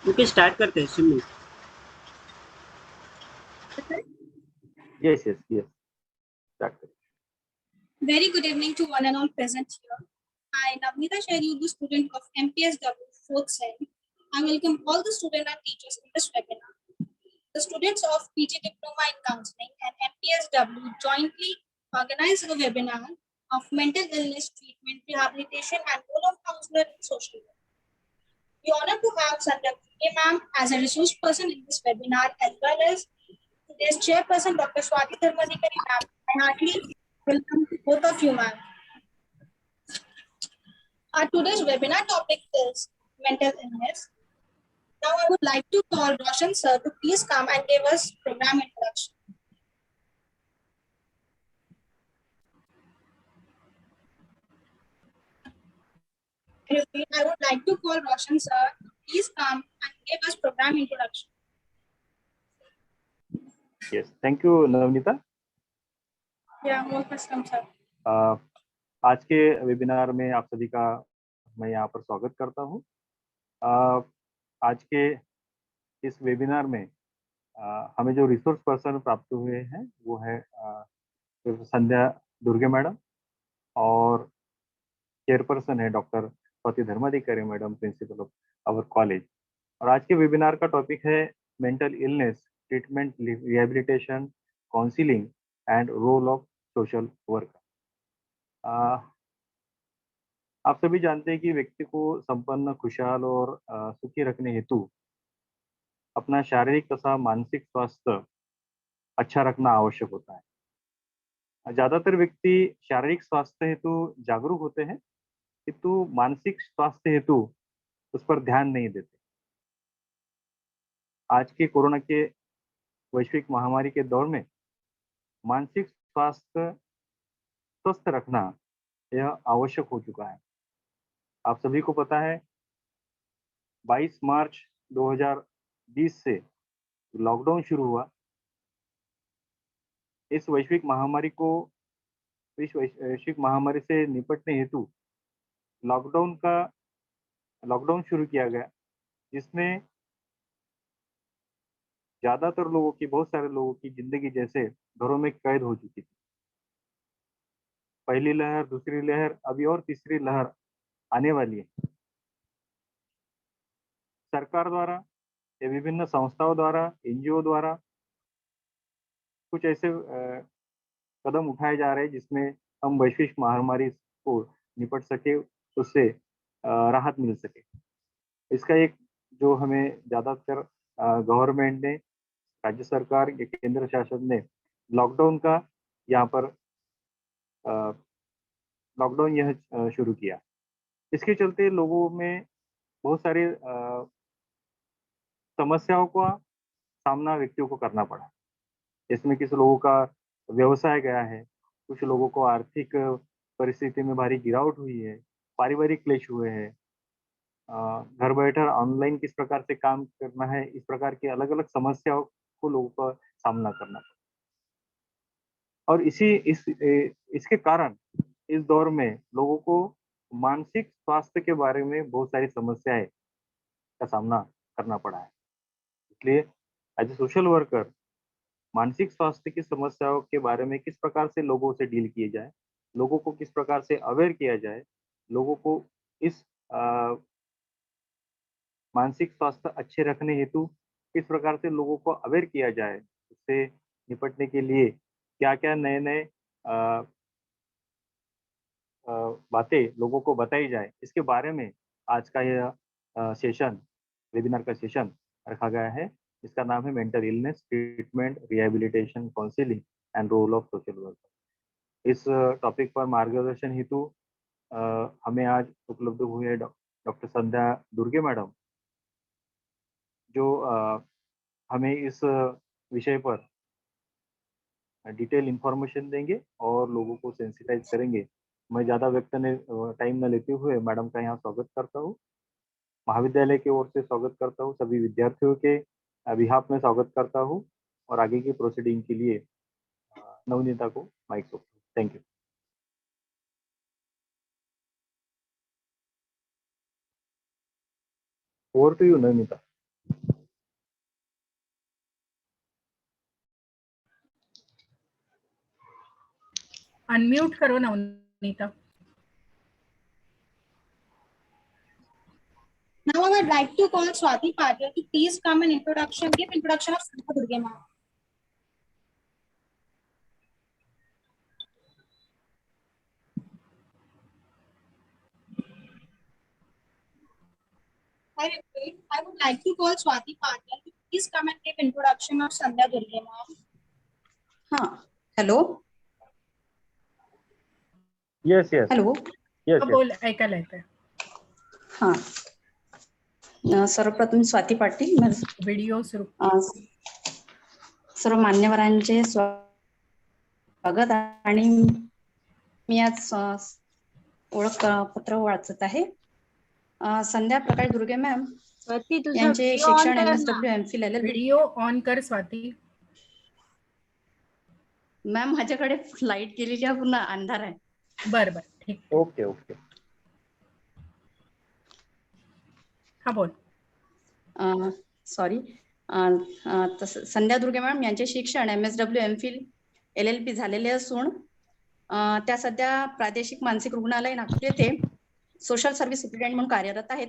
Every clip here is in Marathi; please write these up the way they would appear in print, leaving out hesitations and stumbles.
ओके, स्टार्ट करते हैं सुनिए। Yes, yes, yes. Exactly. Very good evening to one and all present here. I, Navneeta Sherry, the student of MPSW 4th Sem. I welcome all the students and teachers in this webinar. The students of PG Diploma in Counseling and MPSW jointly organized a webinar of mental illness treatment, rehabilitation, and role of counselor in social work. We honor to have Sandhya K. Ma'am as a resource person in this webinar, as well as today's chairperson, Dr. Swati Dharmadikari Ma'am. I heartily welcome both of you, ma'am. Our today's webinar topic is mental illness. Now I would like to call Roshan sir to please come and give us program introduction. I would like to call Roshan sir to please come and give us program introduction. Yes, thank you, Navneeta. Yeah, most welcome, sir. आज के वेबिनार में आप सभी का मैं यहाँ पर स्वागत करता हूँ। आज के इस वेबिनार में हमें जो रिसोर्स पर्सन प्राप्त हुए हैं वो है संध्या दुर्गे मैडम और चेयरपर्सन है doctor Swati Dharmadhikari madam, principal of our college. और आज के वेबिनार का टॉपिक है mental illness treatment, rehabilitation, counselling and role of social worker. आप सभी जानते हैं कि व्यक्ति को संपन्न, खुशहाल और सुखी रखने हेतु अपना शारीरिक तथा मानसिक स्वास्थ्य अच्छा रखना आवश्यक होता है। ज्यादातर व्यक्ति शारीरिक स्वास्थ्य हेतु जागरूक होते हैं, किंतु मानसिक स्वास्थ्य हेतु उस पर ध्यान नहीं देते। आज के कोरोना के वैश्विक महामारी के दौर में मानसिक स्वास्थ्य स्वस्थ रखना यह आवश्यक हो चुका है। आप सभी को पता है 22 मार्च 2020 से लॉकडाउन शुरू हुआ। इस वैश्विक महामारी से निपटने हेतु लॉकडाउन शुरू किया गया, जिसमें बहुत सारे लोगों की जिंदगी जैसे घरों में कैद हो चुकी थी। पहली लहर, दूसरी लहर, अभी और तीसरी लहर आने वाली है। सरकार द्वारा या विभिन्न संस्थाओं द्वारा, एनजीओ द्वारा कुछ ऐसे कदम उठाए जा रहे हैं जिसमें हम वैश्विक महामारी को निपट सके, उससे राहत मिल सके। इसका एक जो हमें ज्यादातर गवर्नमेंट ने, राज्य सरकार या केंद्र शासन ने लॉकडाउन शुरू किया। इसके चलते लोगों में बहुत सारे समस्याओं का सामना व्यक्तियों को करना पड़ा। इसमें किसी लोगों का व्यवसाय गया है, कुछ लोगों को आर्थिक परिस्थिति में भारी गिरावट हुई है, पारिवारिक क्लेश हुए हैं, घर बैठे ऑनलाइन किस प्रकार से काम करना है, इस प्रकार की अलग अलग समस्याओं को लोगों का सामना करना पड़ा। और इसके कारण इस दौर में लोगों को मानसिक स्वास्थ्य के बारे में बहुत सारी समस्याएं का सामना करना पड़ा है। इसलिए एज ए सोशल वर्कर मानसिक स्वास्थ्य की समस्याओं के बारे में किस प्रकार से लोगों से डील किए जाए, लोगों को किस प्रकार से अवेयर किया जाए, लोगों को इस मानसिक स्वास्थ्य अच्छे रखने हेतु किस प्रकार से लोगों को अवेयर किया जाए, इससे निपटने के लिए क्या क्या नए नए बातें लोगों को बताई जाए, इसके बारे में आज का यह वेबिनार का सेशन रखा गया है। इसका नाम है mental illness treatment, rehabilitation, counselling and role of social worker. इस टॉपिक पर मार्गदर्शन हेतु हमें आज उपलब्ध हुए हैं डॉक्टर संध्या दुर्गे मैडम, जो हमें इस विषय पर डिटेल इंफॉर्मेशन देंगे और लोगों को सेंसिटाइज करेंगे। मैं ज़्यादा टाइम न लेते हुए मैडम का यहाँ स्वागत करता हूँ। महाविद्यालय की ओर से स्वागत करता हूँ, सभी विद्यार्थियों के बिहाफ में स्वागत करता हूँ और आगे की प्रोसीडिंग के लिए नवनीता को माइक सौंपता हूँ। Thank you. Over to you, Navneeta. Unmute करो Navneeta. Now I would like to call Swati Patil to please come and give introduction of Sandhya Durge ma'am. I repeat, I would like to call Swati Patil to please come and give introduction of Sandhya Durge ma'am. हाँ, hello. Yes, yes. Hello. Yes, yes. बोल, ऐकायला येतंय. हाँ, सर्वप्रथम स्वाती पाटील. व्हिडिओ सुरू. सर्व मान्यवरांचे स्वागत. आणि मी आज ओळख पत्र वाचत आहे. संध्या प्रकाश दुर्गे मॅम यांचे शिक्षण MSW MPhil LLB. Video on कर स्वाती. मॅम माझ्याकडे लाईट गेलेली आहे, पूर्ण अंधार आहे. बर बर, ठीक. Okay okay. हा बोल. सॉरी. संध्या दुर्गे मॅम यांचे शिक्षण MSW MPhil LLB झालेले असून त्या सध्या प्रादेशिक मानसिक रुग्णालय नागपूर येथे सोशल सर्व्हिस सुपरिटेंडेंट म्हणून कार्यरत आहेत.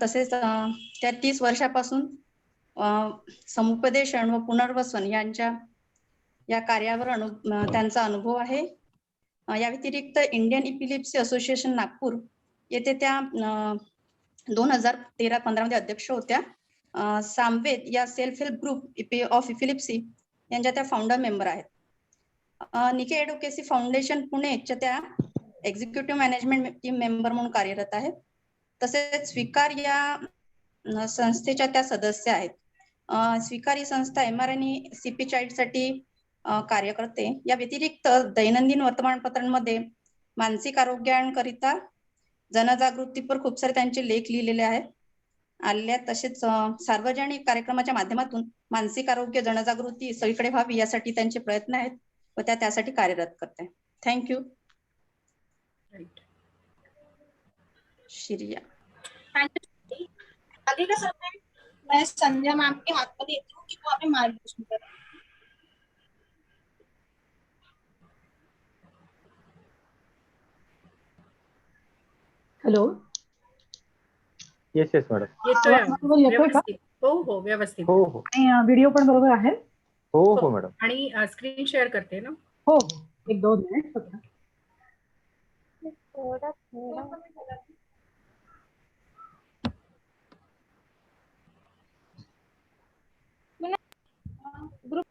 तसेच त्या 30 वर्षापासून समुपदेशन व पुनर्वसन यांच्या या कार्यावर त्यांचा अनुभव आहे. या व्यतिरिक्त इंडियन इपिलिप्सी असोसिएशन नागपूर येथे त्या 2013-15 मध्ये अध्यक्ष होत्या. सामवेद या सेल्फ हेल्प ग्रुप ऑफ इपिलिप्सी यांच्या त्या फाउंडर मेंबर आहेत. निके एडव्होकेसी फाउंडेशन पुणेच्या त्या एक्झिक्युटिव्ह मॅनेजमेंट टीम मेंबर म्हणून कार्यरत आहेत. तसेच स्वीकार या संस्थेच्या त्या सदस्य आहेत. स्वीकार ही संस्था MR आणि CP चाइल्ड साठी कार्य करते. या व्यतिरिक्त दैनंदिन वर्तमानपत्रांमध्ये मानसिक आरोग्यांकरिता जनजागृतीपर खूप सारे त्यांचे लेख लिहिलेले आहेत आलेल्या. तसेच सार्वजनिक कार्यक्रमाच्या माध्यमातून मानसिक आरोग्य जनजागृती सगळीकडे व्हावी यासाठी त्यांचे प्रयत्न आहेत व त्यासाठी कार्यरत करते. थँक्यू. श्रिया. आगे का समय मैं संध्या मैम के हाथ में देती हूँ कि वो हमें मार्गदर्शन करें. हॅलो. Yes yes madam. येतोय का? हो हो, व्यवस्थित. हो हो. व्हिडिओ पण बरोबर आहे? हो हो मॅडम. आणि स्क्रीन शेअर करते ना. हो हो, 1-2 मिनिट फक्त. ग्रुप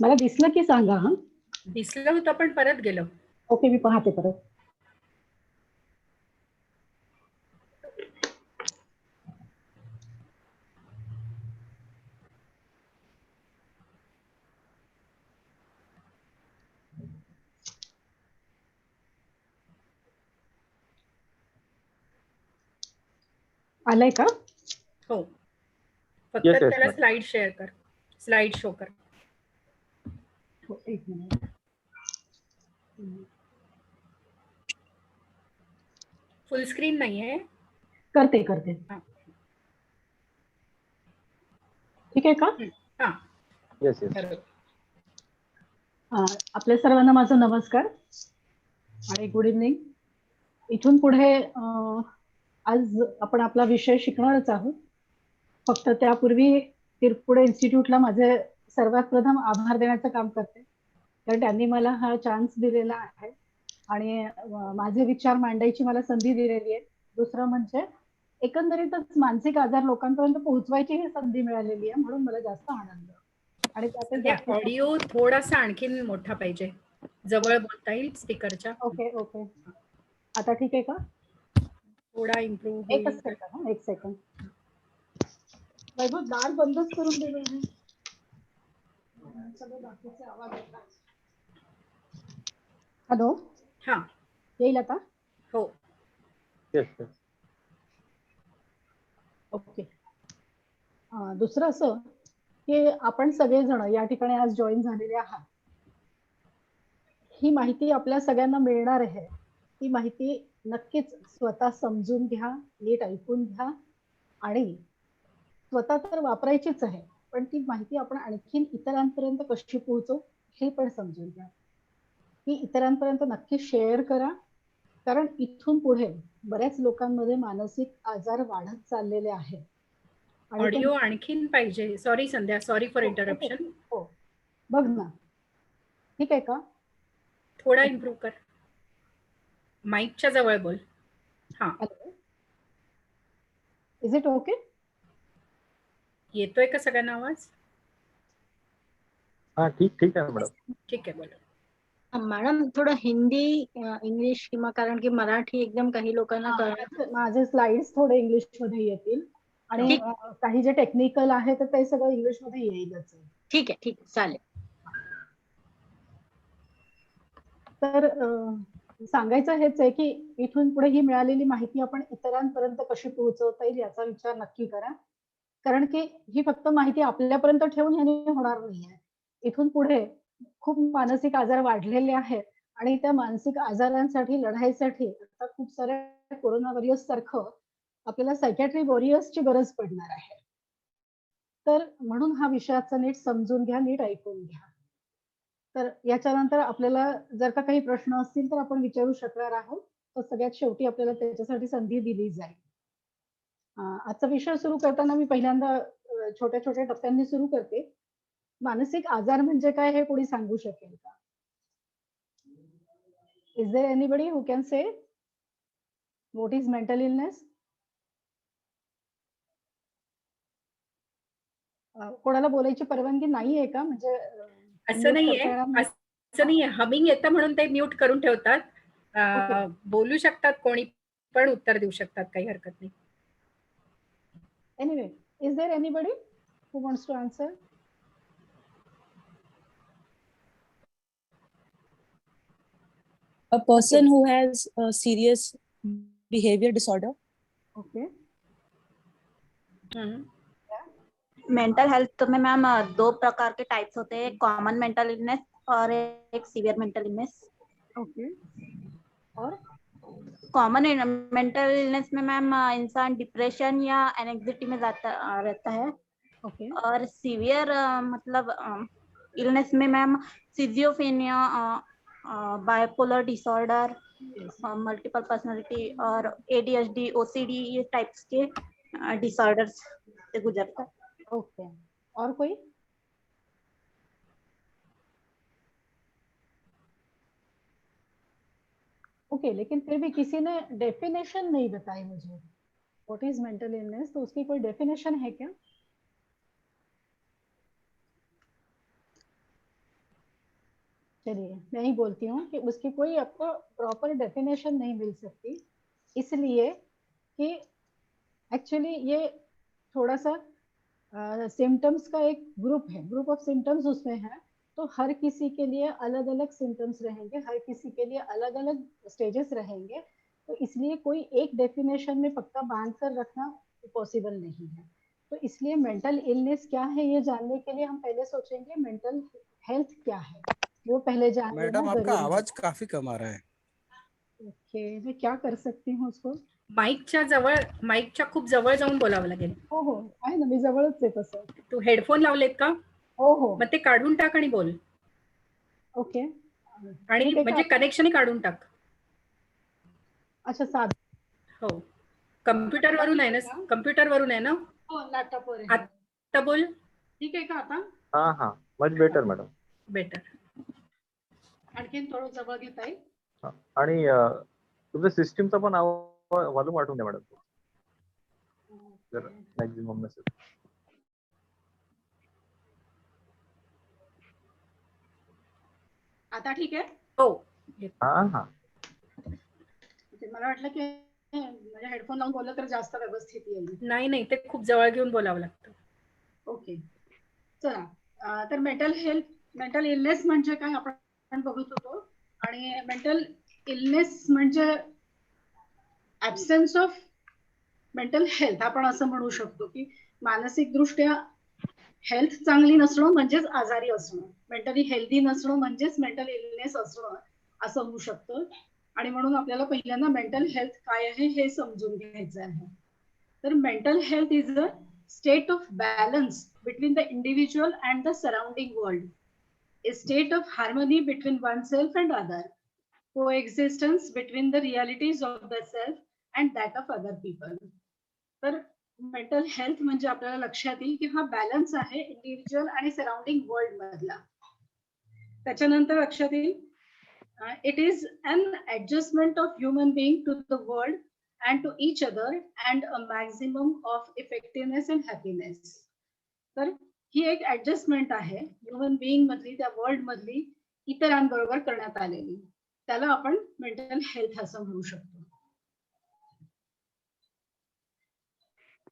मला दिसलं की सांगा. हा, दिसलं होतं पण परत गेलं. ओके, मी पाहते परत. आलंय का? हो, फक्त Yes, yes, त्याला ma'am. स्लाइड शेअर कर, स्लाइड शो कर. हो, 1 मिनिट. फुल स्क्रीन नाहीये. करते. हा. ठीक आहे का? हा, येस येस. बरोबर. आपल्या सर्वांना माझा नमस्कार आणि गुड इव्हनिंग. इथून पुढे आज आपण आपला विषय शिकणारच आहोत. फक्त त्यापूर्वी तिरपुडे इन्स्टिट्यूटला माझे सर्वात प्रथम आभार देण्याचं काम करते, कारण त्यांनी मला हा चान्स दिलेला आहे आणि माझे विचार मांडायची मला संधी दिलेली आहे. दुसरं म्हणजे एकंदरीतच मानसिक आजार लोकांपर्यंत पोहोचवायची ही संधी मिळालेली आहे, म्हणून मला जास्त आनंद. आणि त्यातच ऑडिओ थोडासा आणखीन मोठा पाहिजे, जवळ बोलता येईल स्पीकरच्या. ओके. आता ठीक आहे का? थोडा इम्प्रूव्ह. एक सेकंड. वैभव, दार बंदच करून दे. बाकीचे आवाज येतात. हॅलो. हा, येईल आता? हो. Yes yes. ओके. दुसरं असं की आपण सगळेजण या ठिकाणी आज जॉईन झालेले आहात, ही माहिती आपल्या सगळ्यांना मिळणार आहे, ती माहिती नक्कीच स्वतः समजून घ्या, नीट ऐकून घ्या आणि स्वतः तर वापरायचीच आहे, पण ती माहिती आपण आणखीन इतरांपर्यंत कशी पोहोचवू हे पण समजून घ्या. ती इतरांपर्यंत नक्की शेअर करा, कारण इथून पुढे बऱ्याच लोकांमध्ये मानसिक आजार वाढत चाललेले आहेत. आणि ते- ऑडिओ आणखीन पाहिजे. Sorry Sandhya, sorry for interruption. हो, बघ ना, ठीक आहे का? थोडा इम्प्रूव्ह कर. माईकच्या जवळ बोल. हा, हॅलो, इज इट ओके? येतोय का सगळ्यांना आवाज? हाँ ठीक है मैडम. ठीक आहे, बोला. मॅडम थोडं हिंदी इंग्लिश किंवा कारण की मराठी एकदम काही लोकांना कळत. माझे स्लाइड्स थोडे इंग्लिश मध्ये येतील आणि ठीक. काही जे टेक्निकल आहे तर ते सगळं इंग्लिश मध्ये येईलच. ठीक आहे चालेल. तर सांगायचं हेच आहे की इथून पुढे ही मिळालेली माहिती आपण इतरांपर्यंत कशी पोहोचवता येईल याचा विचार नक्की करा, कारण की ही फक्त माहिती आपल्यापर्यंत ठेवून ह्याने होणार नाहीये. इथून पुढे खूप मानसिक आजार वाढलेले आहेत आणि त्या मानसिक आजारांसाठी लढाईसाठी आता खूप साऱ्या कोरोना वॉरियर्स सारखं आपल्याला सायकॅट्री वॉरियर्सची गरज पडणार आहे. तर म्हणून हा विषयाचा नीट समजून घ्या, नीट ऐकून घ्या. तर याच्यानंतर आपल्याला जर का काही प्रश्न असतील तर आपण विचारू शकणार आहोत, तर सगळ्यात शेवटी आपल्याला त्याच्यासाठी संधी दिली जाईल. आजचा विषय सुरू करताना मी पहिल्यांदा छोट्या छोट्या टप्प्यांनी सुरू करते. मानसिक आजार म्हणजे काय हे कोणी सांगू शकेल का? Is there anybody who can say what is mental illness? कोणाला बोलायची परवानगी नाहीये का? म्हणजे असं नाहीये, हमिंग येतं म्हणून ते म्यूट करून ठेवतात. बोलू शकतात कोणी पण उत्तर देऊ शकतात, काही हरकत नाही. Anyway, is there anybody who wants to answer? A person who has a serious behavior disorder. Okay. Mental health में मैम 2 प्रकार के टाइप्स होते हैं, कॉमन मेंटल इलनेस और एक सीवियर मेंटल इलनेस. ओके. और कॉमन मेंटल इलनेस में मैम इंसान डिप्रेशन या एंग्जाइटी में रहता है. ओके. और सीवियर मतलब इलनेस में ma'am schizophrenia, bipolar disorder, multiple personality और ADHD, OCD ये टाइप्स के डिसऑर्डर्स से गुजरता है. ओके. और कोई? ओके, लेकिन फिर भी किसी ने डेफिनेशन नहीं बताई मुझे. What is mental illness? तो उसकी कोई डेफिनेशन है क्या? चलिए मैं ही बोलती हूँ कि उसकी कोई आपको प्रॉपर डेफिनेशन नहीं मिल सकती, इसलिए कि एक्चुअली ये थोड़ा सा सिम्टम्स का एक ग्रुप है, ग्रुप ऑफ सिम्टम्स उसमें है. तो हर किसी के लिए अलग अलग सिम्टम्स रहेंगे, हर किसी के लिए अलग अलग स्टेजेस रहेंगे. तो इसलिए कोई एक डेफिनेशन में पक्का बांध कर रखना पॉसिबल नहीं है. तो इसलिए मेंटल इलनेस क्या है ये जानने के लिए हम पहले सोचेंगे मेंटल हेल्थ क्या है, वो पहले जान लेना मैडम आपका जरूरी आवाज काफी कम आ रहा है. ओके, मैं क्या कर सकती हूँ उसको? माईकच्या खूप जवळ जाऊन बोलावं लागेल. हो आहे ना, मी जवळच आहे तसं. तू हेडफोन लावलेत का? हो. मग ते काढून टाक आणि बोल. ओके. आणि म्हणजे कनेक्शन काढून टाक. अच्छा, साध. हो, कम्प्युटर वरून आहे ना? कम्प्युटर वरून आहे ना? हो, लॅपटॉप वर. आता बोल. ठीक आहे का आता? हाँ मच बेटर मॅडम. बेटर. आणखीन थोडं जवळ घेता येईल. आणि तुमच्या सिस्टीमचा पण वॉल्यूम वाढवून द्या मॅडम, जर मॅक्झिमम नसेल. आता ठीक आहे? हो. हाँ. मला वाटलं की म्हणजे हेडफोन लावून बोललं तर जास्त व्यवस्थित येईल. नाही, ते खूप जवळ घेऊन बोलावं लागतं. ओके, चला. तर मेंटल इलनेस म्हणजे काय आपण बघत होतो. आणि मेंटल इलनेस म्हणजे ऍब्सेन्स ऑफ मेंटल हेल्थ आपण असं म्हणू शकतो की मानसिक दृष्ट्या हेल्थ चांगली नसणं म्हणजेच आजारी असणं, मेंटली हेल्दी नसणं म्हणजेच मेंटल इलनेस असणं, असं होऊ शकतं. आणि म्हणून आपल्याला पहिल्यांदा मेंटल हेल्थ काय आहे हे समजून घ्यायचं आहे. तर mental health is a state of balance between the individual and the surrounding world, a state of harmony between oneself and other, coexistence between the realities of the self and that of other people. तर मेंटल हेल्थ म्हणजे आपल्याला लक्षात येईल की हा बॅलन्स आहे इंडिव्हिज्युअल आणि सराउंडिंग वर्ल्ड मधला. त्याच्यानंतर लक्षात येईल it is an adjustment of human being to the world and to each other and a maximum of effectiveness and happiness. तर ही एक ऍडजस्टमेंट आहे ह्युमन बिईंग मधली, त्या वर्ल्ड मधली इतरांबरोबर करण्यात आलेली. त्याला आपण मेंटल हेल्थ असं म्हणू शकतो.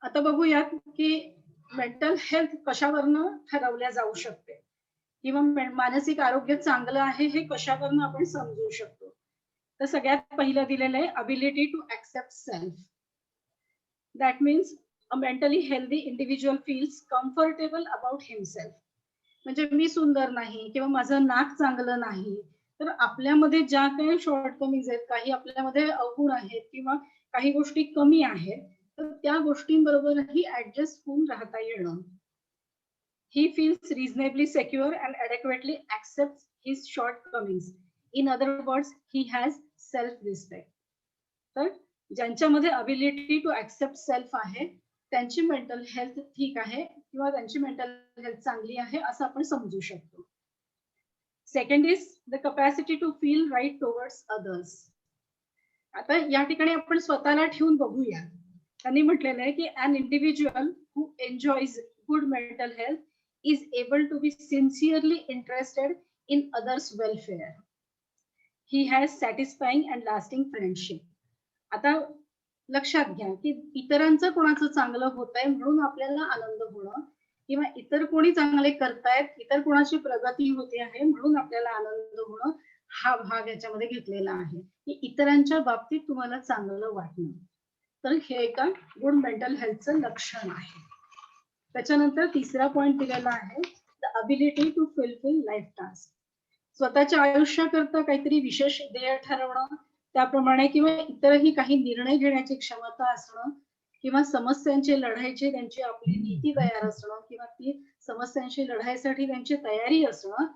आता बघूयात की मेंटल हेल्थ कशावरनं ठरवल्या जाऊ शकते किंवा मानसिक आरोग्य चांगलं आहे हे कशावरनं आपण समजू शकतो. तर सगळ्यात पहिलं दिलेलं आहे ability to accept self. That means a mentally healthy individual feels comfortable about himself. म्हणजे मी सुंदर नाही किंवा माझं नाक चांगलं नाही, तर आपल्यामध्ये ज्या काही शॉर्टकमिंग्स आहेत, काही आपल्यामध्ये अवगुण आहेत किंवा काही गोष्टी कमी आहेत, तर त्या गोष्टींबरोबरही ऍडजस्ट होऊन राहता येणं. He feels reasonably secure and adequately accepts his shortcomings. In other words, he has self-respect. तर ज्यांच्यामध्ये अबिलिटी टू ऍक्सेप्ट सेल्फ आहे त्यांची मेंटल हेल्थ ठीक आहे किंवा त्यांची मेंटल हेल्थ चांगली आहे असं आपण समजू शकतो. Second is the capacity to feel right towards others. आता या ठिकाणी आपण स्वतःला ठेवून बघूया. त्यांनी म्हटलेलं आहे की an individual who enjoys good mental health is able to be sincerely interested in others' welfare. He has satisfying and lasting friendship. आता लक्षात घ्या की इतरांचं कोणाचं चांगलं होत आहे म्हणून आपल्याला आनंद होणं किंवा इतर कोणी चांगले करतायत, इतर कोणाची प्रगती होते आहे म्हणून आपल्याला आनंद होणं, हा भाग याच्यामध्ये घेतलेला आहे की इतरांच्या बाबतीत तुम्हाला चांगलं वाटणं. तर हे एका गुड मेंटल हेल्थचं लक्षण आहे. त्याच्यानंतर तिसरा पॉइंट दिलेला आहे the ability to fulfil life task. स्वतःच्या आयुष्याकरता काहीतरी विशेष ध्येय ठरवणं, त्याप्रमाणे किंवा इतरही काही निर्णय घेण्याची क्षमता असणं किंवा समस्यांची लढायची त्यांची आपली नीती तयार असणं किंवा ती समस्यांशी लढाईसाठी त्यांची तयारी असणं,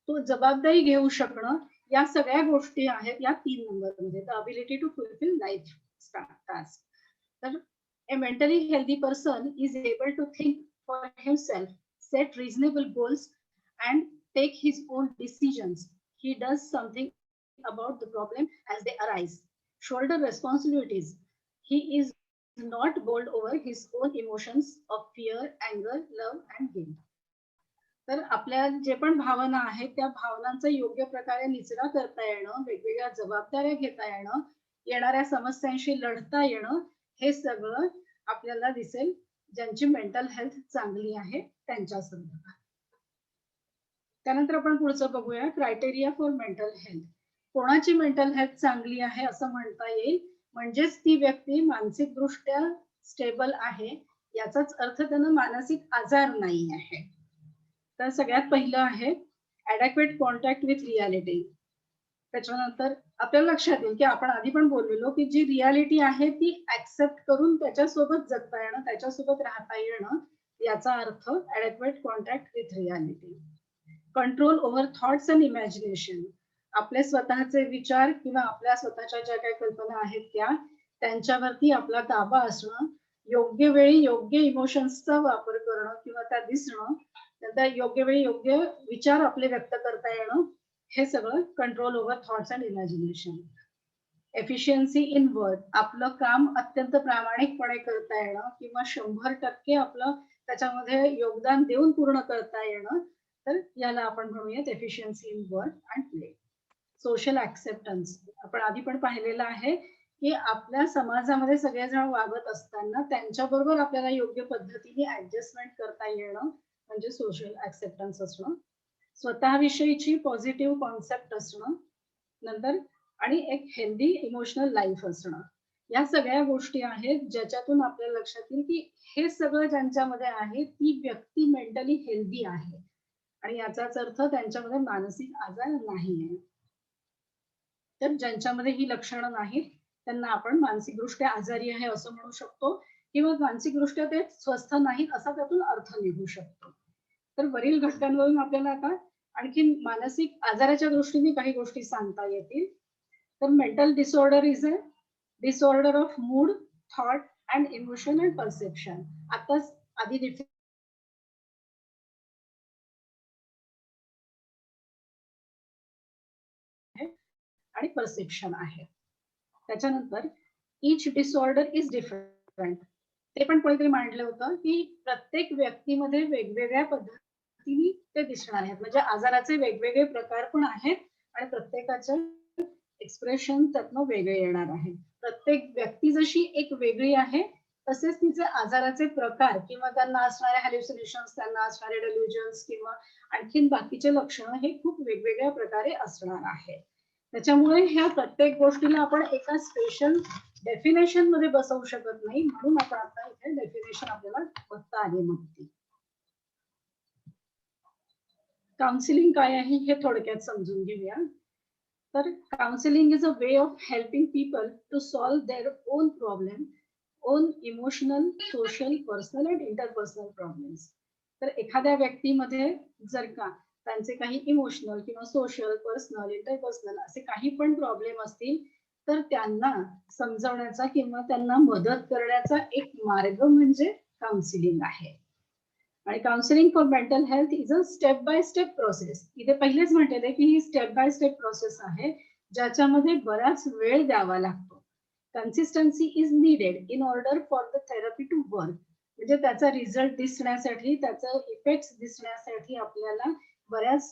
तो जबाबदारी घेऊ शकणं, या सगळ्या गोष्टी आहेत या 3 नंबरमध्ये. The ability to fulfil life task. तर a mentally healthy person is able to think for himself, set reasonable goals and take his own decisions. He does something about the problem as they arise, shoulder responsibilities. He is not bowled over his own emotions of fear, anger, love and guilt. तर आपल्या जे पण भावना आहेत त्या भावनांचा योग्य प्रकारे निचरा करता येणं, वेगवेगळ्या जबाबदाऱ्या घेता येणं, येणाऱ्या समस्यांशी लढता येणं, हे सगळं आपल्याला दिसेल ज्यांची मेंटल हेल्थ चांगली आहे त्यांच्या संदर्भात. त्यानंतर आपण पुढचं बघूया क्रायटेरिया फॉर मेंटल हेल्थ. कोणाची मेंटल हेल्थ चांगली आहे असं म्हणता येईल म्हणजेच ती व्यक्ती मानसिक दृष्ट्या स्टेबल आहे, याचाच अर्थ त्यांना मानसिक आजार नाही आहे. तर सगळ्यात पहिलं आहे ऍडेक्वेट कॉन्टॅक्ट विथ रियालिटी. त्याच्यानंतर आपल्याला लक्षात येईल की आपण आधी पण बोललेलो की जी रियालिटी आहे ती ऍक्सेप्ट करून त्याच्यासोबत जगता येणं, त्याच्यासोबत राहता येणं, याचा अर्थ adequate contact with reality. Control over thoughts and imagination. आपले स्वतःचे विचार किंवा आपल्या स्वतःच्या ज्या काही कल्पना आहेत त्यांच्यावरती आपला ताबा असणं, योग्य वेळी योग्य इमोशन्सचा वापर करणं किंवा त्या दिसणं, नंतर योग्य वेळी योग्य विचार आपले व्यक्त करता येणं, हे सगळं control over thoughts and imagination. Efficiency in work. आपलं काम अत्यंत प्रामाणिकपणे करता येणं किंवा 100% आपलं त्याच्यामध्ये योगदान देऊन पूर्ण करता येणं, तर याला आपण म्हणूयात efficiency in work and play. Social acceptance. आपण आधी पण पाहिलेलं आहे की आपल्या समाजामध्ये सगळेजण वागत असताना त्यांच्याबरोबर आपल्याला योग्य पद्धतीने ऍडजस्टमेंट करता येणं म्हणजे सोशल ऍक्सेप्टन्स असणं. स्वतःविषयीची पॉझिटिव्ह कॉन्सेप्ट असणं, नंतर आणि एक हेल्दी इमोशनल लाईफ असणं, या सगळ्या गोष्टी आहेत ज्याच्यातून आपल्याला लक्षात येईल की हे सगळं ज्यांच्यामध्ये आहे ती व्यक्ती मेंटली हेल्दी आहे आणि याचाच अर्थ त्यांच्यामध्ये मानसिक आजार नाही आहे. तर ज्यांच्यामध्ये ही लक्षणं नाहीत त्यांना आपण मानसिकदृष्ट्या आजारी आहे असं म्हणू शकतो किंवा मानसिकदृष्ट्या ते स्वस्थ नाहीत असा त्यातून अर्थ निघू शकतो. तर वरील घटकांवरून आपल्याला आता आणखी मानसिक आजाराच्या दृष्टीने काही गोष्टी सांगता येतील. तर mental disorder is a disorder of mood, thought and emotion and perception. आताच आधी आणि परसेप्शन आहे. त्याच्यानंतर इच डिसऑर्डर इज डिफरंट. ते पण कोणीतरी मांडलं होतं की प्रत्येक व्यक्तीमध्ये वेगवेगळ्या पद्धतीने ते दिसणार आहेत. म्हणजे आजाराचे वेगवेगळे प्रकार पण आहेत आणि प्रत्येकाचे एक्सप्रेशन त्यातनं वेगळे येणार आहे. प्रत्येक व्यक्ती जशी एक वेगळी आहे तसेच तिचे आजाराचे प्रकार किंवा त्यांना असणारे हॅल्युसिनेशन्स, त्यांना असणारे डेल्युजन्स किंवा आणखीन बाकीचे लक्षणं हे खूप वेगवेगळ्या प्रकारे असणार आहे. त्याच्यामुळे ह्या प्रत्येक गोष्टीला आपण एका स्पेशल डेफिनेशन मध्ये बसवू शकत नाही, म्हणून आपण आता इथे डेफिनेशन आपल्याला बघता आली नव्हती. काउन्सिलिंग काय आहे हे थोडक्यात समजून घेऊया. तर counselling is a way of helping people to solve their own problem, own emotional, social, personal and interpersonal problems. तर एखाद्या व्यक्तीमध्ये जर का त्यांचे काही इमोशनल किंवा सोशल, पर्सनल, इंटरपर्सनल असे काही पण प्रॉब्लेम असतील तर त्यांना समजवण्याचा किंवा त्यांना मदत करण्याचा एक मार्ग म्हणजे काउन्सिलिंग आहे. आणि counselling for mental health is a step by step process. इथे पहिलेच म्हटलेले की ही स्टेप बाय स्टेप प्रोसेस आहे ज्याच्यामध्ये बराच वेळ द्यावा लागतो. Consistency is needed in order for the therapy to work. म्हणजे त्याचा रिझल्ट दिसण्यासाठी, त्याचा इफेक्ट दिसण्यासाठी आपल्याला बऱ्याच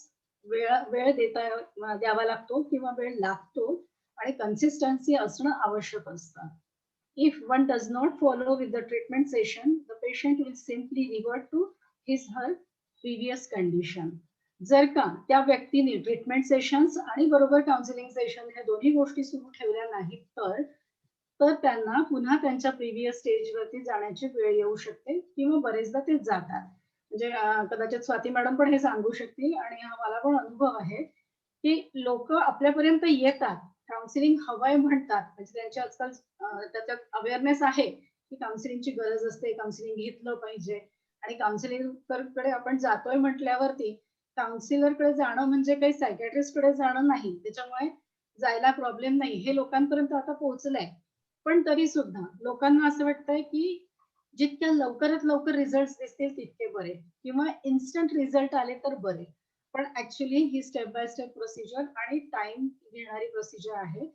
वेळ द्यावा लागतो किंवा वेळ लागतो आणि कन्सिस्टन्सी असणं आवश्यक असतं. If one does not follow with the treatment session, the patient will simply revert to his her previous condition. जर का त्या व्यक्तीने ट्रीटमेंट सेशन्स आणि बरोबर काउन्सिलिंग सेशन ह्या दोन्ही गोष्टी सुरू ठेवल्या नाहीत तर त्यांना पुन्हा त्यांच्या प्रिव्हियस स्टेजवरती जाण्याची वेळ येऊ शकते किंवा बरेचदा ते जातात. म्हणजे कदाचित स्वाती मॅडम पण हे सांगू शकतील आणि हा मला पण अनुभव आहे की लोक आपल्यापर्यंत येतात, काउन्सिलिंग हवंय म्हणतात, म्हणजे त्यांच्या आजकाल त्याच्यात अवेअरनेस आहे की काउन्सिलिंगची गरज असते, काउन्सिलिंग घेतलं पाहिजे आणि काउन्सिलिंग कडे आपण जातोय म्हटल्यावरती काउन्सिलर कडे जाणं म्हणजे काही सायकॅट्रिस्ट कडे जाणं नाही. त्याच्यामुळे जायला प्रॉब्लेम नाही, हे लोकांपर्यंत आता पोहोचलंय. पण तरी सुद्धा लोकांना असं वाटतंय की जितक्या लवकरात लवकर रिझल्ट दिसतील तितके बरे किंवा इन्स्टंट रिझल्ट आले तर बरे. पण actually he step by step procedure आणि टाइम घेणारी प्रोसिजर आहे.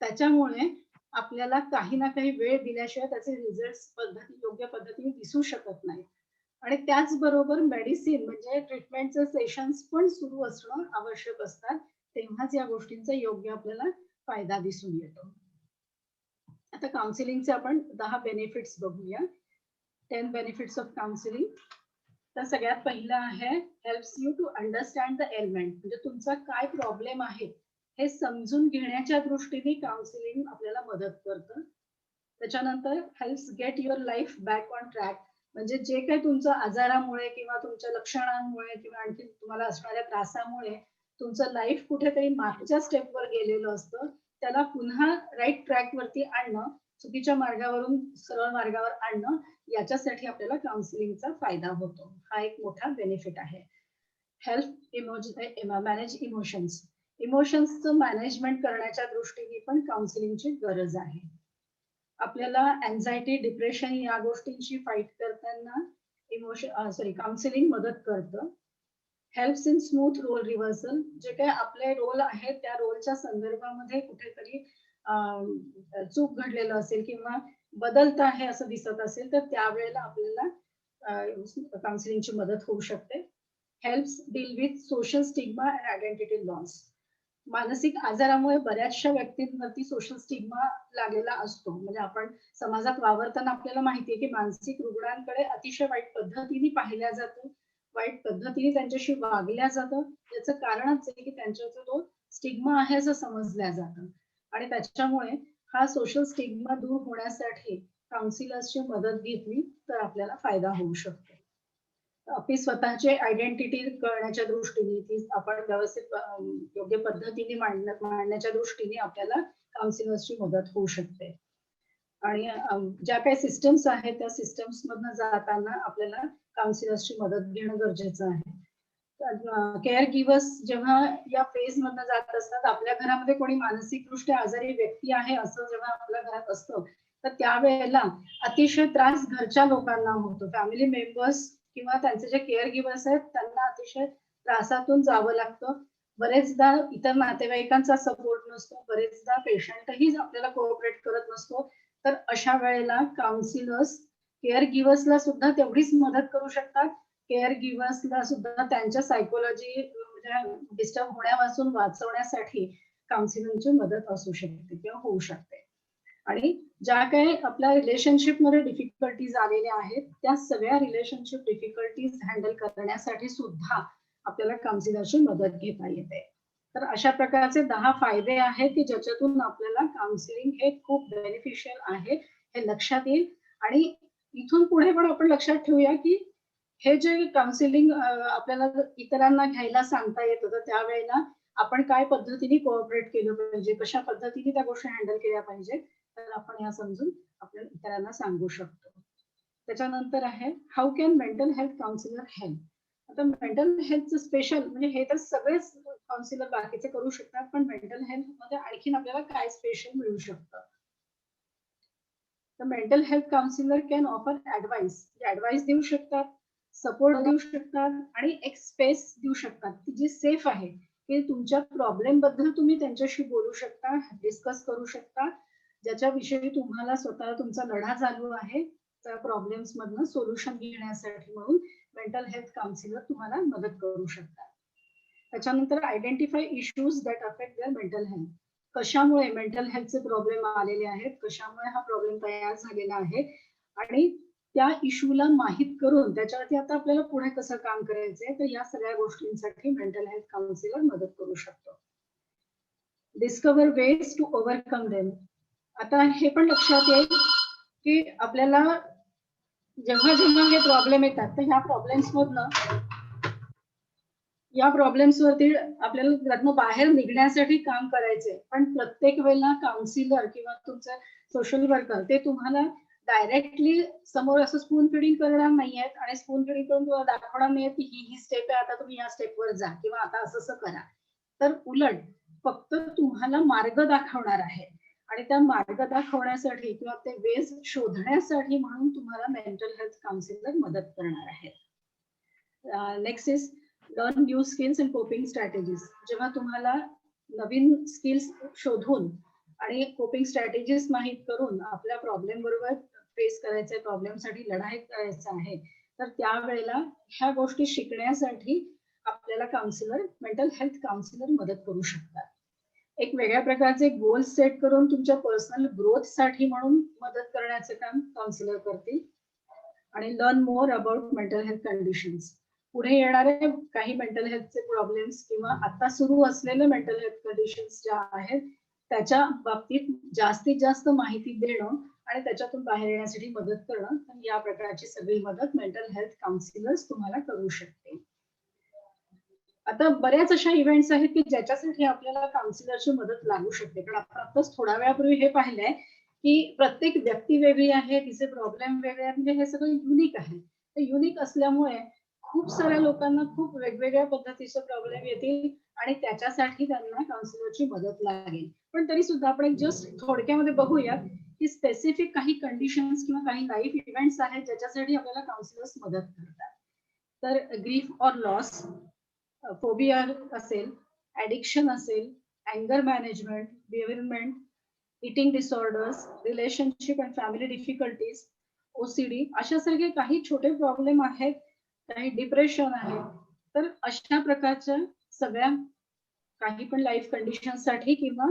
त्याच्यामुळे आपल्याला काही ना काही वेळ दिल्याशिवाय त्याचे रिझल्ट योग्य पद्धतीने दिसू शकत नाही. आणि त्याचबरोबर मेडिसिन म्हणजे ट्रीटमेंटचे सेशन्स पण सुरू असणं आवश्यक असतात, तेव्हाच या गोष्टींचा योग्य आपल्याला फायदा दिसून येतो. आता काउन्सिलिंगचे आपण 10 बेनिफिट्स बघूया. 10 बेनिफिट्स ऑफ काउन्सिलिंग. तर सगळ्यात पहिला आहे helps you to understand the element. म्हणजे तुमचा काय प्रॉब्लेम आहे हे समजून घेण्याच्या दृष्टीने काउन्सिलिंग आपल्याला मदत करतं. त्याच्यानंतर helps get your life back on track. म्हणजे जे काही तुमचं आजारामुळे किंवा तुमच्या लक्षणांमुळे किंवा आणखी तुम्हाला असणाऱ्या त्रासामुळे तुमचं लाईफ कुठेतरी मागच्या स्टेपवर गेलेलं असतं, त्याला पुन्हा राईट ट्रॅक वरती आणणं, चुकीच्या मार्गावरून सरळ मार्गावर आणणं, याच्यासाठी आपल्याला काउन्सिलिंगचा फायदा होतो. हा एक मोठा बेनिफिट आहे. Help manage emotions. इमोशन्सचं मॅनेजमेंट करण्याच्या दृष्टीने पण काउन्सिलिंगची गरज आहे. आपल्याला अँझायटी, डिप्रेशन या गोष्टींची फाईट करताना काउन्सिलिंग मदत करतं. Helps in smooth role reversal. जे काही आपले रोल आहेत त्या रोलच्या संदर्भामध्ये कुठेतरी चूक घडलेलं असेल किंवा बदलत आहे असं दिसत असेल तर त्यावेळेला आपल्याला काउन्सिलिंगची मदत होऊ शकते. Helps deal with social stigma and identity loss. मानसिक आजारामुळे बऱ्याचशा व्यक्तींवरती सोशल स्टिग्मा लागलेला असतो. म्हणजे आपण समाजात वावरताना आपल्याला माहितीये की मानसिक रुग्णांकडे अतिशय वाईट पद्धतीने पाहिल्या जातं, वाईट पद्धतीने त्यांच्याशी वागल्या जातं. याचं कारणच आहे की त्यांच्याचा तो स्टिग्मा आहे असं समजल्या जातं आणि त्याच्यामुळे हा सोशल स्टिग्मा दूर होण्यासाठी काउन्सिलर्सची मदत घेतली तर आपल्याला फायदा होऊ शकतो. आपली स्वतःची आयडेंटिटी कळण्याच्या दृष्टीने ती आपण व्यवस्थित योग्य पद्धतीने मांडण्याच्या दृष्टीने आपल्याला काउन्सिलर्सची मदत होऊ शकते. आणि ज्या काही सिस्टम्स आहेत त्या सिस्टम्स मधनं जाताना आपल्याला काउन्सिलर्सची मदत घेणं गरजेचं आहे. केअर गिव्हर्स जेव्हा या फेज मधनं जात असतात, आपल्या घरामध्ये कोणी मानसिकदृष्ट्या आजारी व्यक्ती आहे असं जेव्हा आपल्या घरात असतं, तर त्यावेळेला अतिशय त्रास घरच्या लोकांना होतो. फॅमिली मेंबर्स किंवा त्यांचे जे केअर गिव्हर्स आहेत त्यांना अतिशय त्रासातून जावं लागतं. बरेचदा इतर नातेवाईकांचा सपोर्ट नसतो, बरेचदा पेशंटही आपल्याला कोऑपरेट करत नसतो. तर अशा वेळेला काउन्सिलर्स केअर गिव्हर्सला सुद्धा तेवढीच मदत करू शकतात. केअर गिव्हर्सला सुद्धा त्यांच्या सायकोलॉजी म्हणजे डिस्टर्ब होण्यापासून वाचवण्यासाठी काउन्सिलिंगची मदत असू शकते किंवा होऊ शकते. आणि ज्या काही आपल्या रिलेशनशिप मध्ये डिफिकल्टीज आलेल्या आहेत त्या सगळ्या रिलेशनशिप डिफिकल्टीज हँडल करण्यासाठी सुद्धा आपल्याला काउन्सिलरची मदत घेता येते. तर अशा प्रकारचे 10 फायदे आहेत की ज्याच्यातून आपल्याला काउन्सिलिंग हे खूप बेनिफिशियल आहे हे लक्षात येईल. आणि इथून पुढे पण आपण लक्षात ठेवूया की हे जे काउन्सिलिंग आपल्याला इतरांना घ्यायला सांगता येतं तर त्यावेळेला आपण काय पद्धतीने कोऑपरेट केलं पाहिजे, कशा पद्धतीने त्या गोष्टी हँडल केल्या पाहिजे, तर आपण ह्या समजून आपल्या इतरांना सांगू शकतो. त्याच्यानंतर आहे how can mental health counsellor help. आता मेंटल हेल्थचं स्पेशल म्हणजे हे तर सगळेच काउन्सिलर बाकीचे करू शकतात, पण मेंटल हेल्थ मध्ये आणखीन आपल्याला काय स्पेशल मिळू शकतं. तर mental health counsellor can offer advice देऊ शकतात, सपोर्ट देऊ शकतात आणि एक स्पेस देऊ शकतात की जी सेफ आहे, की तुमच्या प्रॉब्लेम बद्दल तुम्ही त्यांच्याशी बोलू शकता, डिस्कस करू शकता, ज्याच्याविषयी तुम्हाला स्वतः तुमचा लढा चालू आहे त्या प्रॉब्लेम्स मधनं सोल्युशन घेण्यासाठी म्हणून मेंटल हेल्थ काउन्सिलर तुम्हाला मदत करू शकतात. त्याच्यानंतर identify issues that affect their mental health. कशामुळे मेंटल हेल्थचे प्रॉब्लेम आलेले आहेत, कशामुळे हा प्रॉब्लेम तयार झालेला आहे आणि त्या इश्यूला माहीत करून त्याच्यावरती आता आपल्याला पुढे कसं काम करायचंय, तर या सगळ्या गोष्टींसाठी मेंटल हेल्थ काउन्सिलर मदत करू शकतो. डिस्कवर वेज टू ओव्हरकम देम. आता हे पण लक्षात येईल की आपल्याला जेव्हा जेव्हा हे प्रॉब्लेम येतात तर या प्रॉब्लेम्स वरती आपल्याला त्यातनं बाहेर निघण्यासाठी काम करायचंय. पण प्रत्येक वेळेला काउन्सिलर किंवा तुमचं सोशल वर्कर ते तुम्हाला डायरेक्टली समोर असं स्पून फिडिंग करणार नाहीयेत आणि स्पून फिडिंग करून तुम्हाला दाखवणार नाहीयेत की ही स्टेप आहे, आता तुम्ही या स्टेपवर जा किंवा आता असं करा. तर उलट फक्त तुम्हाला मार्ग दाखवणार आहे आणि त्या मार्ग दाखवण्यासाठी किंवा ते वेज शोधण्यासाठी म्हणून तुम्हाला मेंटल हेल्थ काउन्सिलर मदत करणार आहे. Next is learn new skills and coping strategies. जेव्हा तुम्हाला नवीन स्किल्स शोधून आणि कोपिंग स्ट्रॅटेजीज माहीत करून आपल्या प्रॉब्लेम बरोबर फेस करायचे, प्रॉब्लेमसाठी लढाई करायचं आहे, तर त्यावेळेला ह्या गोष्टी शिकण्यासाठी आपल्याला मेंटल हेल्थ काउन्सिलर मदत करू शकतात. एक वेगळ्या प्रकारचे गोल सेट करून तुमच्या पर्सनल ग्रोथ साठी म्हणून मदत करण्याचं काम काउन्सिलर करतील. आणि learn more about mental health conditions. पुढे येणारे काही मेंटल हेल्थचे प्रॉब्लेम्स किंवा आता सुरू असलेले मेंटल हेल्थ कंडिशन्स ज्या आहेत त्याच्या बाबतीत जास्तीत जास्त माहिती देणं आणि त्याच्यातून बाहेर येण्यासाठी मदत करणं, या प्रकारची सगळी मदत मेंटल हेल्थ काउन्सिलर्स तुम्हाला करू शकते. आता बऱ्याच अशा इव्हेंट्स आहेत की ज्याच्यासाठी आपल्याला काउन्सिलरची मदत लागू शकते. पण आपण आताच थोड्या वेळापूर्वी हे पाहिलंय की प्रत्येक व्यक्ती वेगळी आहे, तिचे प्रॉब्लेम वेगळे आहेत, म्हणजे हे सगळं युनिक आहे. तर युनिक असल्यामुळे खूप साऱ्या लोकांना खूप वेगवेगळ्या पद्धतीचे प्रॉब्लेम येतील आणि त्याच्यासाठी त्यांना काउन्सिलरची मदत लागेल. पण तरी सुद्धा आपण एक जस्ट थोडक्यामध्ये बघूया की स्पेसिफिक काही कंडिशन्स किंवा काही लाईफ इव्हेंट्स आहेत ज्याच्यासाठी आपल्याला काउन्सिलर्स मदत करतात. तर ग्रीफ ऑर लॉस, फोबिया असेल, ऍडिक्शन असेल, अँगर मॅनेजमेंट, बिहेवियरमेंट, eating disorders, relationship and family difficulties, OCD, अशासारखे काही छोटे प्रॉब्लेम आहेत, काही डिप्रेशन आहे. तर अशा प्रकारच्या सगळ्या काही पण लाईफ कंडिशन साठी किंवा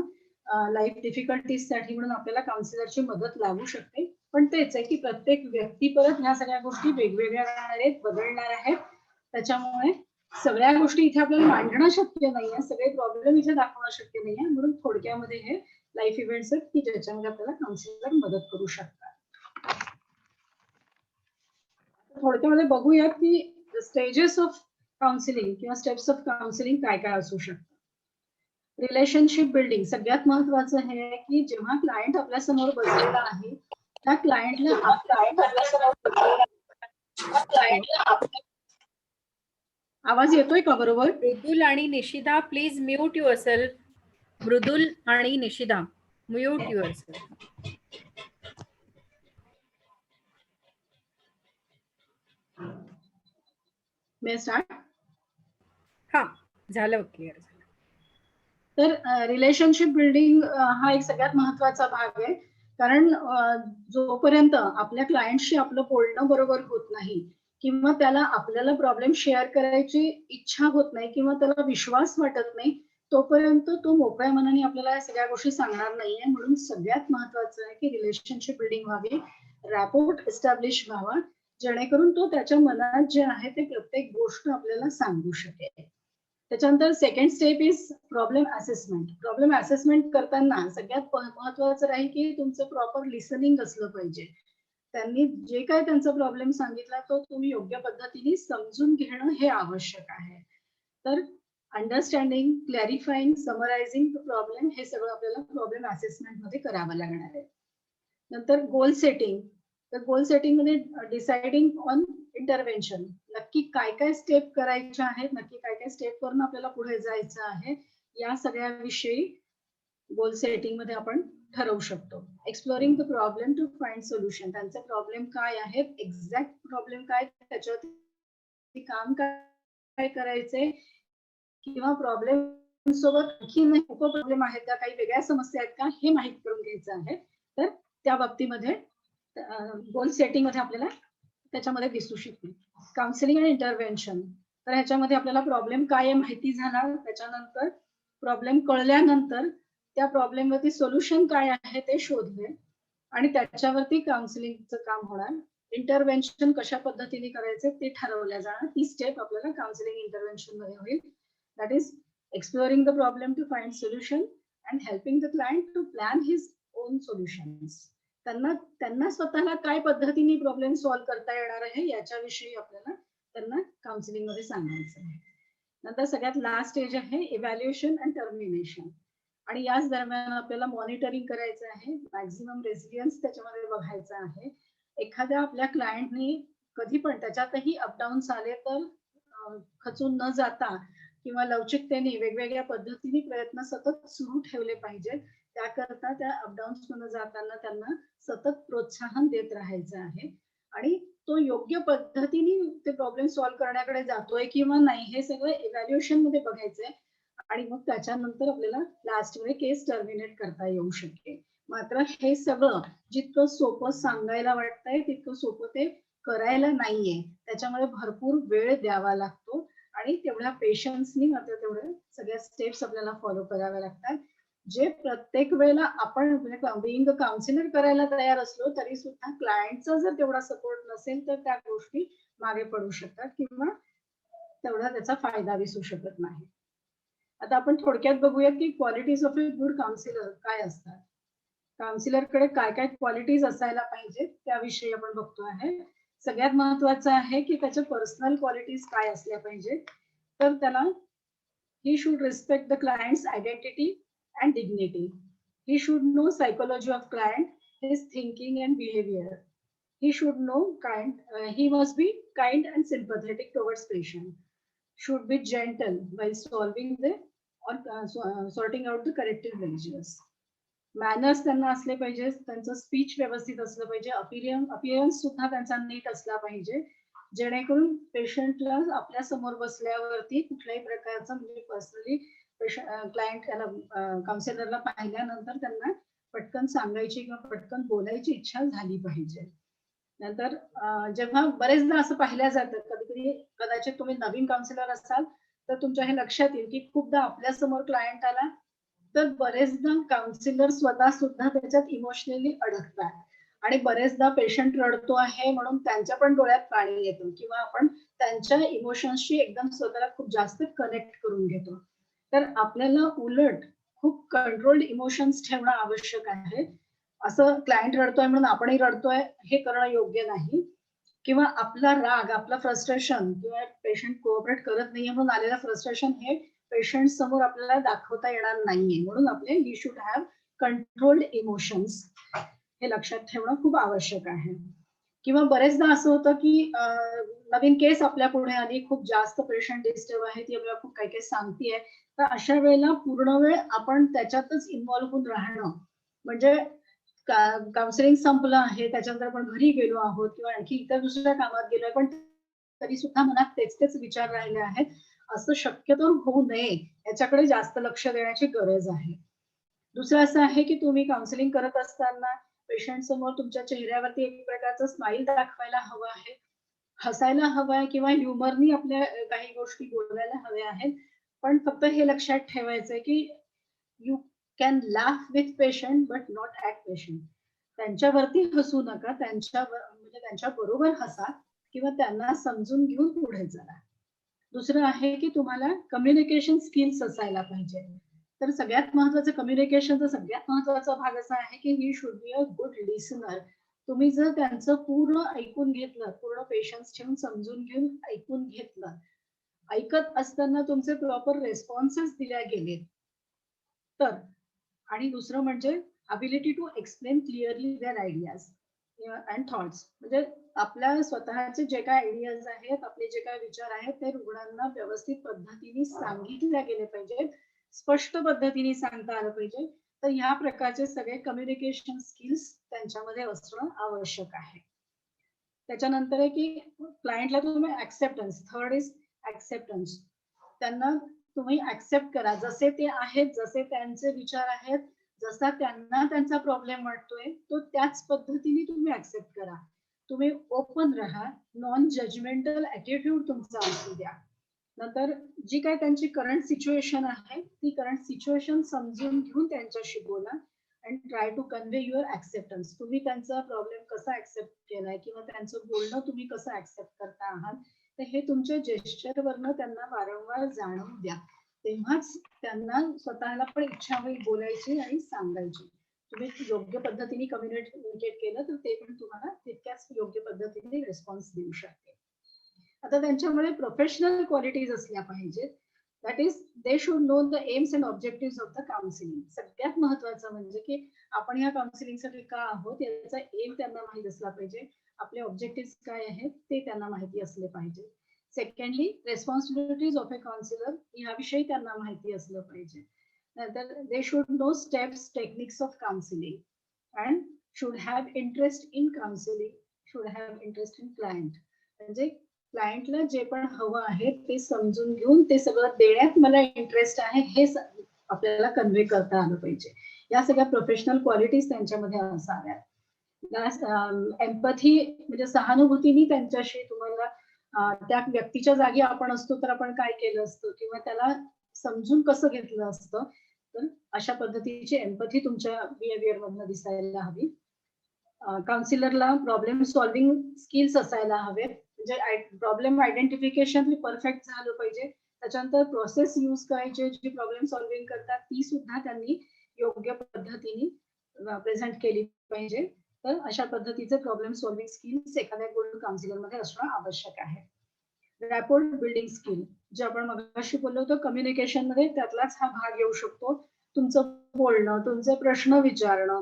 लाईफ डिफिकल्टीज साठी म्हणून आपल्याला काउन्सिलरची मदत लागू शकते. पण तेच आहे की प्रत्येक व्यक्ती परत ह्या सगळ्या गोष्टी वेगवेगळ्या राहणार आहेत, बदलणार आहेत. त्याच्यामुळे सगळ्या गोष्टी इथे आपल्याला मांडणं शक्य नाहीये, सगळे प्रॉब्लेम इथे दाखवणं शक्य नाहीये. म्हणून थोडक्यामध्ये हे लाईफ इव्हेंट्स आहेत की ज्याच्यामध्ये आपल्याला काउन्सिलर मदत करू शकतात. थोडक्यामध्ये बघूया की स्टेजेस ऑफ काउन्सिलिंग किंवा स्टेप्स ऑफ काउन्सिलिंग काय काय असू शकतात. रिलेशनशिप बिल्डिंग सगळ्यात महत्वाचं हे आहे की जेव्हा क्लायंट आपल्या समोर बसलेला आहे त्या क्लायंटला आवाज येतोय का बरोबर? मृदुल आणि निशिदा प्लीज म्यूट युअरसेल्फ. मृदुल आणि निशिदा म्यूट युअरसेल्फ. मे स्टार्ट. हा झालं क्लिअर. तर रिलेशनशिप बिल्डिंग हा एक सगळ्यात महत्वाचा भाग आहे. कारण जोपर्यंत आपल्या क्लायंटशी आपलं बोलणं बरोबर होत नाही किंवा त्याला आपल्याला प्रॉब्लेम शेअर करायची इच्छा होत नाही किंवा त्याला विश्वास वाटत नाही तोपर्यंत तो मोकळ्या मनाने आपल्याला या सगळ्या गोष्टी सांगणार नाहीये. म्हणून सगळ्यात महत्वाचं आहे की रिलेशनशिप बिल्डिंग व्हावी, रॅपोर्ट एस्टॅब्लिश व्हावा, जेणेकरून तो त्याच्या मनात जे आहे ते प्रत्येक गोष्ट आपल्याला सांगू शकेल. त्याच्यानंतर second step is problem assessment. Problem assessment करताना सगळ्यात महत्वाचं राहील की तुमचं प्रॉपर लिसनिंग असलं पाहिजे. त्यांनी जे काय त्यांचा प्रॉब्लेम सांगितला तो तुम्ही योग्य पद्धतीने समजून घेणं हे आवश्यक आहे. तर अंडरस्टँडिंग, क्लॅरिफाईंग, समरायझिंग द प्रॉब्लेम हे सगळं आपल्याला प्रॉब्लेम असेसमेंट मध्ये करावं लागणार आहे. नंतर गोल सेटिंग. तर गोल सेटिंग मध्ये डिसाइडिंग ऑन इंटरव्हेन्शन. नक्की काय काय स्टेप करायच्या आहेत, नक्की काय काय स्टेप करून आपल्याला पुढे जायचं आहे या सगळ्याविषयी गोल सेटिंग मध्ये आपण ठरवू शकतो. Exploring the problem to find solution. त्यांचे प्रॉब्लेम काय आहेत, एक्झॅक्ट प्रॉब्लेम काय, त्याच्यावरती काम काय करायचंय किंवा प्रॉब्लेम सोबत आणखी उपप्रॉब्लेम आहेत का, काही वेगळ्या समस्या आहेत का हे माहित करून घ्यायचं आहे. तर त्या बाबतीमध्ये गोल सेटिंग मध्ये आपल्याला त्याच्यामध्ये दिसू शकते. काउन्सिलिंग आणि इंटरव्हेन्शन. तर ह्याच्यामध्ये आपल्याला प्रॉब्लेम काय आहे माहिती झाला, त्याच्यानंतर प्रॉब्लेम कळल्यानंतर त्या प्रॉब्लेम वरती सोल्युशन काय आहे ते शोधले आणि त्याच्यावरती काउन्सिलिंगचं काम होणार. इंटरव्हेन्शन कशा पद्धतीने करायचे ते ठरवल्या जाणार. ही स्टेप आपल्याला काउन्सिलिंग इंटरव्हेन्शन मध्ये होईल. That is exploring the problem to find solution and helping the client to plan his own solutions. त्यांना स्वतःला काय पद्धतीने प्रॉब्लेम सॉल्व्ह करता येणार आहे याच्याविषयी आपल्याला त्यांना काउन्सिलिंग मध्ये सांगायचं आहे. नंतर सगळ्यात लास्ट स्टेज आहे इव्हॅल्युएशन अँड टर्मिनेशन. आणि याच दरम्यान आपल्याला मॉनिटरिंग करायचं आहे, मॅक्झिमम रेसिलियन्स त्याच्यामध्ये बघायचं आहे. एखाद्या आपल्या क्लायंटनी कधी पण त्याच्यातही अपडाऊन्स आले तर खचून न जाता किंवा लवचिकतेने वेगवेगळ्या पद्धतीने प्रयत्न सतत सुरू ठेवले पाहिजेत. त्याकरता त्या अपडाऊन्स मध्ये जाताना त्यांना सतत प्रोत्साहन देत राहायचं आहे आणि तो योग्य पद्धतीने ते प्रॉब्लेम सॉल्व्ह करण्याकडे जातोय किंवा नाही हे सगळं इव्हॅल्युएशन मध्ये बघायचंय आणि मग त्याच्यानंतर आपल्याला लास्ट मध्ये केस टर्मिनेट करता येऊ शकेल. मात्र हे सगळं जितकं सोपं सांगायला वाटतंय तितकं सोपं ते करायला नाहीये. त्याच्यामुळे भरपूर वेळ द्यावा लागतो आणि तेवढ्या पेशन्सनी मात्र तेवढ्या सगळ्या स्टेप्स आपल्याला फॉलो कराव्या लागतात. जे प्रत्येक वेळेला आपण बिईंग अ काउन्सिलर करायला तयार असलो तरी सुद्धा क्लायंटचा जर तेवढा सपोर्ट नसेल तर त्या गोष्टी मागे पडू शकतात किंवा तेवढा त्याचा फायदा दिसू शकत नाही. आता आपण थोडक्यात बघूयात की qualities of a good counsellor काय असतात. काउन्सिलर कडे काय काय क्वालिटीज असायला पाहिजेत त्याविषयी आपण बघतो आहे. सगळ्यात महत्वाचं आहे की त्याच्या पर्सनल क्वालिटीज काय असल्या पाहिजेत. तर त्याला he should respect the clients identity and dignity. He should know psychology of client, his thinking and behavior. He should know he must be kind and sympathetic towards patient. Should be gentle while solving sorting out the corrective measures. Manners त्यांना असले पाहिजे, त्यांचं स्पीच व्यवस्थित असलं पाहिजे, अपीयरन्स सुद्धा त्यांचा नीट असला पाहिजे जेणेकरून पेशंटला आपल्या समोर बसल्यावरती कुठल्याही प्रकारचं म्हणजे पर्सनली क्लायंट त्याला काउन्सिलरला पाहिल्यानंतर त्यांना पटकन सांगायची किंवा पटकन बोलायची इच्छा झाली पाहिजे. नंतर जेव्हा बरेचदा असं पाहिलं जातं कधी कदाचित तुम्ही नवीन काउन्सिलर असाल तर तुमच्या हे लक्षात येईल की खूपदा आपल्या समोर क्लायंट आला तर बरेचदा काउन्सिलर स्वतः सुद्धा त्याच्यात इमोशनली अडकतात आणि बरेचदा पेशंट रडतो आहे म्हणून त्यांच्या पण डोळ्यात पाणी येतं किंवा आपण त्यांच्या इमोशन्सशी एकदम स्वतःला खूप जास्त कनेक्ट करून घेतो. तर आपल्याला उलट खूप कंट्रोल्ड इमोशन्स ठेवणं आवश्यक आहे. असं क्लायंट रडतोय म्हणून आपणही रडतोय हे करणं योग्य नाही. किंवा आपला राग, आपलं फ्रस्ट्रेशन किंवा पेशंट कोऑपरेट करत नाहीये म्हणून आलेलं फ्रस्ट्रेशन हे पेशंट समोर आपल्याला दाखवता येणार नाहीये. म्हणून आपले we should have controlled emotions, हे लक्षात ठेवणं खूप आवश्यक आहे. किंवा बरेचदा असं होतं की नवीन केस आपल्या पुढे आली, खूप जास्त पेशंट डिस्टर्ब आहे, ती आपल्याला खूप काही काही सांगतेय, तर अशा वेळेला पूर्ण वेळ आपण त्याच्यातच इन्व्हॉल्व्ह होऊन राहणं, म्हणजे काउन्सिलिंग संपलं आहे, त्याच्यानंतर आपण घरी गेलो आहोत किंवा आणखी इतर दुसऱ्या कामात गेलोय, पण तरी सुद्धा मनात तेच तेच विचार राहिले आहेत, असं शक्यतो होऊ नये, याच्याकडे जास्त लक्ष देण्याची गरज आहे. दुसरं असं आहे की तुम्ही काउन्सिलिंग करत असताना पेशंट समोर तुमच्या चेहऱ्यावरती एक प्रकारचं स्माईल दाखवायला हवं आहे, हसायला हवं आहे किंवा ह्युमरनी आपल्या काही गोष्टी बोलायला हव्या आहेत. पण फक्त हे लक्षात ठेवायचंय की you can laugh with patient but not at patient. त्यांच्यावरती हसू नका, म्हणजे त्यांच्या बरोबर हसा किंवा त्यांना समजून घेऊन पुढे चला. दुसरं आहे की तुम्हाला कम्युनिकेशन स्किल्स असायला पाहिजे. तर सगळ्यात महत्वाचं कम्युनिकेशनचा सगळ्यात महत्वाचा भाग असा आहे की he should be a good listener. तुम्ही जर त्यांचं पूर्ण ऐकून घेतलं, पूर्ण पेशन्स ठेवून समजून घेऊन ऐकून घेतलं, ऐकत असताना तुमचे प्रॉपर रेस्पॉन्सेस दिल्या गेले तर, आणि दुसरं म्हणजे ability to explain clearly their ideas and thoughts, म्हणजे आपल्या स्वतःचे जे काय आयडियाज आहेत, आपले जे काय विचार आहेत, ते रुग्णांना व्यवस्थित पद्धतीने सांगितले गेले पाहिजे, स्पष्ट पद्धतीने सांगता आलं पाहिजे. तर ह्या प्रकारचे सगळे कम्युनिकेशन स्किल्स त्यांच्यामध्ये असणं आवश्यक आहे. त्याच्यानंतर आहे की क्लायंटला तुम्ही ऍक्सेप्टन्स, थर्ड इज ऍक्सेप्टन्स. त्यांना तुम्ही ऍक्सेप्ट करा, जसे ते आहेत, जसे त्यांचे विचार आहेत, जसा त्यांना त्यांचा प्रॉब्लेम वाटतोय तो त्याच पद्धतीने तुम्ही ऍक्सेप्ट करा. तुम्ही ओपन राहा, नॉन जजमेंटल ऍटिट्यूड तुमचा असू द्या. नंतर जी काय त्यांची करंट सिच्युएशन आहे, ती करंट सिच्युएशन समजून घेऊन त्यांच्याशी बोला and try to convey your acceptance. तुम्ही त्यांचा प्रॉब्लेम कसा ऍक्सेप्ट केलाय किंवा त्यांचं बोलणं तुम्ही कसं ऍक्सेप्ट करता आहात, तर हे तुमच्या जेस्चरवरनं त्यांना वारंवार जाणवू द्या. तेव्हाच त्यांना स्वतःला पण इच्छा होईल बोलायची आणि सांगायची. तुम्ही योग्य पद्धतीने कम्युनिकेट केलं तर ते पण तुम्हाला तितक्याच योग्य पद्धतीने रिस्पॉन्स देऊ शकते. आता त्यांच्यामध्ये प्रोफेशनल क्वालिटीज असल्या पाहिजेत. That is they should know the AIIMS and objective of the counselling. सगळ्यात महत्वाचं म्हणजे की आपण या काउन्सिलिंगसाठी का आहोत याचा एम त्यांना माहित असला पाहिजे, आपले ऑब्जेक्टिव्ह काय आहेत ते त्यांना माहिती असले पाहिजे. Secondly responsibilities of a counsellor याविषयी त्यांना माहिती असलं पाहिजे. नंतर they should know steps, techniques of counselling and should have interest in counselling, should have interest in client. म्हणजे क्लायंटला जे पण हवं आहे ते समजून घेऊन ते सगळं देण्यात मला इंटरेस्ट आहे हे आपल्याला कन्वे करता आलं पाहिजे. या सगळ्या प्रोफेशनल क्वालिटीज त्यांच्यामध्ये असाव्यात. एम्पॅथी म्हणजे सहानुभूतीने त्यांच्याशी तुम्हाला त्या व्यक्तीच्या जागी आपण असतो तर आपण काय केलं असतं किंवा त्याला समजून कसं घेतलं असतं, तर अशा पद्धतीची एम्पॅथी तुमच्या बिहेवियर मधनं दिसायला हवी. काउन्सिलरला प्रॉब्लेम सॉल्व्हिंग स्किल्स असायला हवेत, म्हणजे प्रॉब्लेम आयडेंटिफिकेशन परफेक्ट झालं पाहिजे. त्याच्यानंतर प्रोसेस यूज करायचे, जी प्रॉब्लेम सॉल्व्हिंग करतात ती सुद्धा त्यांनी योग्य पद्धतीने प्रेझेंट केली पाहिजे. तर अशा पद्धतीचे प्रॉब्लेम सॉल्व्हिंग स्किल्स एखाद्या गुड काउन्सिलर मध्ये असणं आवश्यक आहे. रॅपोर्ट बिल्डिंग स्किल, जे आपण मगाशी बोललो होतो कम्युनिकेशन मध्ये, त्यातलाच हा भाग येऊ शकतो. तुमचं बोलणं, तुमचे प्रश्न विचारणं.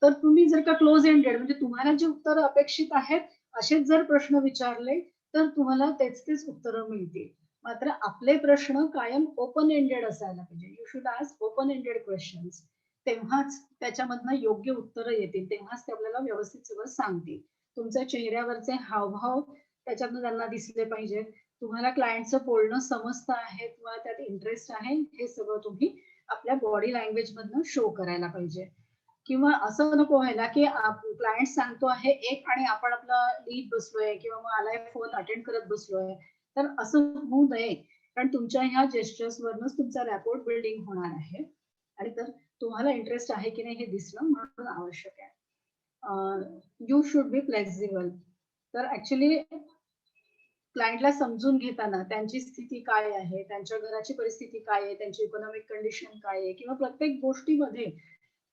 तर तुम्ही जर का क्लोज एंडेड म्हणजे तुम्हाला जे उत्तर अपेक्षित आहेत असेच जर प्रश्न विचारले तर तुम्हाला तेच तेच उत्तरं मिळतील. मात्र आपले प्रश्न कायम ओपन एंडेड असायला पाहिजे. You should ask open ended questions. तेव्हाच त्याच्यामधनं योग्य उत्तरं येतील, तेव्हाच ते आपल्याला व्यवस्थित सगळं सांगतील. तुमच्या चेहऱ्यावरचे हावभाव त्याच्यातनं त्यांना दिसले पाहिजेत. तुम्हाला क्लायंटचं बोलणं समजतं आहे, तुम्हाला त्यात इंटरेस्ट आहे, हे सगळं तुम्ही आपल्या बॉडी लँग्वेज मधनं शो करायला पाहिजे. किंवा असं नको व्हायला की क्लायंट सांगतो आहे एक आणि आपण आपला लीड बसलोय किंवा मग आलाय फोन अटेंड करत बसलोय. तर असं होऊ नये, कारण तुमच्या ह्या जेस्चर्स वरनच तुमचा रॅपोर्ट बिल्डिंग होणार आहे आणि तर तुम्हाला इंटरेस्ट आहे की नाही हे दिसणं म्हणून आवश्यक आहे. You should be flexible. तर ऍक्च्युली क्लायंटला समजून घेताना त्यांची स्थिती काय आहे, त्यांच्या घराची परिस्थिती काय आहे, त्यांची इकॉनॉमिक कंडिशन काय आहे किंवा प्रत्येक गोष्टीमध्ये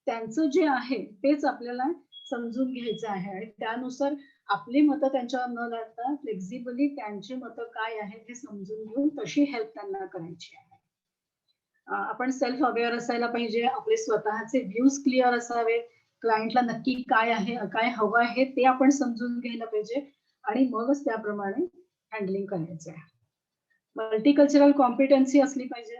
त्यांचं जे आहे तेच आपल्याला समजून घ्यायचं आहे आणि त्यानुसार आपली मतं त्यांच्यावर न लादता फ्लेक्झिबली त्यांची मतं काय आहेत हे समजून घेऊन तशी हेल्प त्यांना करायची आहे. आपण सेल्फ अवेअर असायला पाहिजे, आपले स्वतःचे व्ह्यूज क्लिअर असावे, क्लायंटला नक्की काय आहे काय हवं आहे ते आपण समजून घ्यायला पाहिजे आणि मगच त्याप्रमाणे हँडलिंग करायचं आहे. मल्टीकल्चरल कॉम्पिटन्सी असली पाहिजे,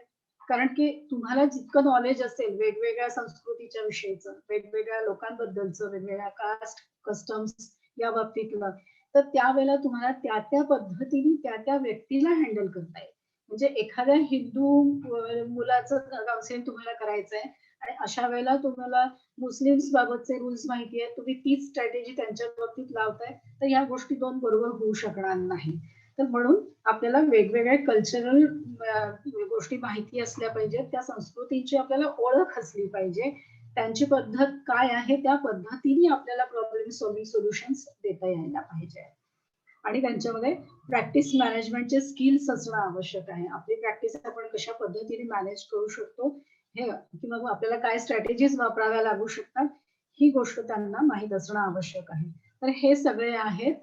कारण की तुम्हाला जितकं नॉलेज असेल वेगवेगळ्या संस्कृतीच्या विषयीचं, वेगवेगळ्या लोकांबद्दलचं, वेगवेगळ्या कास्ट कस्टम्स या बाबतीतलं, तर त्यावेळेला तुम्हाला त्या त्या पद्धतीने त्या त्या व्यक्तीला हँडल करता येईल. म्हणजे एखाद्या हिंदू मुलाचं काउन्सिलिंग तुम्हाला करायचं आहे आणि अशा वेळेला तुम्हाला मुस्लिम्स बाबतचे रूल्स माहिती आहेत, तुम्ही तीच स्ट्रॅटेजी त्यांच्या बाबतीत लावताय, तर या गोष्टी दोन बरोबर होऊ शकणार नाही. तर म्हणून आपल्याला वेगवेगळ्या कल्चरल गोष्टी माहिती असल्या पाहिजेत, त्या संस्कृतीची आपल्याला ओळख असली पाहिजे, त्यांची पद्धत काय आहे त्या पद्धतीने आपल्याला प्रॉब्लेम सॉल्व्हिंग सोल्युशन्स देता यायला पाहिजे आणि त्यांच्यामध्ये प्रॅक्टिस मॅनेजमेंटचे स्किल्स असणं आवश्यक आहे. आपली प्रॅक्टिस आपण कशा पद्धतीने मॅनेज करू शकतो हे किंवा आपल्याला काय स्ट्रॅटेजीज वापराव्या लागू शकतात ही गोष्ट त्यांना माहीत असणं आवश्यक आहे. तर हे सगळे आहेत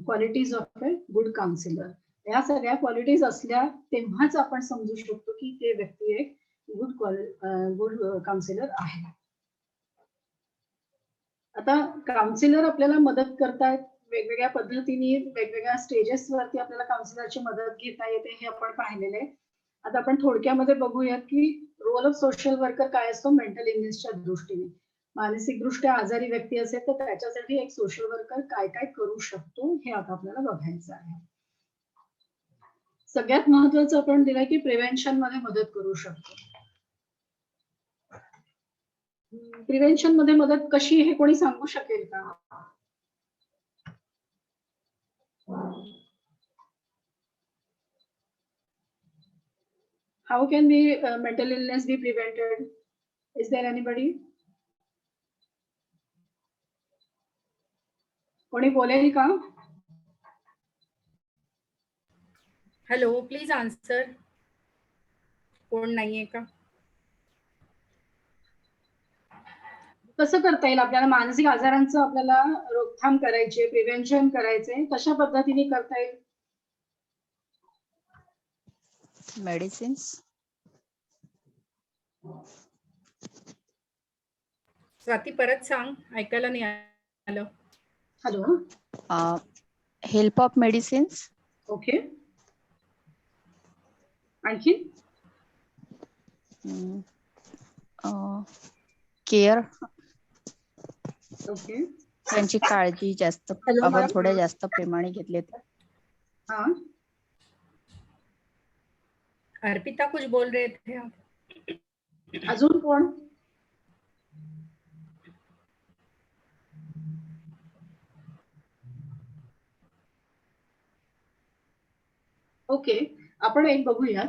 qualities of a good counsellor. या सगळ्या क्वालिटीज असल्या तेव्हाच आपण समजू शकतो की ते व्यक्ती एक गुड काउन्सिलर आहे. आता काउन्सिलर आपल्याला मदत करतायत वेगवेगळ्या पद्धतीने, वेगवेगळ्या स्टेजेस वरती आपल्याला काउन्सिलरची मदत घेता येते हे आपण पाहिलेलं आहे. आता आपण थोडक्यामध्ये बघूयात की रोल ऑफ सोशल वर्कर काय असतो मेंटल इलनेसच्या दृष्टीने. मानसिक दृष्ट्या आजारी व्यक्ती असेल तर त्याच्यासाठी एक सोशल वर्कर काय काय करू शकतो हे आता आपल्याला बघायचं आहे. सगळ्यात महत्वाचं आपण दिलंय की प्रिव्हेन्शन मध्ये मदत करू शकतो. प्रिव्हेन्शन मध्ये मदत कशी हे कोणी सांगू शकेल का? How can mental illness be prevented? Is there anybody? कोणी बोलेल का? Hello, please answer. कोण नाहीये का? कसं करता येईल आपल्याला मानसिक आजारांचं आपल्याला रोकथाम करायची, प्रिव्हेन्शन करायचंय, कशा पद्धतीने करता येईल? मेडिसिन्स. स्वाती परत सांग, ऐकायला नाही आलं. Hello. Help of medicines. Okay. आणखी? केअर. ओके. त्यांची काळजी जास्त आपण थोड्या जास्त प्रेमाने घेतले तर. हाँ अर्पिता कुछ बोल रहे थे आप. अजून कोण? ओके, आपण एक बघूया.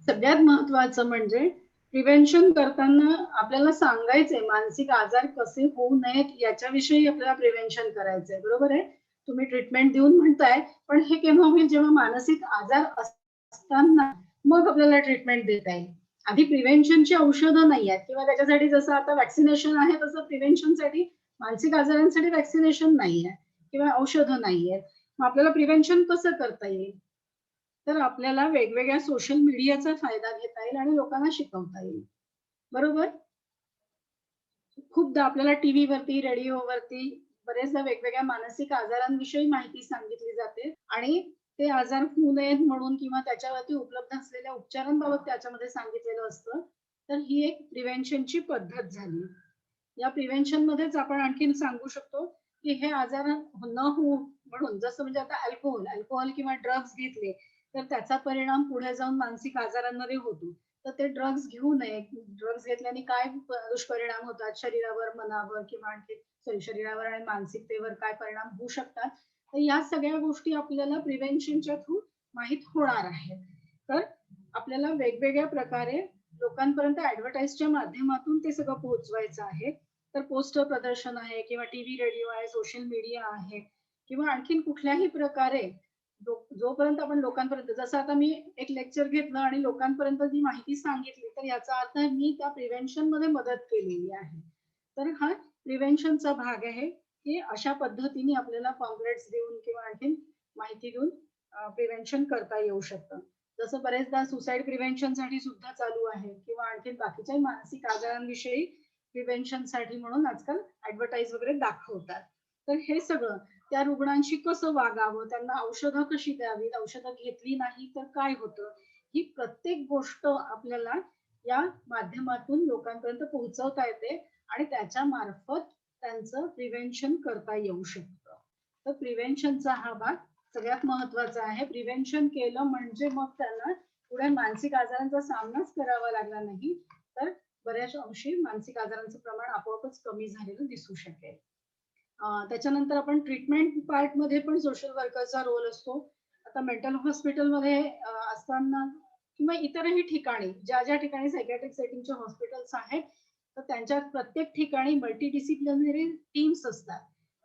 सगळ्यात महत्वाचं म्हणजे प्रिव्हेन्शन करताना आपल्याला सांगायचंय मानसिक आजार कसे होऊ नयेत याच्याविषयी आपल्याला प्रिव्हेन्शन करायचंय. बरोबर आहे, तुम्ही ट्रीटमेंट देऊन म्हणताय, पण हे केव्हा होईल जेव्हा मानसिक आजार असताना मग आपल्याला ट्रीटमेंट देता येईल. आधी प्रिव्हेन्शनची औषधं नाही आहेत किंवा त्याच्यासाठी जसं आता वॅक्सिनेशन आहे तसं प्रिव्हेन्शनसाठी मानसिक आजारांसाठी वॅक्सिनेशन नाही आहे किंवा औषधं नाही आहेत. मग आपल्याला प्रिव्हेन्शन कसं करता येईल? तर आपल्याला वेगवेगळ्या सोशल मीडियाचा फायदा घेता येईल आणि लोकांना शिकवता येईल. बरोबर. खूपदा आपल्याला टीव्ही वरती, रेडिओवरती बरेचदा वेगवेगळ्या मानसिक आजारांविषयी माहिती सांगितली जाते आणि ते आजार होऊ नयेत म्हणून किंवा त्याच्यावरती उपलब्ध असलेल्या उपचारांबाबत त्याच्यामध्ये सांगितलेलं असतं. तर ही एक प्रिव्हेन्शनची पद्धत झाली. या प्रिव्हेन्शन मध्येच आपण आणखीन सांगू शकतो की हे आजार न होऊ म्हणून, जसं म्हणजे आता अल्कोहोल किंवा ड्रग्ज घेतले तर त्याचा परिणाम पुढे जाऊन मानसिक आजारांमध्ये होतो. तर ते ड्रग्ज घेऊ नये. ड्रग्ज घेतल्याने काय दुष्परिणाम होतात शरीरावर, मनावर किंवा आणखी शरीरावर आणि मानसिकतेवर काय परिणाम होऊ शकतात, तर या सगळ्या गोष्टी आपल्याला प्रिव्हेन्शनच्या थ्रू माहित होणार आहेत. तर आपल्याला वेगवेगळ्या प्रकारे लोकांपर्यंत ऍडव्हर्टाइजच्या माध्यमातून ते सगळं पोहोचवायचं आहे. तर पोस्टर प्रदर्शन आहे किंवा टीव्ही, रेडिओ आहे, सोशल मीडिया आहे किंवा आणखीन कुठल्याही प्रकारे जोपर्यंत आपण लोकांपर्यंत, जसं आता मी एक लेक्चर घेतलं आणि लोकांपर्यंत जी माहिती सांगितली, तर याचा अर्थ मी त्या प्रिव्हेन्शन मध्ये मदत केलेली आहे. तर हा प्रिव्हेन्शनचा भाग आहे की अशा पद्धतीने आपल्याला पॉम्पलेट्स देऊन किंवा आणखी माहिती देऊन प्रिव्हेन्शन करता येऊ शकतं. जसं बरेचदा सुसाईड प्रिव्हेन्शन साठी सुद्धा चालू आहे किंवा आणखी बाकीच्या मानसिक आजारांविषयी प्रिव्हेन्शन साठी म्हणून आजकाल ऍडव्हर्टाईज वगैरे दाखवतात. तर हे सगळं त्या रुग्णांशी कसं वागावं, त्यांना औषधं कशी द्यावीत, औषधं घेतली नाही तर काय होतं, ही प्रत्येक गोष्ट आपल्याला या माध्यमातून लोकांपर्यंत पोहोचवता येते आणि त्याच्या मार्फत त्यांचं प्रिव्हेन्शन करता येऊ शकतं. तर प्रिव्हेन्शनचा हा भाग सगळ्यात महत्वाचा आहे. प्रिव्हेन्शन केलं म्हणजे मग त्यांना पुढे मानसिक आजारांचा सामनाच करावा लागला नाही, तर बऱ्याच अंशी मानसिक आजारांचं प्रमाण आपोआपच कमी झालेलं दिसू शकेल. त्याच्यानंतर आपण ट्रीटमेंट पार्ट मध्ये पण सोशल वर्करचा रोल असतो. आता मेंटल हॉस्पिटलमध्ये असताना किंवा इतरही ठिकाणी ज्या ठिकाणी सायकॅट्रिक सेटिंगचे हॉस्पिटल्स आहेत, तर त्यांच्या प्रत्येक ठिकाणी मल्टीडिसिप्लिनरी टीम्स असतात.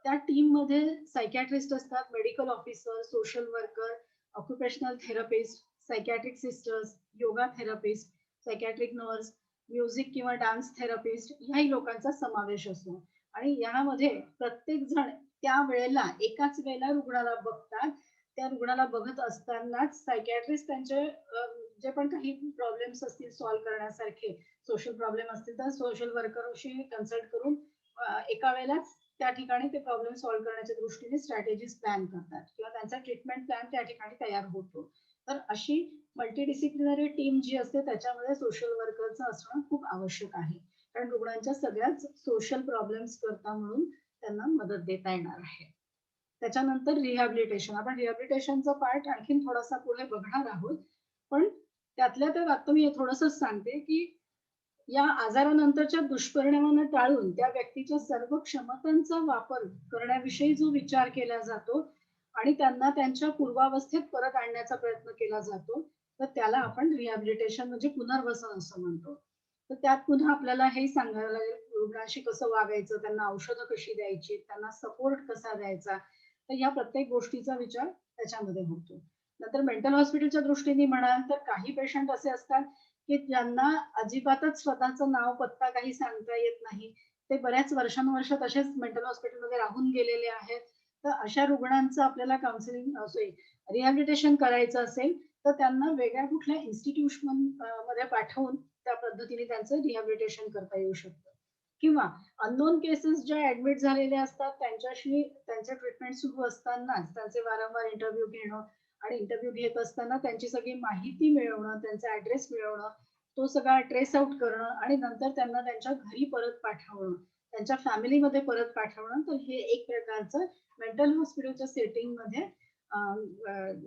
त्या टीम मध्ये सायकॅट्रिस्ट असतात, medical officer, social worker, occupational therapist, psychiatric sisters, yoga therapist, psychiatric nurse, music किंवा डान्स थेरपिस्ट ह्याही लोकांचा समावेश असतो. आणि यामध्ये प्रत्येक जण त्या वेळेला एकाच वेळेला रुग्णाला बघतात. त्या रुग्णाला बघत असतानाच सायकॅट्रिस्ट त्यांचे जे पण काही प्रॉब्लेम्स असतील सॉल्व्ह करण्यासारखे, सोशल प्रॉब्लेम असतील तर सोशल वर्करशी कन्सल्ट करून एका वेळेलाच त्या ठिकाणी ते प्रॉब्लेम सॉल्व्ह करण्याच्या दृष्टीने स्ट्रॅटेजीज प्लॅन करतात किंवा त्यांचा ट्रीटमेंट प्लॅन त्या ठिकाणी तयार होतो. तर अशी मल्टीडिसिप्लिनरी टीम जी असते त्याच्यामध्ये सोशल वर्करचं असणं खूप आवश्यक आहे, कारण रुग्णांच्या सगळ्याच सोशल प्रॉब्लेम्स करता म्हणून त्यांना मदत देता येणार आहे. त्याच्यानंतर रिहॅबिलिटेशन. आपण रिहॅबिलिटेशनचा पार्ट आणखीन थोडासा पुढे बघणार आहोत, पण त्यातल्या त्यात आता मी थोडंसं सांगते की या आजारानंतरच्या दुष्परिणामांना टाळून त्या व्यक्तीच्या सर्व क्षमतांचा वापर करण्याविषयी जो विचार केला जातो आणि त्यांना त्यांच्या पूर्वावस्थेत परत आणण्याचा प्रयत्न केला जातो, तर त्याला आपण रिहॅबिलिटेशन म्हणजे पुनर्वसन असं म्हणतो. तर त्यात पुन्हा आपल्याला हे सांगायला लागेल रुग्णांशी कसं वागायचं, त्यांना औषधं कशी द्यायची, त्यांना सपोर्ट कसा द्यायचा, तर या प्रत्येक गोष्टीचा विचार त्याच्यामध्ये होतो. नंतर मेंटल हॉस्पिटलच्या दृष्टीने म्हणाल तर काही पेशंट असे असतात की ज्यांना अजिबातच स्वतःचं नाव पत्ता काही सांगता येत नाही, ते बऱ्याच वर्षानुवर्ष तसेच मेंटल हॉस्पिटलमध्ये राहून गेलेले आहेत. तर अशा रुग्णांचं आपल्याला काउन्सिलिंग रिहॅबिलिटेशन करायचं असेल तर त्यांना वेगळ्या कुठल्या इन्स्टिट्यूशन मध्ये पाठवून त्या पद्धतीने त्यांचं रिहॅबिलिटेशन करता येऊ शकतं. किंवा अननोन केसेस ज्या ऍडमिट झालेल्या असतात त्यांच्याशी त्यांचे ट्रीटमेंट सुरू असतानाच त्यांचे वारंवार इंटरव्ह्यू घेणं आणि इंटरव्ह्यू घेत असताना त्यांची सगळी माहिती मिळवणं, त्यांचा ऍड्रेस मिळवणं, तो सगळा ट्रेस आउट करणं आणि नंतर त्यांना त्यांच्या घरी परत पाठवणं, त्यांच्या फॅमिलीमध्ये परत पाठवणं, तर हे एक प्रकारचं मेंटल हॉस्पिटलच्या सेटिंग मध्ये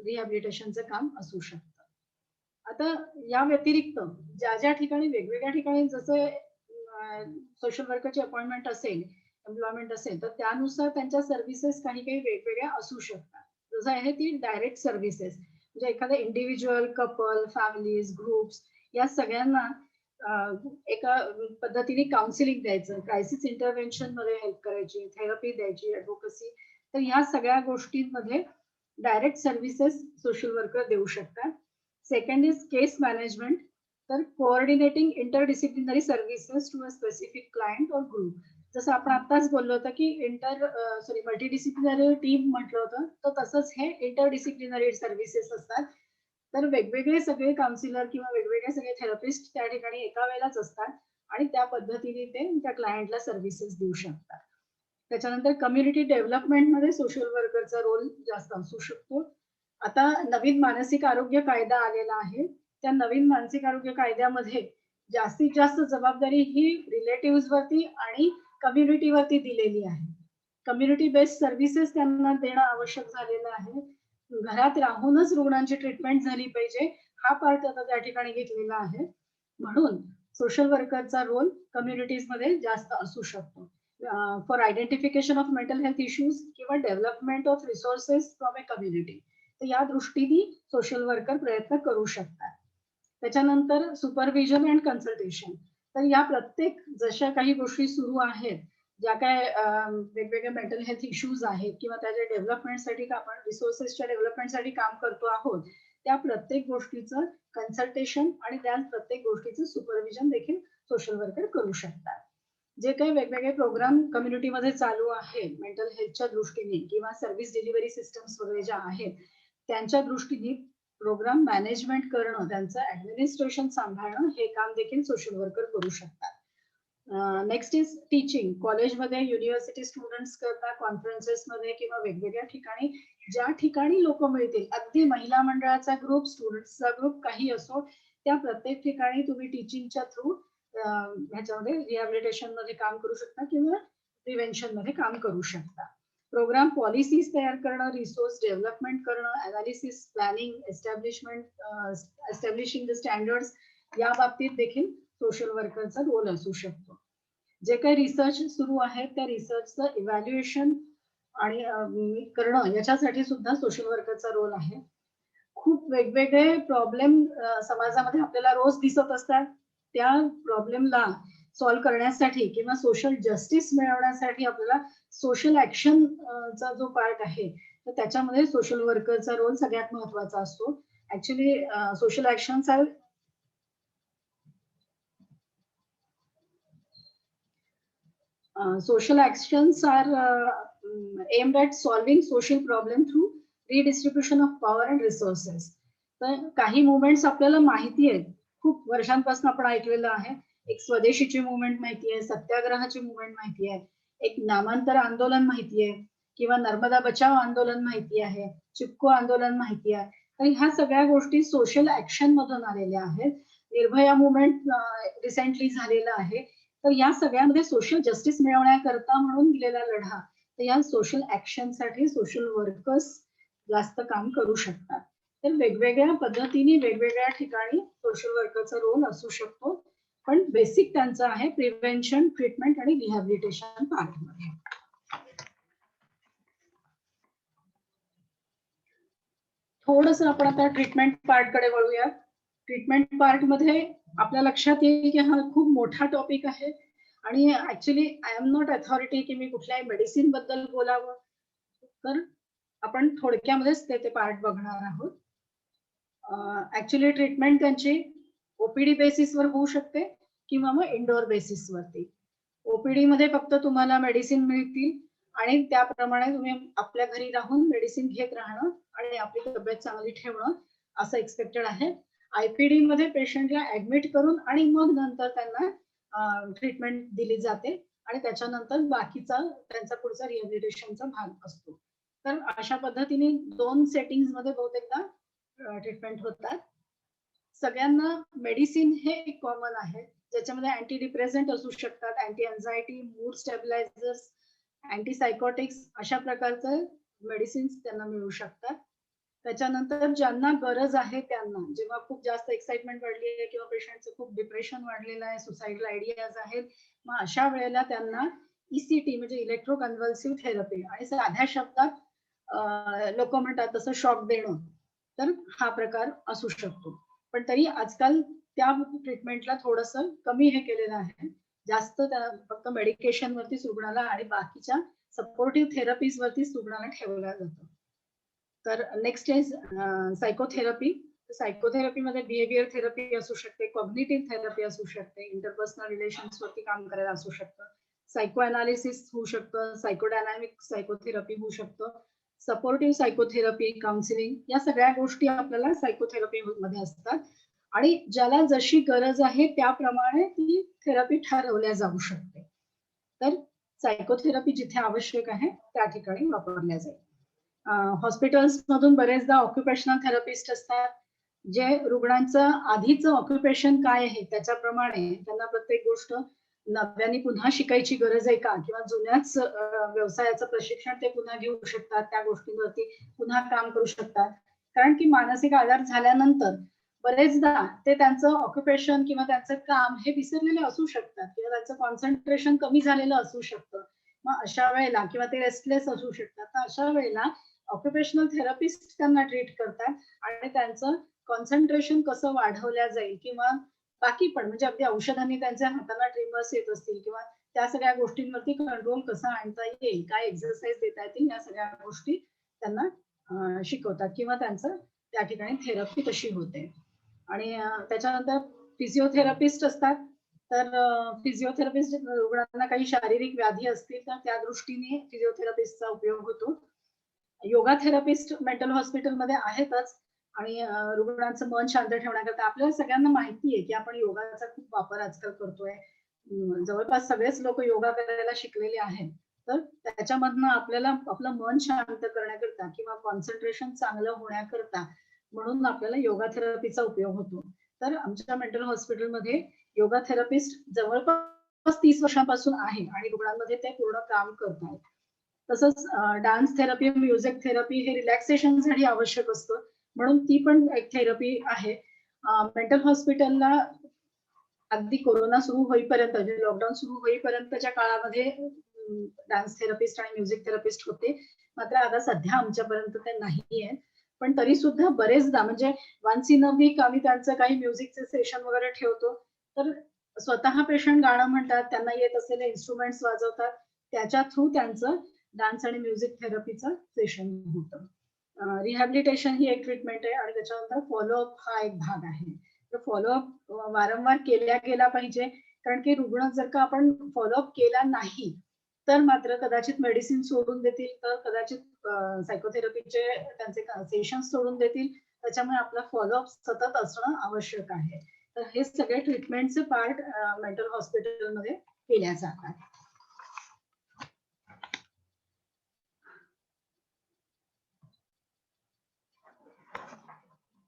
रिहॅबिलिटेशनचं काम असू शकतं. आता या व्यतिरिक्त ज्या ठिकाणी वेगवेगळ्या ठिकाणी जसे सोशल वर्करची अपॉइंटमेंट असेल, एम्प्लॉयमेंट असेल, तर त्यानुसार त्यांच्या सर्व्हिसेस काही काही वेगवेगळ्या असू शकतात. जसं आहे ती डायरेक्ट सर्व्हिसेस, म्हणजे एखादा इंडिव्हिज्युअल, कपल, फॅमिलीज, ग्रुप्स या सगळ्यांना एका पद्धतीने काउन्सिलिंग द्यायचं, क्रायसिस इंटरव्हेन्शन मध्ये हेल्प करायची, थेरपी द्यायची, ऍडव्होकसी, तर ह्या सगळ्या गोष्टींमध्ये डायरेक्ट सर्व्हिसेस सोशल वर्कर देऊ शकतात. सेकंड इज केस मॅनेजमेंट, तर coordinating interdisciplinary services to a specific client or group. जसं आपण आताच बोललो होतं की मल्टीडिसिप्लिनरी टीम म्हटलं होतं, तर तसंच हे इंटरडिसिप्लिनरी सर्व्हिसेस असतात. तर वेगवेगळे सगळे काउन्सिलर किंवा वेगवेगळे सगळे थेरपिस्ट त्या ठिकाणी एका वेळेलाच असतात आणि त्या पद्धतीने ते त्या क्लायंटला सर्व्हिसेस देऊ शकतात. त्याच्यानंतर कम्युनिटी डेव्हलपमेंट मध्ये सोशल वर्करचा रोल जास्त असू शकतो. आता नवीन मानसिक आरोग्य कायदा आलेला आहे. त्या नवीन मानसिक आरोग्य कायद्यामध्ये जास्तीत जास्त जबाबदारी ही रिलेटिव्ह वरती आणि कम्युनिटीवरती दिलेली आहे. कम्युनिटी बेस्ड सर्व्हिसेस त्यांना देणं आवश्यक झालेलं आहे. घरात राहूनच रुग्णांची ट्रीटमेंट झाली पाहिजे, हा पार्ट आता त्या ठिकाणी घेतलेला आहे. म्हणून सोशल वर्करचा रोल कम्युनिटीज मध्ये जास्त असू शकतो for identification of mental health issues किंवा development of resources from a community. तर या दृष्टीने सोशल वर्कर प्रयत्न करू शकतात. त्याच्यानंतर सुपरविजन अँड कन्सल्टेशन, तर या प्रत्येक जशा काही गोष्टी सुरू आहेत ज्या काय वेगवेगळे मेंटल हेल्थ इश्यूज आहेत किंवा त्याच्या डेव्हलपमेंटसाठी आपण रिसोर्सेसच्या डेव्हलपमेंटसाठी काम करतो आहोत, त्या प्रत्येक गोष्टीचं कन्सल्टेशन आणि त्या प्रत्येक गोष्टीचं सुपरविजन देखील सोशल वर्कर करू शकतात. जे काही वेगवेगळे प्रोग्राम कम्युनिटीमध्ये चालू आहेत मेंटल हेल्थच्या दृष्टीने किंवा सर्व्हिस डिलिव्हरी सिस्टम्स वगैरे ज्या आहेत त्यांच्या दृष्टीने प्रोग्राम मॅनेजमेंट करणं, त्यांचं ऍडमिनिस्ट्रेशन सांभाळणं हे काम देखील सोशल वर्कर करू शकतात. Next is teaching. कॉलेजमध्ये युनिव्हर्सिटी स्टुडंट्स करता कॉन्फरन्सेसमध्ये किंवा वेगवेगळ्या ठिकाणी ज्या ठिकाणी लोक मिळतील, अगदी महिला मंडळाचा ग्रुप, स्टुडंट्सचा ग्रुप काही असो, त्या प्रत्येक ठिकाणी तुम्ही टीचिंगच्या थ्रू ह्याच्यामध्ये रिहॅबिलिटेशन मध्ये काम करू शकता किंवा प्रिव्हेन्शन मध्ये काम करू शकता. प्रोग्राम पॉलिसीज तयार करणं, रिसोर्स डेव्हलपमेंट करणं, analysis, planning, establishing the standards या बाबतीत देखील सोशल वर्करचा रोल असू शकतो. जे काही रिसर्च सुरू आहे त्या रिसर्चचं इव्हॅल्युएशन आणि करणं याच्यासाठी सुद्धा सोशल वर्करचा रोल आहे. खूप वेगवेगळे प्रॉब्लेम समाजामध्ये आपल्याला रोज दिसत असतात. त्या प्रॉब्लेमला सॉल्व्ह करण्यासाठी किंवा सोशल जस्टिस मिळवण्यासाठी आपल्याला सोशल ऍक्शन चा जो पार्ट आहे तर त्याच्यामध्ये सोशल वर्करचा रोल सगळ्यात महत्वाचा असतो. Actually social actions are social actions are aimed at solving social problem through redistribution of power and resources. तर काही मुवमेंट्स आपल्याला माहिती आहेत, खूप वर्षांपासून आपण ऐकलेलं आहे. एक स्वदेशीची मुवमेंट माहिती आहे, सत्याग्रहाची मुवमेंट माहिती आहे, एक नामांतर आंदोलन माहिती आहे किंवा नर्मदा बचाव आंदोलन माहिती आहे, चिपको आंदोलन माहिती आहे. तर ह्या सगळ्या गोष्टी सोशल ऍक्शन मधून आलेल्या आहेत. निर्भया मुवमेंट रिसेंटली झालेला आहे. तर या सगळ्यामध्ये सोशल जस्टिस मिळवण्याकरता म्हणून दिलेला लढा, तर या सोशल ऍक्शन साठी सोशल वर्कर्स जास्त काम करू शकतात. तर वेगवेगळ्या पद्धतीने वेगवेगळ्या ठिकाणी सोशल वर्करचा रोल असू शकतो, पण बेसिक त्यांचं आहे प्रिव्हेन्शन, ट्रीटमेंट आणि रिहॅबिलिटेशन पार्ट मध्ये. थोडस आपण आता ट्रीटमेंट पार्ट कडे वळूया. ट्रीटमेंट पार्ट मध्ये आपल्या लक्षात येईल की हा खूप मोठा टॉपिक आहे आणि actually I am not authority की मी कुठल्याही मेडिसिन बद्दल बोलावं, तर आपण थोडक्यामध्येच ते पार्ट बघणार आहोत. ऍक्च्युली ट्रीटमेंट त्यांची ओपीडी बेसिसवर होऊ शकते किंवा मग इंडोर बेसिसवरती. ओपीडी मध्ये फक्त तुम्हाला मेडिसिन मिळतील आणि त्याप्रमाणे तुम्ही आपल्या घरी राहून मेडिसिन घेत राहणं आणि आपली तब्येत चांगली ठेवणं असं एक्सपेक्टेड आहे. आयपीडी मध्ये पेशंटला ऍडमिट करून आणि मग नंतर त्यांना ट्रीटमेंट दिली जाते आणि त्याच्यानंतर बाकीचा त्यांचा पुढचा रिहॅबिलिटेशनचा भाग असतो. तर अशा पद्धतीने 2 सेटिंग्स मध्ये बहुतेकदा ट्रीटमेंट होतात. सगळ्यांना मेडिसिन हे एक कॉमन आहे, ज्याच्यामध्ये अँटी डिप्रेसंट असू शकतात, अँटी अँझायटी, मूड स्टेबिलायझर्स, अँटी सायकोटिक्स अशा प्रकारचे मेडिसिन्स त्यांना मिळू शकतात. त्याच्यानंतर ज्यांना गरज आहे त्यांना, जेव्हा खूप जास्त एक्साइटमेंट वाढली आहे किंवा पेशंटचं खूप डिप्रेशन वाढलेलं आहे, सुसाइडल आयडियाज आहेत, मग अशा वेळेला त्यांना ईसीटी म्हणजे इलेक्ट्रो कन्व्हल्सिव्ह थेरपी आणि साध्या शब्दात लोक म्हणतात तसं शॉक देणं, तर हा प्रकार असू शकतो. पण तरी आजकाल त्या ट्रीटमेंटला थोडस कमी हे केलेलं आहे. जास्त फक्त मेडिकेशन वरतीच रुग्णाला आणि बाकीच्या सपोर्टिव्ह थेरपीज वरतीच रुग्णाला ठेवलं जातं. तर नेक्स्ट इज सायकोथेरपी. सायकोथेरपी मध्ये बिहेवियर थेरपी असू शकते, कॉग्निटिव्ह थेरपी असू शकते, इंटरपर्सनल रिलेशन्स वरती काम करायला असू शकतं, सायको अनालिसिस होऊ शकतं, सायकोडायनामिक सायकोथेरपी होऊ शकतं, सपोर्टिव्ह सायकोथेरपी, काउन्सिलिंग, या सगळ्या गोष्टी आपल्याला सायकोथेरपी मध्ये असतात आणि ज्याला जशी गरज आहे त्याप्रमाणे ती थेरपी ठरवल्या जाऊ शकते. तर सायकोथेरपी जिथे आवश्यक आहे त्या ठिकाणी वापरल्या जाईल. हॉस्पिटल्स मधून बरेचदा ऑक्युपेशनल थेरपिस्ट असतात, जे रुग्णांचं आधीचं ऑक्युपेशन काय आहे त्याच्याप्रमाणे त्यांना प्रत्येक गोष्ट नव्याने पुन्हा शिकायची गरज आहे का किंवा जुन्याच व्यवसायाचं प्रशिक्षण ते पुन्हा घेऊ शकतात, त्या गोष्टींवरती पुन्हा काम करू शकतात. कारण की मानसिक आजार झाल्यानंतर बरेचदा ते त्यांचं ऑक्युपेशन किंवा त्यांचं काम हे विसरलेले असू शकतात किंवा त्यांचं कॉन्सन्ट्रेशन कमी झालेलं असू शकतं. मग अशा वेळेला किंवा ते रेस्टलेस असू शकतात, तर अशा वेळेला ऑक्युपेशनल थेरपिस्ट त्यांना ट्रीट करतात आणि त्यांचं कॉन्सन्ट्रेशन कसं वाढवल्या जाईल किंवा बाकी पण म्हणजे अगदी औषधांनी त्यांच्या हाताला ट्रिमर्स येत असतील किंवा त्या सगळ्या गोष्टींवरती कंट्रोल कसा आणता येईल, काय एक्सरसाइज देता येतील, या सगळ्या गोष्टी त्यांना शिकवतात किंवा त्यांचं त्या ठिकाणी थेरपी कशी होते. आणि त्याच्यानंतर फिजिओथेरपिस्ट असतात. तर फिजिओथेरपिस्ट रुग्णांना काही शारीरिक व्याधी असतील तर त्या दृष्टीने फिजिओथेरपिस्टचा उपयोग होतो. योगा थेरपिस्ट मेंटल हॉस्पिटलमध्ये आहेतच आणि रुग्णांचं मन शांत ठेवण्याकरता आपल्याला सगळ्यांना माहिती आहे की आपण योगाचा खूप वापर आजकाल करतोय. जवळपास सगळेच लोक योगा करायला शिकलेले आहेत. तर त्याच्यामधनं आपल्याला आपलं मन शांत करण्याकरता किंवा कॉन्सन्ट्रेशन चांगलं होण्याकरता म्हणून आपल्याला योगा थेरपीचा उपयोग होतो. तर आमच्या मेंटल हॉस्पिटलमध्ये योगा थेरपिस्ट जवळपास 30 वर्षांपासून आहे आणि रुग्णांमध्ये ते पूर्ण काम करतात. तसंच डान्स थेरपी, म्युझिक थेरपी हे रिलॅक्सेशनसाठी आवश्यक असतं म्हणून ती पण एक थेरपी आहे. मेंटल हॉस्पिटलला अगदी कोरोना सुरू होईपर्यंत, लॉकडाऊन सुरू होईपर्यंतच्या काळामध्ये डान्स थेरपिस्ट आणि म्युझिक थेरपिस्ट होते. मात्र आता सध्या आमच्यापर्यंत ते नाही आहे. पण तरी सुद्धा बरेचदा म्हणजे वन्स इन अ वीक आम्ही त्यांचं काही म्युझिकचे सेशन वगैरे ठेवतो. तर स्वतः पेशंट गाणं म्हणतात, त्यांना येत असलेले इन्स्ट्रुमेंट्स वाजवतात, त्याच्या थ्रू त्यांचं डान्स आणि म्युझिक थेरपीचं सेशन होतं. रिहॅबिलिटेशन ही एक ट्रीटमेंट आहे आणि त्याच्यानंतर फॉलोअप हा एक भाग आहे. तर फॉलोअप वारंवार केला गेला पाहिजे, कारण की रुग्ण जर का आपण फॉलोअप केला नाही तर मात्र कदाचित मेडिसिन सोडून देतील, तर कदाचित सायकोथेरपीचे त्यांचे सेशन सोडून देतील. त्याच्यामुळे आपला फॉलोअप सतत असणं आवश्यक आहे. तर हे सगळे ट्रीटमेंटचे पार्ट मेंटल हॉस्पिटलमध्ये केल्या जातात.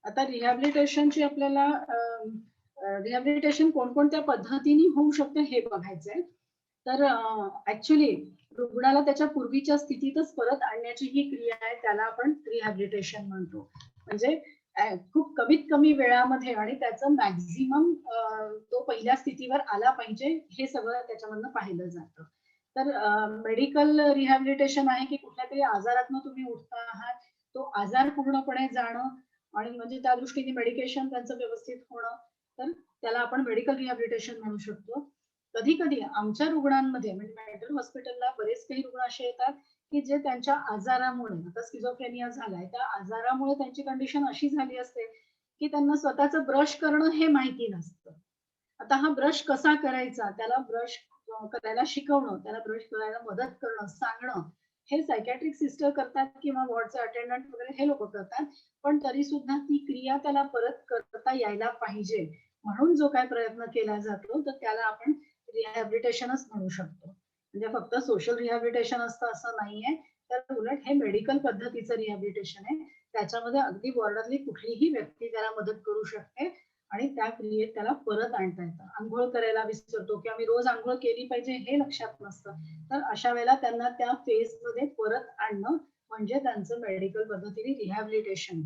आता रिहॅबिलिटेशनची आपल्याला रिहॅबिलिटेशन कोणकोणत्या पद्धतीने होऊ शकते हे बघायचंय. तर ऍक्च्युली रुग्णाला त्याच्या पूर्वीच्या स्थितीतच परत आणण्याची ही क्रिया आहे, त्याला आपण रिहॅबिलिटेशन म्हणतो. म्हणजे खूप कमीत कमी वेळामध्ये आणि त्याचं मॅक्झिमम तो पहिल्या स्थितीवर आला पाहिजे हे सगळं त्याच्यामधनं पाहिलं जातं. तर मेडिकल रिहॅबिलिटेशन आहे की कुठल्या तरी आजारातनं तुम्ही उठता आहात, तो आजार पूर्णपणे जाणं आणि म्हणजे त्या दृष्टीने मेडिकेशन त्यांचं व्यवस्थित होणं, तर त्याला आपण मेडिकल रिहॅबिलिटेशन म्हणू शकतो. कधी कधी आमच्या रुग्णांमध्ये म्हणजे मेंटल हॉस्पिटलला बरेच काही रुग्ण असे येतात की जे त्यांच्या आजारामुळे, आता स्किझोफ्रेनिया झालाय, त्या आजारामुळे त्यांची कंडिशन अशी झाली असते की त्यांना स्वतःचं ब्रश करणं हे माहिती नसतं. आता हा ब्रश कसा करायचा, त्याला ब्रश करायला शिकवणं, त्याला ब्रश करायला मदत करणं, सांगणं, हे सायकॅट्रिक सिस्टर करतात किंवा वॉर्डचे अटेंडंट वगैरे हे लोक करतात. पण तरी सुद्धा ती क्रिया त्याला परत करता यायला पाहिजे म्हणून जो काय प्रयत्न केला जातो तर त्याला आपण रिहॅबिलिटेशनच म्हणू शकतो. म्हणजे फक्त सोशल रिहॅबिलिटेशन असतं असं नाहीये, तर उलट हे मेडिकल पद्धतीचं रिहॅबिलिटेशन आहे. त्याच्यामध्ये अगदी वॉर्डातली कुठलीही व्यक्ती त्याला मदत करू शकते आणि त्या क्रियेत त्याला परत आणता येतं. आंघोळ करायला विसरतो किंवा मी रोज आंघोळ केली पाहिजे हे लक्षात नसतं, तर अशा वेळेला त्यांना त्या फेज मध्ये परत आणणं म्हणजे त्यांचं मेडिकल पद्धतीने रिहॅबिलिटेशन.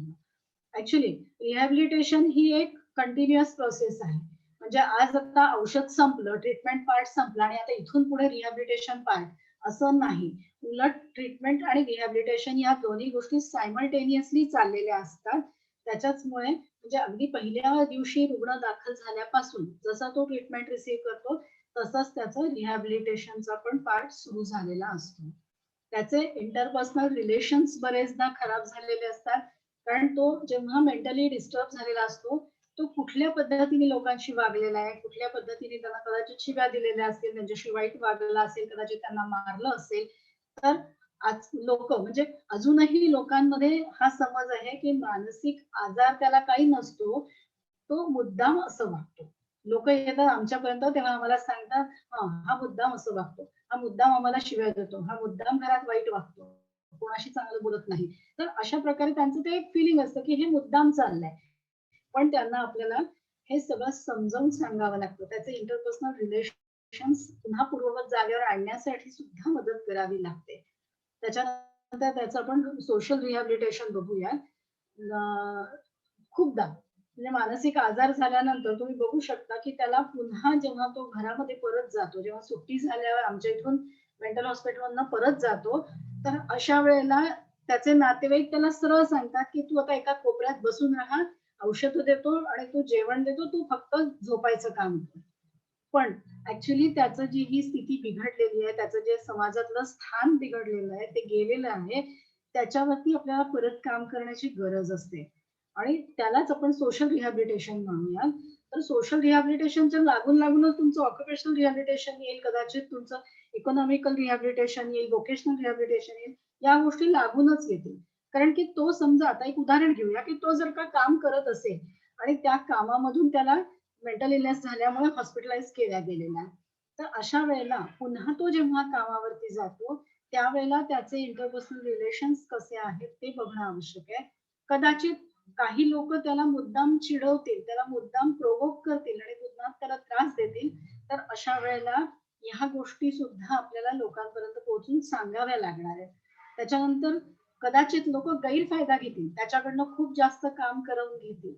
ऍक्च्युली रिहॅबिलिटेशन ही एक कंटिन्युअस प्रोसेस आहे. म्हणजे आज आता औषध संपलं, ट्रीटमेंट पार्ट संपला आणि आता इथून पुढे रिहॅबिलिटेशन पार्ट असं नाही. उलट ट्रीटमेंट आणि रिहॅबिलिटेशन या दोन्ही गोष्टी सायमल्टेनियसली चाललेल्या असतात. त्याच्याचमुळे म्हणजे अगदी पहिल्या दिवशी रुग्ण दाखल झाल्यापासून जसा तो ट्रीटमेंट रिसीव्ह करतो तसंच त्याचं रिहॅबिलिटेशनचा पण पार्ट सुरू झालेला असतो. त्याचे इंटरपर्सनल रिलेशन्स बरेचदा खराब झालेले असतात, कारण तो जेव्हा मेंटली डिस्टर्ब झालेला असतो तो कुठल्या पद्धतीने लोकांशी वागलेला आहे, कुठल्या पद्धतीने त्यांना कदाचित शिव्या दिलेल्या असतील, त्यांच्याशी वाईट वागलेला असेल, कदाचित त्यांना मारलं असेल. तर आज लोक म्हणजे अजूनही लोकांमध्ये हा समज आहे की मानसिक आजार त्याला काही नसतो, तो मुद्दाम असं वागतो. लोक येतात आमच्यापर्यंत तेव्हा आम्हाला सांगतात हा मुद्दाम असं वागतो, हा मुद्दाम आम्हाला शिव्या देतो, हा मुद्दाम घरात वाईट वागतो, कोणाशी चांगलं बोलत नाही. तर अशा प्रकारे त्यांचं ते एक फिलिंग असतं की हे मुद्दाम चाललंय. पण त्यांना आपल्याला हे सगळं समजावून सांगावं लागतं. त्याचे इंटरपर्सनल रिलेशन्स पुन्हा पूर्ववत जागेवर आणण्यासाठी सुद्धा मदत करावी लागते. त्याच्यानंतर त्याचं आपण सोशल रिहॅबिलिटेशन बघूया. खूपदा म्हणजे मानसिक आजार झाल्यानंतर तुम्ही बघू शकता की त्याला पुन्हा जेव्हा तो घरामध्ये परत जातो, जेव्हा सुट्टी झाल्यावर आमच्या इथून मेंटल हॉस्पिटलमधनं परत जातो, तर अशा वेळेला त्याचे नातेवाईक त्याला सरळ सांगतात की तू आता एका कोपऱ्यात बसून राहा, औषध देतो आणि तू जेवण देतो, तू फक्त झोपायचं काम कर. पण ऍक्च्युली त्याचं जी ही स्थिती बिघडलेली आहे, त्याचं जे समाजातलं स्थान बिघडलेलं आहे, ते गेलेलं आहे, त्याच्यावरती आपल्याला परत काम करण्याची गरज असते आणि त्यालाच आपण सोशल रिहॅबिलिटेशन म्हणूया. तर सोशल रिहॅबिलिटेशनच्या लागूनच तुमचं ऑक्युपेशनल रिहॅबिलिटेशन येईल, कदाचित तुमचं इकॉनॉमिकल रिहॅबिलिटेशन येईल, व्होकेशनल रिहॅबिलिटेशन येईल, या गोष्टी लागूनच येतील. कारण की तो समजा, आता एक उदाहरण घेऊया, की तो जर का काम करत असेल आणि त्या कामामधून त्याला मेंटल इलनेस झाल्यामुळे हॉस्पिटलाइज केल्या गेलेला आहे, तर अशा वेळेला पुन्हा तो जेव्हा कामावरती जातो त्यावेळेला त्याचे इंटरपर्सनल रिलेशन्स कसे आहेत ते बघणं आवश्यक आहे. कदाचित काही लोक त्याला मुद्दाम चिडवतील, त्याला मुद्दाम प्रोवोक करतील आणि मुद्दाम त्याला त्रास देतील, तर अशा वेळेला ह्या गोष्टी सुद्धा आपल्याला लोकांपर्यंत पोहोचून सांगाव्या लागणार आहेत. त्याच्यानंतर कदाचित लोक गैरफायदा घेतील, त्याच्याकडनं खूप जास्त काम करवून घेतील,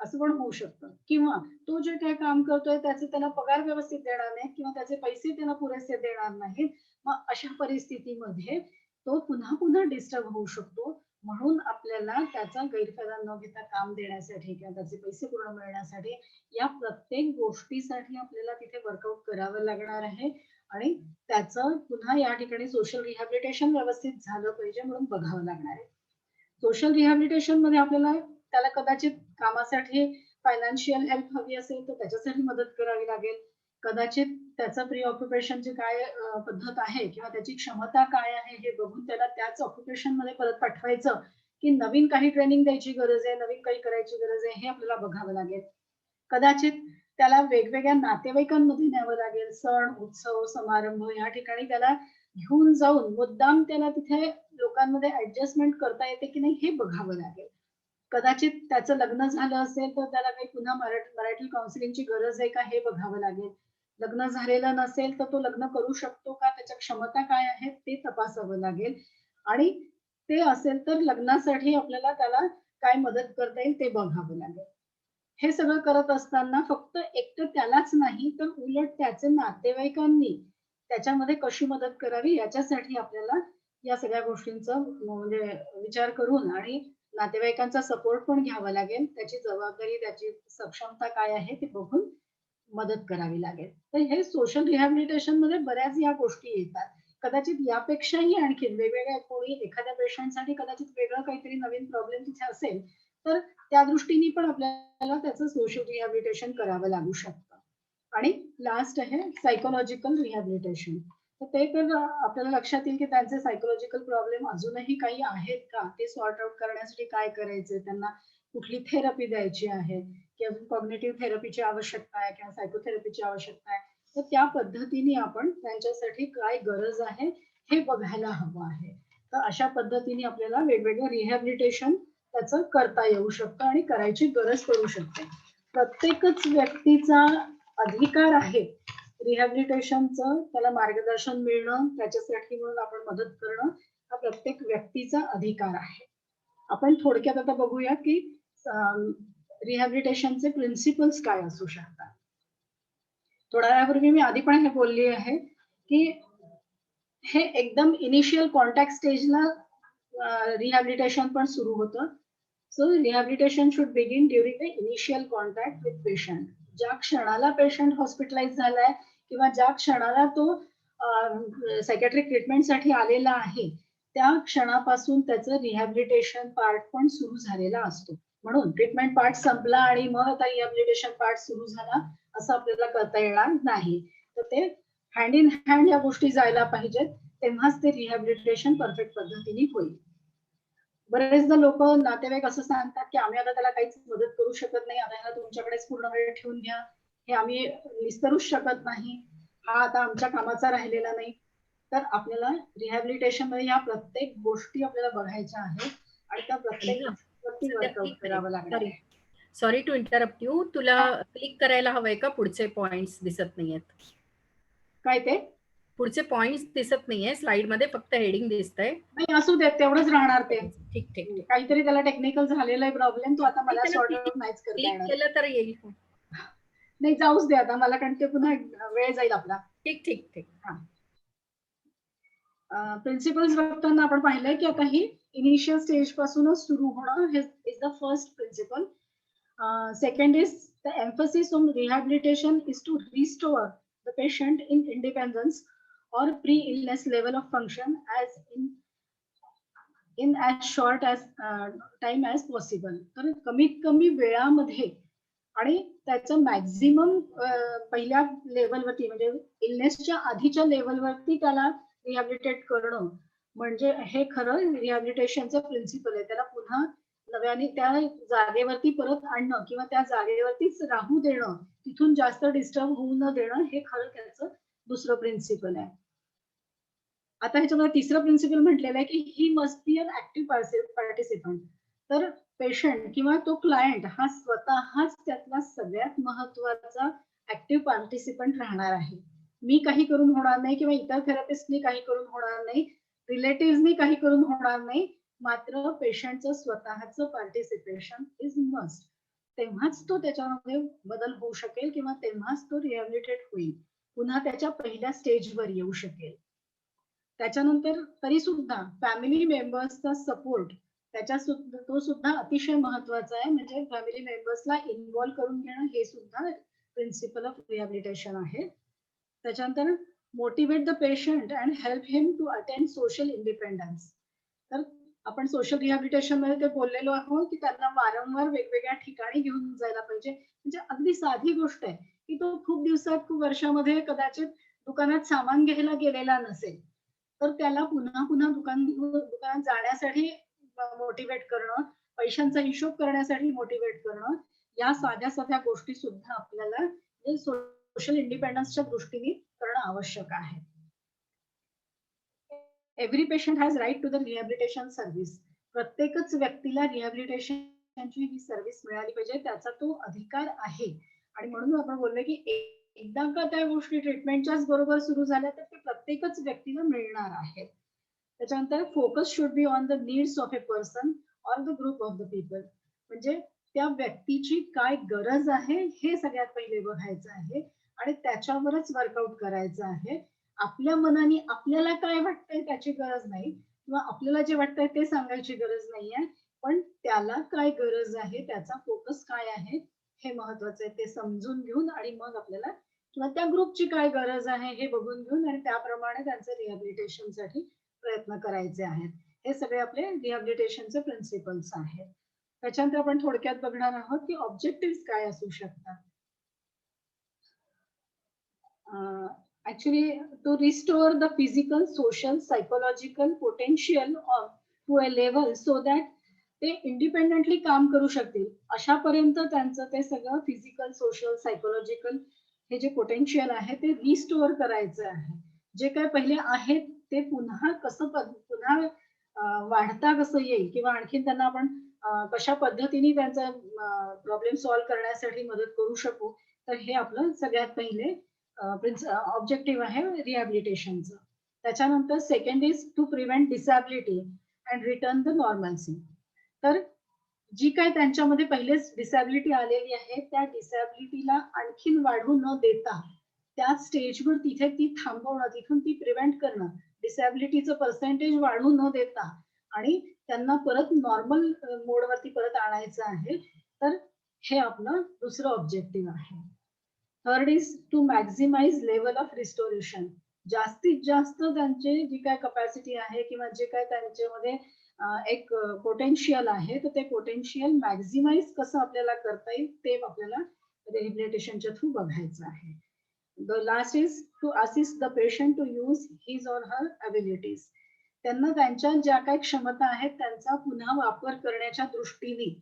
असं पण होऊ शकतं. किंवा तो जे काही काम करतोय त्याचे त्याला पगार व्यवस्थित देणार नाही किंवा त्याचे पैसे त्याला पुरेसे देणार नाहीत. मग अशा परिस्थितीमध्ये तो पुन्हा पुन्हा डिस्टर्ब होऊ शकतो. म्हणून आपल्याला त्याचा गैरफायदा न घेता काम देण्यासाठी किंवा त्याचे पैसे पूर्ण मिळण्यासाठी या प्रत्येक गोष्टीसाठी आपल्याला तिथे वर्कआउट करावं लागणार आहे आणि त्याचं पुन्हा या ठिकाणी सोशल रिहॅबिलिटेशन व्यवस्थित झालं पाहिजे म्हणून बघावं लागणार आहे. सोशल रिहॅबिलिटेशन मध्ये आपल्याला त्याला कदाचित कामासाठी फायनान्शियल हेल्प हवी असेल तर त्याच्यासाठी मदत करावी लागेल. कदाचित त्याचं प्री ऑक्युपेशनची काय पद्धत आहे किंवा त्याची क्षमता काय आहे हे बघून त्याला त्याच ऑक्युपेशन मध्ये परत पाठवायचं की नवीन काही ट्रेनिंग द्यायची गरज आहे, नवीन काही करायची गरज आहे, हे आपल्याला बघावं लागेल. कदाचित त्याला वेगवेगळ्या नातेवाईकांमध्ये न्यावं लागेल, सण उत्सव समारंभ या ठिकाणी त्याला घेऊन जाऊन मुद्दाम त्याला तिथे लोकांमध्ये ऍडजस्टमेंट करता येते की नाही हे बघावं लागेल. कदाचित त्याचं लग्न झालं असेल तर त्याला काही पुन्हा मराठी काउन्सिलिंगची गरज आहे का हे बघावं लागेल. लग्न झालेलं नसेल तर तो लग्न करू शकतो का, त्याच्या क्षमता काय आहेत ते तपासावं लागेल. आणि ते असेल तर लग्नासाठी आपल्याला त्याला काय मदत करता येईल ते बघावं लागेल. हे सगळं करत असताना फक्त एकटं त्यालाच नाही तर उलट त्याचे नातेवाईकांनी त्याच्यामध्ये कशी मदत करावी याच्यासाठी आपल्याला या सगळ्या गोष्टींचा म्हणजे विचार करून आणि नातेवाईकांचा सपोर्ट पण घ्यावा लागेल. त्याची जबाबदारी, त्याची सक्षमता काय आहे ते बघून मदत करावी लागेल. तर हे सोशल रिहॅबिलिटेशन मध्ये बऱ्याच या गोष्टी येतात. कदाचित यापेक्षाही आणखी वेगवेगळ्या कोणी एखाद्या पेशंटसाठी कदाचित वेगळं काहीतरी नवीन प्रॉब्लेम तिथे असेल तर त्या दृष्टीने पण आपल्याला त्याचं सोशल रिहॅबिलिटेशन करावं लागू शकतं. आणि लास्ट आहे सायकोलॉजिकल रिहॅबिलिटेशन. तर ते तर आपल्याला लक्षात येईल की त्यांचे सायकोलॉजिकल प्रॉब्लेम अजूनही काही आहेत का ते सॉर्ट आउट करण्यासाठी काय करायचे, त्यांना कुठली थेरपी द्यायची आहे किंवा कॉग्निटिव्ह थेरपीची आवश्यकता आहे किंवा सायकोथेरपीची आवश्यकता आहे, तर त्या पद्धतीने आपण त्यांच्यासाठी काय गरज आहे हे बघायला हवं आहे. तर अशा पद्धतीने आपल्याला वेगवेगळं रिहॅबिलिटेशन त्याचं करता येऊ शकतं आणि करायची गरज पडू शकते. प्रत्येकच व्यक्तीचा अधिकार आहे रिहॅबिलिटेशनचं, त्याला मार्गदर्शन मिळणं, त्याच्यासाठी म्हणून आपण मदत करणं हा प्रत्येक व्यक्तीचा अधिकार आहे. आपण थोडक्यात आता बघूया की रिहॅबिलिटेशनचे प्रिन्सिपल्स काय असू शकतात. थोड्या वेळापूर्वी मी आधी पण हे बोलली आहे की हे एकदम इनिशियल कॉन्टॅक्ट स्टेजला रिहॅबिलिटेशन पण सुरू होतं. So rehabilitation should begin during the initial contact with patient. ज्या क्षणाला पेशंट हॉस्पिटलाइज झालाय किंवा ज्या क्षणाला तो सायकॅट्रिक ट्रीटमेंटसाठी आलेला आहे त्या क्षणापासून त्याचं रिहॅबिलिटेशन पार्ट पण सुरू झालेला असतो. म्हणून ट्रीटमेंट पार्ट संपला आणि मग आता रिहॅबिलिटेशन पार्ट सुरू झाला असं आपल्याला करता येणार नाही. तर ते हँड इन हँड या गोष्टी जायला पाहिजेत, तेव्हाच ते रिहॅबिलिटेशन परफेक्ट पद्धतीने होईल. बरेचदा लोक नातेवाईक असं सांगतात की आम्ही आता त्याला काहीच मदत करू शकत नाही, आता ह्याला तुमच्याकडेच पूर्ण वेळ ठेवून घ्या, हे आम्ही विसरूच शकत नाही, हा आता आमच्या कामाचा राहिलेला नाही. तर आपल्याला रिहॅबिलिटेशन मध्ये या प्रत्येक गोष्टी आपल्याला बघायच्या आहेत आणि त्या प्रत्येक गोष्टी वर्कआउट करावं लागणार आहे. सॉरी टू इंटरप्ट यू, तुला क्लिक करायला हवंय का? पुढचे पॉइंट्स दिसत नाहीयेत. काय ते पुढचे पॉइंट्स दिसत नाहीये स्लाइड मध्ये, फक्त हेडिंग दिसतंय. नाही असू देत, तेवढंच राहणार ते. ठीक ठीक. काहीतरी त्याला टेक्निकल झालेला आहे प्रॉब्लेम, तो आता मला सॉर्ट आउट नाहीच करता क्लिक येणार. केलं तर येईल. नाही जाऊच दे आता मला, कारण ते पुन्हा वेळ जाईल आपला. ठीक ठीक ठीक. प्रिन्सिपल्स बघताना आपण पाहिलंय की आता ही इनिशियल स्टेज पासूनच सुरू होणं हे is the first principle. Second is the emphasis on rehabilitation is to restore the patient in independence or pre-illness level of function as in as short as time as possible. तर कमीत कमी वेळामध्ये आणि त्याचं मॅक्झिमम पहिल्या लेवलवरती म्हणजे इलनेसच्या आधीच्या लेवलवरती त्याला रिहॅबिलिटेट करणं म्हणजे हे खरं रिहॅबिलिटेशनचं प्रिन्सिपल आहे. त्याला पुन्हा नव्याने त्या जागेवरती परत आणणं किंवा त्या जागेवरतीच राहू देणं, तिथून जास्त डिस्टर्ब होऊ न देणं हे खरं त्याचं दुसरं प्रिन्सिपल आहे. आता ह्याच्यामध्ये तिसरं प्रिन्सिपल म्हटलेलं आहे की he must be an active participant. तर पेशंट किंवा तो क्लायंट हा स्वतःच त्यातला सगळ्यात महत्वाचा ऍक्टिव्ह पार्टिसिपंट राहणार आहे. मी काही करून होणार नाही किंवा इतर थेरपिस्टनी काही करून होणार नाही, रिलेटिव्हनी काही करून होणार नाही, मात्र पेशंटचं स्वतःचं पार्टिसिपेशन इज मस्ट. तेव्हाच तो त्याच्यामध्ये बदल होऊ शकेल किंवा तेव्हाच तो रिहॅबिलिटेट होईल, पुन्हा त्याच्या पहिल्या स्टेजवर येऊ शकेल. त्याच्यानंतर तरी सुद्धा फॅमिली मेंबर्सचा सपोर्ट तो सुद्धा अतिशय महत्वाचा आहे. म्हणजे फॅमिली मेंबर्सला इन्व्हॉल्व करून घेणं हे सुद्धा प्रिन्सिपल ऑफ रिहॅबिलिटेशन आहे. त्याच्यानंतर motivate the patient and help him to attain social independence. तर आपण सोशल रिहॅबिलिटेशन मध्ये ते बोललेलो आहोत की त्यांना वारंवार वेगवेगळ्या ठिकाणी घेऊन जायला पाहिजे. म्हणजे अगदी साधी गोष्ट आहे की तो खूप दिवसात खूप वर्षामध्ये कदाचित दुकानात सामान घ्यायला गेलेला नसेल, तर त्याला पुन्हा पुन्हा दुकानात जाण्यासाठी मोटिवेट करणं, पैशांचा हिशोब करण्यासाठी मोटिवेट करणं, या साध्या साध्या गोष्टी सुद्धा आपल्याला सोशल इंडिपेंडन्सच्या दृष्टीने करणं आवश्यक आहे. Every patient has right to the rehabilitation service. प्रत्येकच व्यक्तीला रिहॅबिलिटेशनची ही सर्व्हिस मिळाली पाहिजे, त्याचा तो अधिकार आहे. आणि म्हणून आपण बोललो की एकदा का त्या गोष्टी ट्रीटमेंटच्याच बरोबर सुरू झाल्या तर ते प्रत्येकच व्यक्तीला मिळणार आहे. त्याच्यानंतर focus should be on the needs of a person or the group of the people. म्हणजे त्या व्यक्तीची काय गरज आहे हे सगळ्यात पहिले बघायचं आहे आणि त्याच्यावरच वर्कआउट करायचं आहे. आपल्या मनाने आपल्याला काय वाटतंय त्याची गरज नाही किंवा आपल्याला जे वाटतंय ते सांगायची गरज नाहीये, पण त्याला काय गरज आहे, त्याचा फोकस काय आहे हे महत्वाचं आहे. ते समजून घेऊन आणि मग आपल्याला किंवा त्या ग्रुपची काय गरज आहे हे बघून घेऊन आणि त्याप्रमाणे त्यांचं रिहॅबिलिटेशनसाठी प्रयत्न करायचे आहेत. हे सगळे आपले रिहॅबिलिटेशनचे प्रिन्सिपल्स आहेत. त्याच्यानंतर आपण थोडक्यात बघणार आहोत की ऑब्जेक्टिव्ह काय असू शकतात. Actually to restore the physical, social, psychological potential to a level so that ते इंडिपेंडेंटली काम करू शकतील, अशापर्यंत त्यांचं ते सगळं फिजिकल, सोशल, सायकोलॉजिकल हे जे पोटेन्शियल आहे ते रिस्टोअर करायचं आहे. जे काय पहिले आहेत ते पुन्हा वाढता कसं येईल किंवा आणखीन त्यांना आपण कशा पद्धतीने त्यांचा प्रॉब्लेम सॉल्व्ह करण्यासाठी मदत करू शकू, तर हे आपलं सगळ्यात पहिले ऑब्जेक्टिव्ह आहे रिहॅबिलिटेशनचं. त्याच्यानंतर second is to prevent disability and return the normalcy. तर जी काय त्यांच्यामध्ये पहिलेच डिसॅबिलिटी आलेली आहे त्या डिसॅबिलिटीला आणखीन वाढू न देता त्या स्टेजवर तिथे ती थांबवणं, तिथून ती प्रिव्हेंट करणं, डिसॅबिलिटीचं पर्सेंटेज वाढू न देता आणि त्यांना परत नॉर्मल मोडवरती परत आणायचं आहे. तर हे आपलं दुसरं ऑब्जेक्टिव्ह आहे. Third is to maximise level of restoration. जास्तीत जास्त त्यांचे जी काय कपॅसिटी आहे किंवा जे काय त्यांच्यामध्ये एक पोटेन्शियल आहे तर ते पोटेन्शियल मॅक्झिमाइज कसं आपल्याला करता येईल ते आपल्याला रिहॅबिलिटेशनच्या थ्रू बघायचं आहे. The last is to assist the patient to use his or her abilities. त्यांना त्यांच्या ज्या काही क्षमता आहेत त्यांचा पुन्हा वापर करण्याच्या दृष्टीने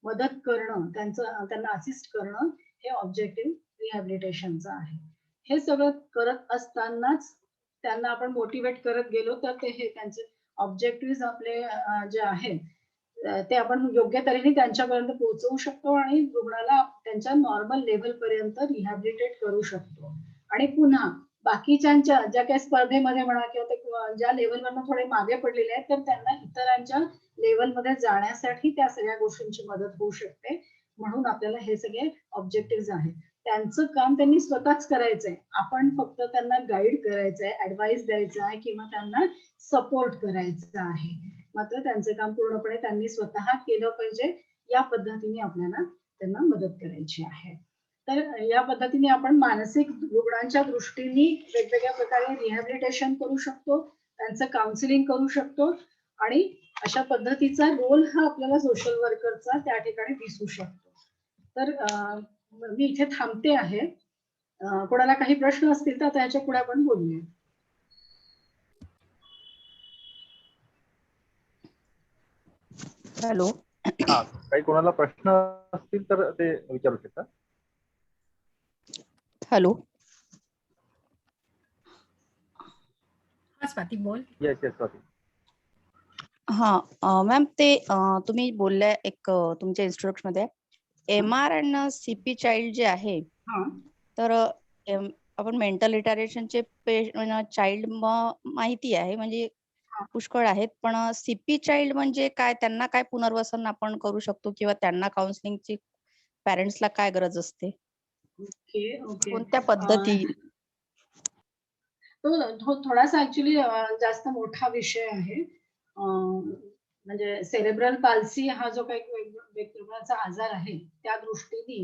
मदत करणं, त्यांना असिस्ट करणं हे ऑब्जेक्टिव्ह रिहॅबिलिटेशनचं आहे. हे सगळं करत असतानाच त्यांना आपण मोटिवेट करत गेलो तर ते हे त्यांचे ऑब्जेक्टिव्ह आपले जे आहेत ते आपण योग्य तऱ्हेने त्यांच्यापर्यंत पोहोचवू शकतो आणि रुग्णाला त्यांच्या नॉर्मल लेव्हल पर्यंत रिहॅबिलिटेट करू शकतो. आणि पुन्हा बाकीच्यांच्या ज्या काही स्पर्धेमध्ये म्हणा किंवा ते ज्या लेव्हलवरनं थोडे मागे पडलेले आहेत तर त्यांना इतरांच्या लेव्हलमध्ये जाण्यासाठी त्या सगळ्या गोष्टींची मदत होऊ शकते. म्हणून आपल्याला हे सगळे ऑब्जेक्टिव्ह आहेत. त्यांचं काम त्यांनी स्वतःच करायचंय, आपण फक्त त्यांना गाईड करायचंय, ऍडवाइस द्यायचं आहे किंवा त्यांना सपोर्ट करायचं आहे. मात्र त्यांचं काम पूर्णपणे त्यांनी स्वतः केलं पाहिजे. या पद्धतीने आपल्याला त्यांना मदत करायची आहे. तर या पद्धतीने आपण मानसिक रुग्णांच्या दृष्टीने वेगवेगळ्या प्रकारे रिहॅबिलिटेशन करू शकतो, त्यांचं काउन्सिलिंग करू शकतो आणि अशा पद्धतीचा रोल हा आपल्याला सोशल वर्करचा त्या ठिकाणी दिसू शकतो. तर मी इथे थांबते आहे. कोणाला काही प्रश्न असतील तर आता ह्याच्या पुढे आपण बोलूया. हॅलो. हा, काही कोणाला प्रश्न असतील तर ते विचारू शकता. हॅलो. हा स्वाती बोल. Yes yes Swati. हा मॅम, ते तुम्ही बोलल्या एक तुमच्या इंस्ट्रोडक्शन मध्ये MR आणि CP चाइल्ड जे आहे, हा. तर आपण मेंटल रिटायरेशनचे चाइल्ड माहिती आहे, म्हणजे पुष्कळ आहेत, पण CP चाइल्ड म्हणजे काय, त्यांना काय पुनर्वसन आपण करू शकतो किंवा त्यांना काउन्सिलिंगची पॅरेंट्सला काय गरज असते, ओके ओके. कोणत्या पद्धती? तो थोडासा ऍक्च्युली जास्त मोठा विषय आहे. म्हणजे सेरेब्रल पाल्सी हा जो काही वेगवेगळ्याचा आजार आहे त्या दृष्टीने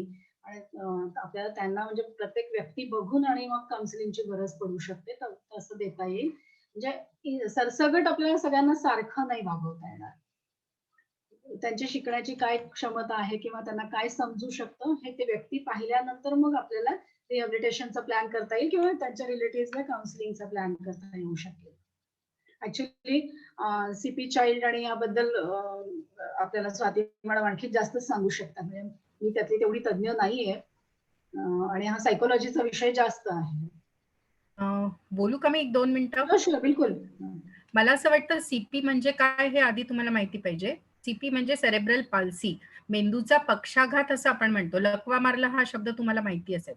आणि आपल्याला त्यांना म्हणजे प्रत्येक व्यक्ती बघून आणि मग काउन्सिलिंगची गरज पडू शकते, तर तसं देता येईल. म्हणजे सरसगट आपल्याला सगळ्यांना सारखं नाही वागवता येणार. त्यांची शिकण्याची काय क्षमता आहे किंवा त्यांना काय समजू शकतं हे ते व्यक्ती पाहिल्यानंतर मग आपल्याला रिहॅबिलिटेशनचा प्लॅन करता येईल किंवा त्यांच्या रिलेटिव्हला काउन्सिलिंगचा प्लॅन करता येऊ शकेल. ऍक्च्युली CP चाइल्ड आणि याबद्दल आपल्याला स्वाती मॅडम आणखी जास्त सांगू शकतात. म्हणजे मी त्यातली तेवढी तज्ञ नाहीये आणि हा सायकोलॉजीचा विषय जास्त आहे. बोलू का मी 1-2 मिनिटं? बिलकुल. मला असं वाटतं CP म्हणजे काय हे आधी तुम्हाला माहिती पाहिजे. CP म्हणजे सेरेब्रल पाल्सी, मेंदूचा पक्षाघात असं आपण म्हणतो. लकवा मारला हा शब्द तुम्हाला माहिती असेल.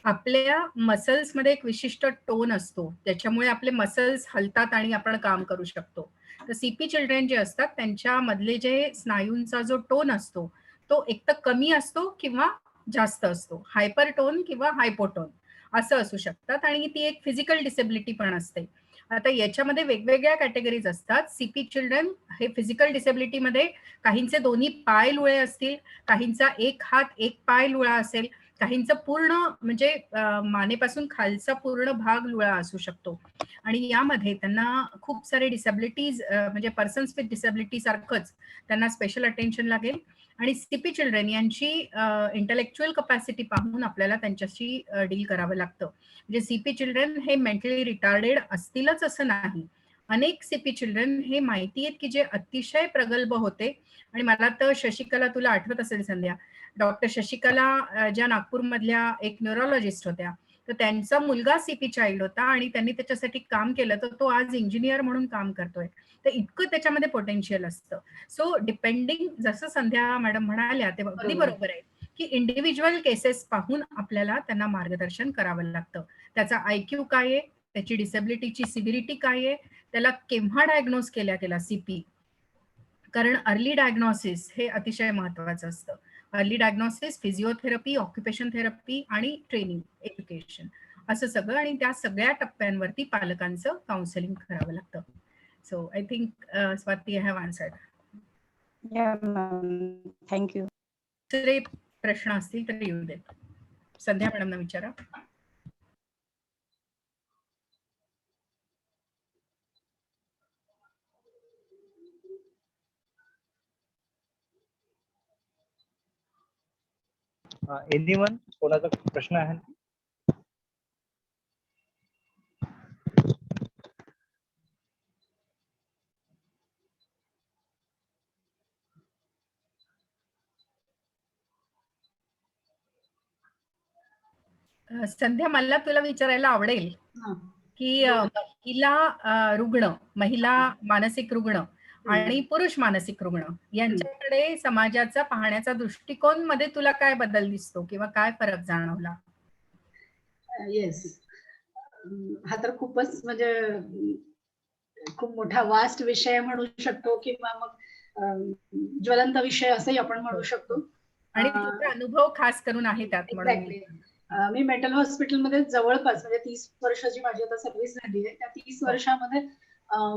आपल्या मसल्समध्ये एक विशिष्ट टोन असतो, त्याच्यामुळे आपले मसल्स हलतात आणि आपण काम करू शकतो. तर CP चिल्ड्रन जे असतात त्यांच्या मधले जे स्नायूंचा जो टोन असतो तो एक तर कमी असतो किंवा जास्त असतो, हायपर टोन किंवा हायपोटोन असं असू शकतात आणि ती एक फिजिकल डिसेबिलिटी पण असते. आता याच्यामध्ये वेगवेगळ्या कॅटेगरीज असतात. CP चिल्ड्रन हे फिजिकल डिसेबिलिटीमध्ये काहींचे दोन्ही पाय लुळे असतील, काहींचा एक हात एक पाय लुळा असेल, काहींचं पूर्ण म्हणजे मानेपासून खालचा पूर्ण भाग लुळा असू शकतो आणि यामध्ये त्यांना खूप सारे डिसेबिलिटीज म्हणजे पर्सन्स विथ डिसेबिलिटी सारखंच त्यांना स्पेशल अटेन्शन लागेल. आणि CP चिल्ड्रन यांची इंटेलेक्च्युअल कपॅसिटी पाहून आपल्याला त्यांच्याशी डील करावं लागतं. म्हणजे CP चिल्ड्रन हे मेंटली रिटार्डेड असतीलच असं नाही. अनेक CP चिल्ड्रन हे माहिती आहेत की जे अतिशय प्रगल्भ होते आणि मला तर शशिकला, तुला आठवत असेल संध्या, डॉक्टर शशिकला ज्या नागपूरमधल्या एक न्यूरोलॉजिस्ट होत्या, तर त्यांचा मुलगा CP चाइल्ड होता आणि त्यांनी त्याच्यासाठी काम केलं, तर तो आज इंजिनियर म्हणून काम करतोय. तर इतकं त्याच्यामध्ये पोटेन्शियल असतं. सो डिपेंडिंग, जसं संध्या मॅडम म्हणाल्या ते अगदी बरोबर आहे की इंडिव्हिज्युअल केसेस पाहून आपल्याला त्यांना मार्गदर्शन करावं लागतं. त्याचा IQ काय आहे, त्याची डिसेबिलिटीची सिव्हिरिटी काय आहे, त्याला केव्हा डायग्नोज केला गेला CP, कारण अर्ली डायग्नोसिस हे अतिशय महत्वाचं असतं. Early diagnosis, physiotherapy, occupation therapy आणि ट्रेनिंग, एज्युकेशन असं सगळं, आणि त्या सगळ्या टप्प्यांवरती पालकांचं काउन्सिलिंग करावं लागतं. So I think Swati, I have answered. Thank you. दुसरे प्रश्न असतील तर येऊ देत. संध्या मॅडमना विचारा. एनीवन, कोणाचा प्रश्न आहे? संध्या, मला तुला विचारायला आवडेल की महिला मानसिक रुग्ण आणि पुरुष मानसिक रुग्ण यांच्याकडे समाजाचा पाहण्याचा दृष्टिकोन मध्ये तुला काय बदल दिसतो किंवा काय फरक जाणवला? येस, हा तर खूपच म्हणजे खूप मोठा वास्ट विषय म्हणू शकतो किंवा मग ज्वलंत विषय असंही आपण म्हणू शकतो. आणि तुझा अनुभव खास करून आहे त्यात. मी मेंटल हॉस्पिटलमध्ये जवळपास म्हणजे 30 वर्षाची माझी आता सर्व्हिस झाली आहे. त्या 30 वर्षामध्ये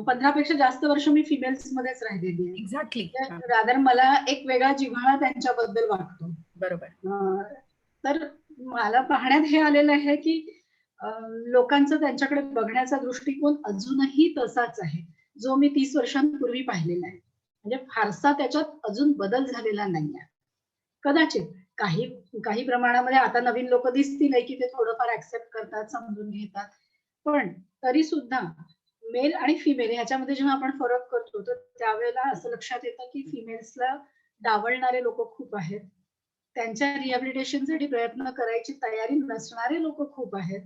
15 पेक्षा जास्त वर्ष मी फिमेल्स मध्येच राहिलेली आहे. एक्झॅक्टली. रादर मला एक वेगळा जिव्हाळा त्यांच्याबद्दल वाटतो. बरोबर. तर मला पाहण्यात हे आलेलं आहे की लोकांचं त्यांच्याकडे बघण्याचा दृष्टिकोन अजूनही तसाच आहे जो मी 30 वर्षांपूर्वी पाहिलेला आहे. म्हणजे फारसा त्याच्यात अजून बदल झालेला नाहीये. कदाचित काही काही प्रमाणामध्ये आता नवीन लोक दिसतील की ते थोडंफार ऍक्सेप्ट करतात, समजून घेतात. पण तरी सुद्धा मेल आणि फिमेल ह्याच्यामध्ये जेव्हा आपण फरक करतो तर त्यावेळेला असं लक्षात येतं की फिमेल्सला डावलणारे लोक खूप आहेत. त्यांच्या रिहॅबिलिटेशनसाठी प्रयत्न करायची तयारी नसणारे लोक खूप आहेत.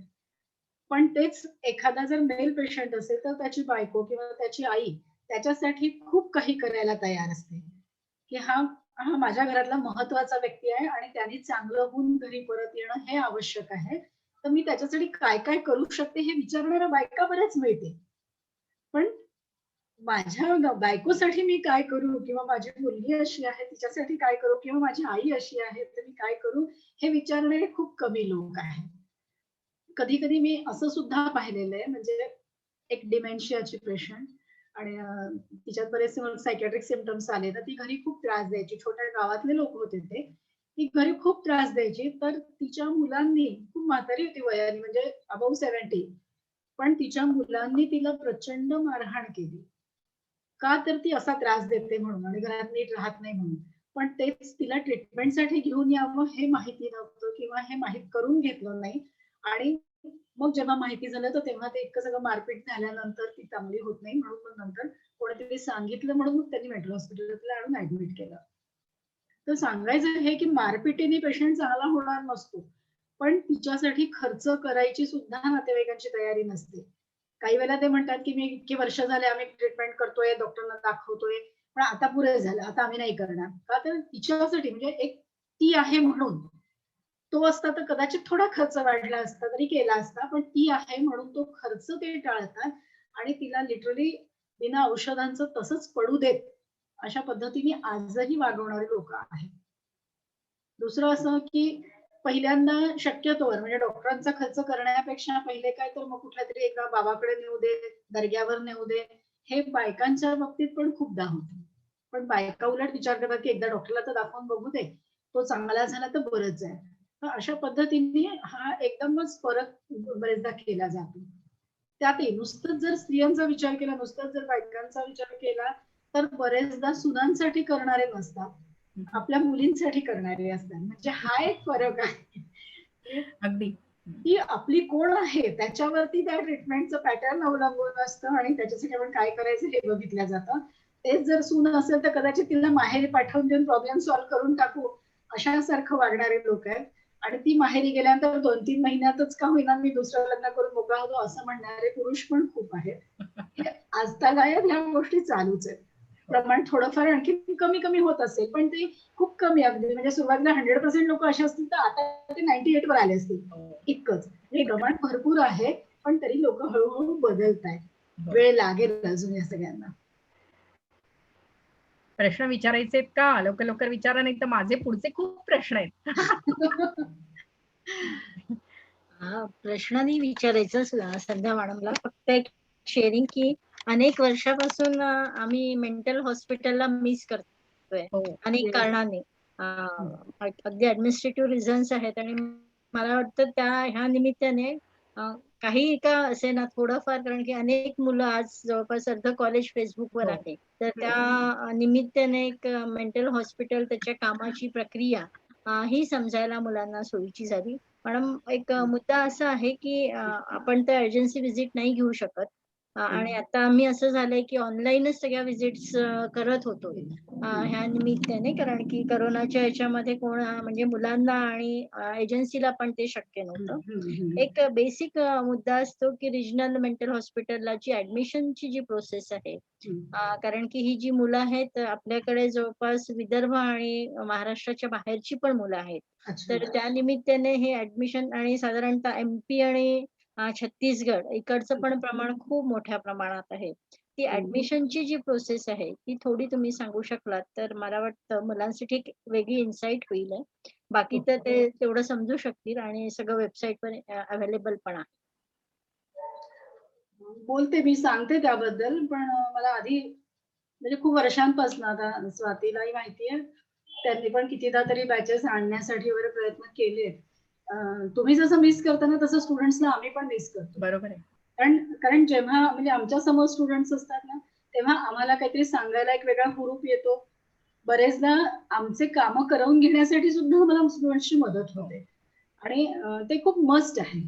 पण तेच एखादा जर मेल पेशंट असेल तर त्याची बायको किंवा त्याची आई त्याच्यासाठी खूप काही करायला तयार असते की हा हा माझ्या घरातला महत्वाचा व्यक्ती आहे आणि त्यांनी चांगलं होऊन घरी परत येणं हे आवश्यक आहे. तर मी त्याच्यासाठी काय काय करू शकते हे विचारणाऱ्या बायका बऱ्याच मिळते. पण माझ्या बायकोसाठी मी काय करू किंवा माझी मुलगी अशी आहे तिच्यासाठी काय करू किंवा माझी आई अशी आहे तर मी काय करू हे विचारणारे खूप कमी लोक आहेत. कधी कधी मी असं सुद्धा पाहिलेलं आहे म्हणजे एक डिमेन्शियाची पेशंट आणि तिच्यात बरेचसे सायकॅट्रिक सिम्पटम्स आले तर ती घरी खूप त्रास द्यायची. छोट्या गावातले लोक होते ते. ती घरी खूप त्रास द्यायची तर तिच्या मुलांनी खूप म्हातारी होती वयाने म्हणजे अबाव 70 पण तिच्या मुलांनी तिला प्रचंड मारहाण केली. का तर ती असा त्रास देते म्हणून आणि घरात नीट राहत नाही म्हणून. पण तेच तिला ट्रीटमेंटसाठी घेऊन यावं हे माहिती नव्हतं किंवा हे माहित करून घेतलं नाही. आणि मग जेव्हा माहिती झालं तर तेव्हा ते इतकं सगळं मारपीट झाल्यानंतर ती चांगली होत नाही म्हणून मग नंतर कोणीतरी सांगितलं म्हणून मग त्यांनी मेंटल हॉस्पिटलला आणून ऍडमिट केलं. तर सांगायचं हे की मारपिटीने पेशंट चांगला होणार नसतो. पण तिच्यासाठी खर्च करायची सुद्धा नातेवाईकांची तयारी नसते. काही वेळेला ते म्हणतात की मी इतकी वर्ष झाले आम्ही ट्रीटमेंट करतोय, डॉक्टरना दाखवतोय, पण आता पुरे झालं, आता आम्ही नाही करणार. का तर तिच्यासाठी म्हणजे एक ती आहे म्हणून. तो असता तर कदाचित थोडा खर्च वाढला असता तरी केला असता, पण ती आहे म्हणून तो खर्च ते टाळतात आणि तिला लिटरली बिना औषधांचं तसंच पडू देत अशा पद्धतीने आजही वागवणारे लोक आहेत. दुसरं असं की पहिल्यांदा शक्यतोवर म्हणजे डॉक्टरांचा खर्च करण्यापेक्षा पहिले काय तर मग कुठल्या तरी एका बाबाकडे नेऊ दे, दर्ग्यावर नेऊ दे, हे बायकांच्या बाबतीत पण खूपदा होतं. पण बायका उलट विचार करतात की एकदा डॉक्टरला तर दाखवून बघू दे, तो चांगला झाला तर बरंच आहे. तर अशा पद्धतीने हा एकदमच फरक बरेचदा केला जातो. त्यातही नुसतंच जर स्त्रियांचा विचार केला, नुसतंच जर बायकांचा विचार केला तर बरेचदा सुनांसाठी करणारे नसतात, आपल्या मुलींसाठी करणारे असतात. म्हणजे हा एक फरक आहे. अगदी. की आपली कोण आहे त्याच्यावरती त्या ट्रीटमेंटचं पॅटर्न अवलंबून असतं आणि त्याच्यासाठी आपण काय करायचं हे बघितलं जातं. तेच जर सून असेल तर कदाचित तिला माहेरी पाठवून देऊन प्रॉब्लेम सॉल्व्ह करून टाकू अशासारखं वागणारे लोक आहेत. आणि ती माहेरी गेल्यानंतर 2-3 महिन्यातच का होईना मी दुसरं लग्न करून मोकळा होतो असं म्हणणारे पुरुष पण खूप आहेत. हे आजतागायत ह्या गोष्टी चालूच आहेत. प्रमाण थोडंफार आणखी कमी कमी होत असेल पण ते खूप कमी अगदी म्हणजे सुरुवातीला 100% लोक असे असतील तर आता ते 98 वर आले असतील. इतकंच हे प्रमाण भरपूर आहे पण तरी लोक हळूहळू बदलत आहेत. वेळ लागेल अजून या सगळ्यांना. प्रश्न विचारायचे आहेत का? लवकर लवकर विचारा नाही तर माझे पुढचे खूप प्रश्न आहेत. प्रश्न नाही विचारायचं संध्या मॅडमला, फक्त एक शेअरिंग की अनेक वर्षापासून आम्ही मेंटल हॉस्पिटलला मिस करतोय अनेक कारणाने. अगदी ऍडमिनिस्ट्रेटिव्ह रिझन्स आहेत आणि मला वाटतं ह्या निमित्ताने काही का असे ना थोडंफार, कारण की अनेक मुलं आज जवळपास अर्ध कॉलेज फेसबुकवर आहे, तर त्या निमित्ताने एक मेंटल हॉस्पिटल त्याच्या कामाची प्रक्रिया ही समजायला मुलांना सोयीची झाली. मॅडम एक मुद्दा असा आहे की आपण तर एजन्सी व्हिजिट नाही घेऊ शकत आणि आता आम्ही असं झालंय की ऑनलाईनच सगळ्या व्हिजिट्स करत होतो ह्या निमित्ताने, कारण की करोनाच्या याच्यामध्ये कोण म्हणजे मुलांना आणि एजन्सीला पण ते शक्य नव्हतं. एक बेसिक मुद्दा असतो की रिजनल मेंटल हॉस्पिटलला जी ऍडमिशनची जी प्रोसेस आहे, कारण की ही जी मुलं आहेत आपल्याकडे जवळपास विदर्भ आणि महाराष्ट्राच्या बाहेरची पण मुलं आहेत, तर त्या निमित्ताने हे ऍडमिशन आणि साधारणतः MP आणि छत्तीसगड इकडचं पण प्रमाण खूप मोठ्या प्रमाणात आहे. ती ऍडमिशनची जी प्रोसेस आहे ती थोडी तुम्ही सांगू शकलात तर मला वाटतं मुलांसाठी एक वेगळी इन्साइट होईल. बाकी तर ते तेवढं समजू शकतील आणि सगळं वेबसाईटवर अवेलेबल पण आहे. बोलते मी सांगते त्याबद्दल, पण मला आधी म्हणजे खूप वर्षांपासून आता स्वातीलाही माहितीये त्यांनी पण कितीदा तरी बॅचेस आणण्यासाठी वगैरे प्रयत्न केलेत. तुम्ही जसं मिस करता ना तसं स्टुडंट्सला आम्ही पण मिस करतो. बरोबर आहे. कारण जेव्हा म्हणजे आमच्या समोर स्टुडंट्स असतात ना तेव्हा आम्हाला काहीतरी सांगायला एक वेगळा हुरूप येतो. बरेचदा आमचे कामं करवून घेण्यासाठी सुद्धा आम्हाला स्टुडंट्सची मदत होते आणि ते खूप मस्ट आहे.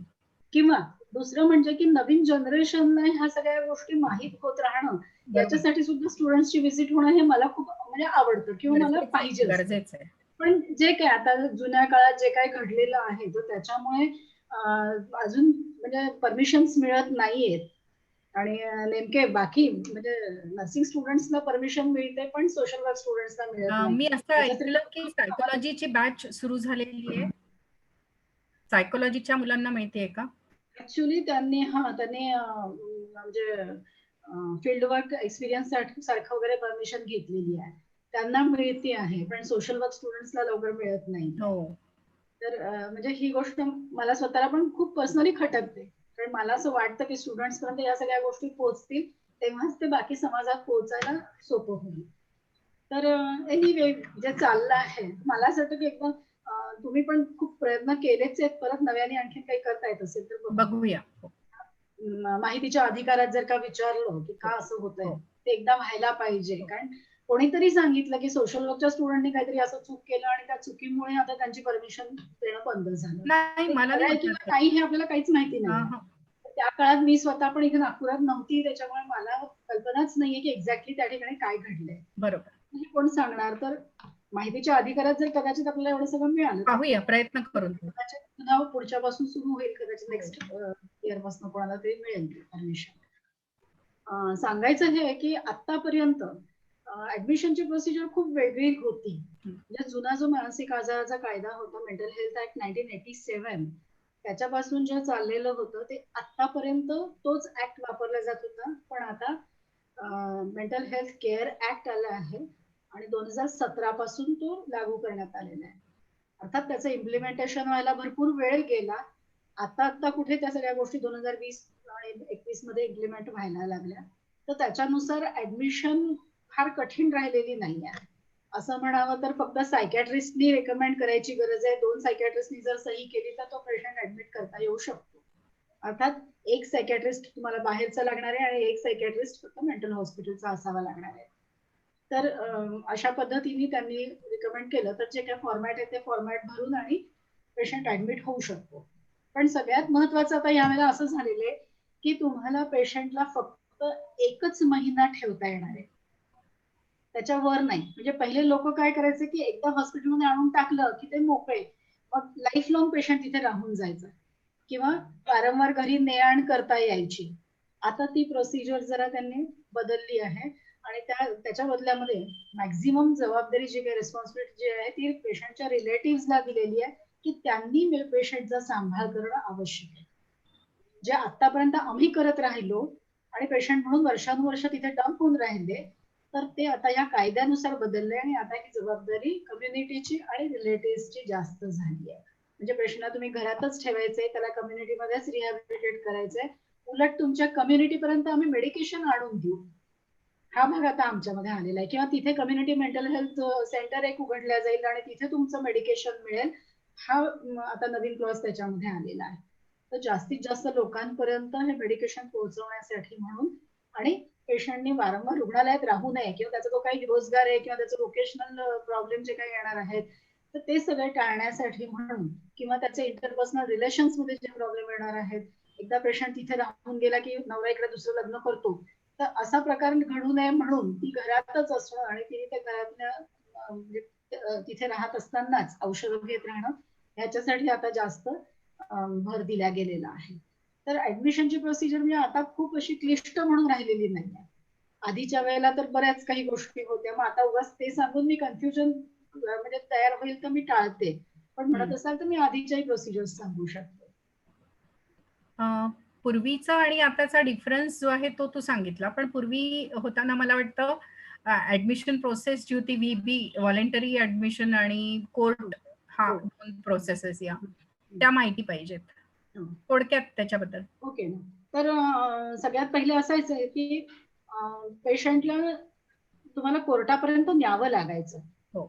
किंवा दुसरं म्हणजे की नवीन जनरेशनला ह्या सगळ्या गोष्टी माहीत होत राहणं याच्यासाठी सुद्धा स्टुडंट्सची व्हिजिट होणं हे मला खूप म्हणजे आवडतं किंवा मला पाहिजे. गरजेचं आहे. पण जे काय आता जुन्या काळात जे काय घडलेलं आहे तर त्याच्यामुळे अजून म्हणजे परमिशन्स मिळत नाहीयेत आणि नेमके बाकी म्हणजे नर्सिंग स्टुडंट्सला परमिशन मिळते पण सोशल वर्क स्टुडंट्सला मिळत नाही. मी असं ऐकलं की सायकोलॉजीची बॅच सुरू झालेली आहे. सायकोलॉजीच्या मुलांना माहितीये का? ऍक्च्युली त्यांनी म्हणजे फील्ड वर्क एक्सपिरियन्स सारखं वगैरे परमिशन घेतलेली आहे. त्यांना मिळते आहे पण सोशल वर्क स्टुडंट्सला लवकर मिळत नाही. तर म्हणजे ही गोष्ट मला स्वतःला पण खूप पर्सनली खटकते. कारण मला असं वाटतं की स्टुडंट्स पर्यंत या सगळ्या गोष्टी पोहोचतील तेव्हाच ते बाकी समाजात पोहोचायला सोपं होईल. तर एनिवे जे चाललं आहे मला असं वाटतं की एकदम तुम्ही पण खूप प्रयत्न केलेच आहेत. परत नव्याने आणखी काही करता येत असेल तर बघूया. माहितीच्या अधिकारात जर का विचारलं की का असं होतंय ते एकदा व्हायला पाहिजे. कारण कोणीतरी सांगितलं की सोशल वर्कच्या स्टुडंटनी काहीतरी असं चूक केलं आणि त्या चुकीमुळे आता त्यांची परमिशन देणं बंद झालं. नाही मला काही हे आपल्याला काहीच माहिती नाही. त्या काळात मी स्वतः पण इथे नागपुरात नव्हती त्याच्यामुळे मला कल्पनाच नाहीये की एक्झॅक्टली त्या ठिकाणी काय घडलंय. बरोबर. कोण सांगणार. तर माहितीच्या अधिकारात जर कदाचित आपल्याला एवढं सगळं मिळालं पाहूया प्रयत्न करून पुढच्या पासून सुरू होईल कदाचित नेक्स्ट इयर पासून कोणाला तरी मिळेल परमिशन. सांगायचं हे की आतापर्यंत ऍडमिशनची प्रोसिजर खूप वेगळी होती. म्हणजे जुना जो मानसिक आजाराचा कायदा होता मेंटल हेल्थ ऍक्ट 1987 त्याच्यापासून जे चाललेलं होतं ते आतापर्यंत तोच ऍक्ट वापरला जात होता. पण आता मेंटल हेल्थ केअर ऍक्ट आला आहे आणि 2017 पासून तो लागू करण्यात आलेला आहे. अर्थात त्याचं इम्प्लिमेंटेशन व्हायला भरपूर वेळ गेला. आता कुठे त्या सगळ्या गोष्टी 2020 आणि 21 मध्ये इम्प्लिमेंट व्हायला लागल्या. तर त्याच्यानुसार ऍडमिशन फार कठीण राहिलेली नाही आहे. असं म्हणावं तर फक्त सायकॅट्रिस्टनी रेकमेंड करायची गरज आहे. 2 सायकॅट्रिस्टनी जर सही केली तर तो पेशंट ऍडमिट करता येऊ शकतो. अर्थात एक सायकॅट्रिस्ट तुम्हाला बाहेरचा लागणार आहे आणि एक सायकॅट्रिस्ट फक्त मेंटल हॉस्पिटलचा असावा लागणार आहे. तर अशा पद्धतीने त्यांनी रिकमेंड केलं तर जे काही फॉर्मॅट आहे ते फॉर्मॅट भरून आणि पेशंट ऍडमिट होऊ शकतो. पण सगळ्यात महत्वाचं आता यावेळेला असं झालेलं आहे की तुम्हाला पेशंटला फक्त 1च महिना ठेवता येणार आहे. त्याच्यावर नाही. म्हणजे पहिले लोक काय करायचे की एकदा हॉस्पिटलमध्ये आणून टाकलं की ते मोकळे. मग लाईफ लॉंग पेशंट तिथे राहून जायचं किंवा वारंवार घरी ने-आण करता यायची. आता ती प्रोसिजर जरा त्यांनी बदलली आहे आणि त्याच्या बदल्यामध्ये मॅक्झिमम जबाबदारी जी काही रिस्पॉन्सिबिलिटी जी आहे ती पेशंटच्या रिलेटिव्हला दिलेली आहे की त्यांनी पेशंटचा सांभाळ करणं आवश्यक आहे. जे आतापर्यंत आम्ही करत राहिलो आणि पेशंट म्हणून वर्षानुवर्ष तिथे डंप होऊन राहिले तर ते आता या कायद्यानुसार बदलले आणि आता ही जबाबदारी कम्युनिटीची आणि रिलेटिव्हची जास्त झाली आहे. म्हणजे पेशंटला तुम्ही घरातच ठेवायचंय, त्याला कम्युनिटीमध्येच रिहॅबिलिटेट करायचंय. उलट तुमच्या कम्युनिटी पर्यंत आम्ही मेडिकेशन आणून देऊ. हा भाग आता आमच्यामध्ये आलेला आहे. किंवा तिथे कम्युनिटी मेंटल हेल्थ सेंटर एक उघडल्या जाईल आणि तिथे तुमचं मेडिकेशन मिळेल. हा आता नवीन क्लॉज त्याच्यामध्ये आलेला आहे. तर जास्तीत जास्त लोकांपर्यंत हे मेडिकेशन पोहोचवण्यासाठी म्हणून आणि पेशंटनी वारंवार रुग्णालयात राहू नये किंवा त्याचा जो काही रोजगार आहे किंवा त्याचं वोकेशनल प्रॉब्लेम जे काही येणार आहेत तर ते सगळे टाळण्यासाठी म्हणून किंवा त्याचे इंटरपर्सनल रिलेशन्स मध्ये जे प्रॉब्लेम येणार आहेत. एकदा पेशंट तिथे राहून गेला की नवरा इकडे दुसरं लग्न करतो तर असा प्रकार घडू नये म्हणून ती घरातच असणं आणि तिने त्या घरातल्या तिथे राहत असतानाच औषधं घेत राहणं ह्याच्यासाठी आता जास्त भर दिला गेलेला आहे. तर ऍडमिशनची प्रोसिजर म्हणजे आता खूप अशी क्लिष्ट म्हणून राहिलेली नाहीये. आधीच्या वेळेला तर बऱ्याच काही गोष्टी होत्या. मग आता उगाच ते सांगून मी कन्फ्युजन म्हणजे तयार होईल तर मी टाळते. पण म्हणत असाल तर मी आधीच्याही प्रोसिजर सांगू शकते. पूर्वीचा आणि आताचा डिफरन्स जो आहे तो तू सांगितला. पण पूर्वी होताना मला वाटतं ऍडमिशन प्रोसेस जी होती VB व्हॉलेंटरी ऍडमिशन आणि कोर्ट हा 2 प्रोसेसेस या त्या माहिती पाहिजेत थोडक्यात त्याच्याबद्दल. ओके. तर सगळ्यात पहिले असायचं की पेशंटला तुम्हाला कोर्टापर्यंत न्यावं लागायचं. हो.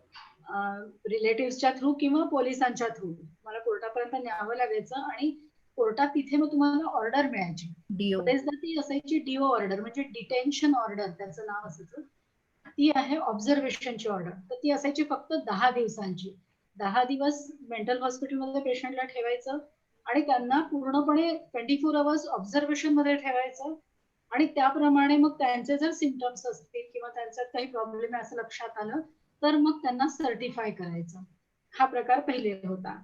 रिलेटिव्हच्या थ्रू किंवा पोलिसांच्या थ्रू मला कोर्टापर्यंत न्यावं लागायचं आणि कोर्टात तिथे मग तुम्हाला ऑर्डर मिळायची. DO. बरेचदा ती असायची DO ऑर्डर, म्हणजे डिटेन्शन ऑर्डर त्याचं नाव असायचं. ती आहे ऑब्झर्वेशनची ऑर्डर. तर ती असायची फक्त 10 दिवसांची. 10 दिवस मेंटल हॉस्पिटलमध्ये पेशंटला ठेवायचं आणि त्यांना पूर्णपणे 24 अवर्स ऑब्झर्वेशन मध्ये ठेवायचं आणि त्याप्रमाणे मग त्यांचे जर सिम्पटम्स असतील किंवा त्यांच्यात काही प्रॉब्लेम आहे असं लक्षात आलं तर मग त्यांना सर्टिफाय करायचं. हा प्रकार पहिले होता.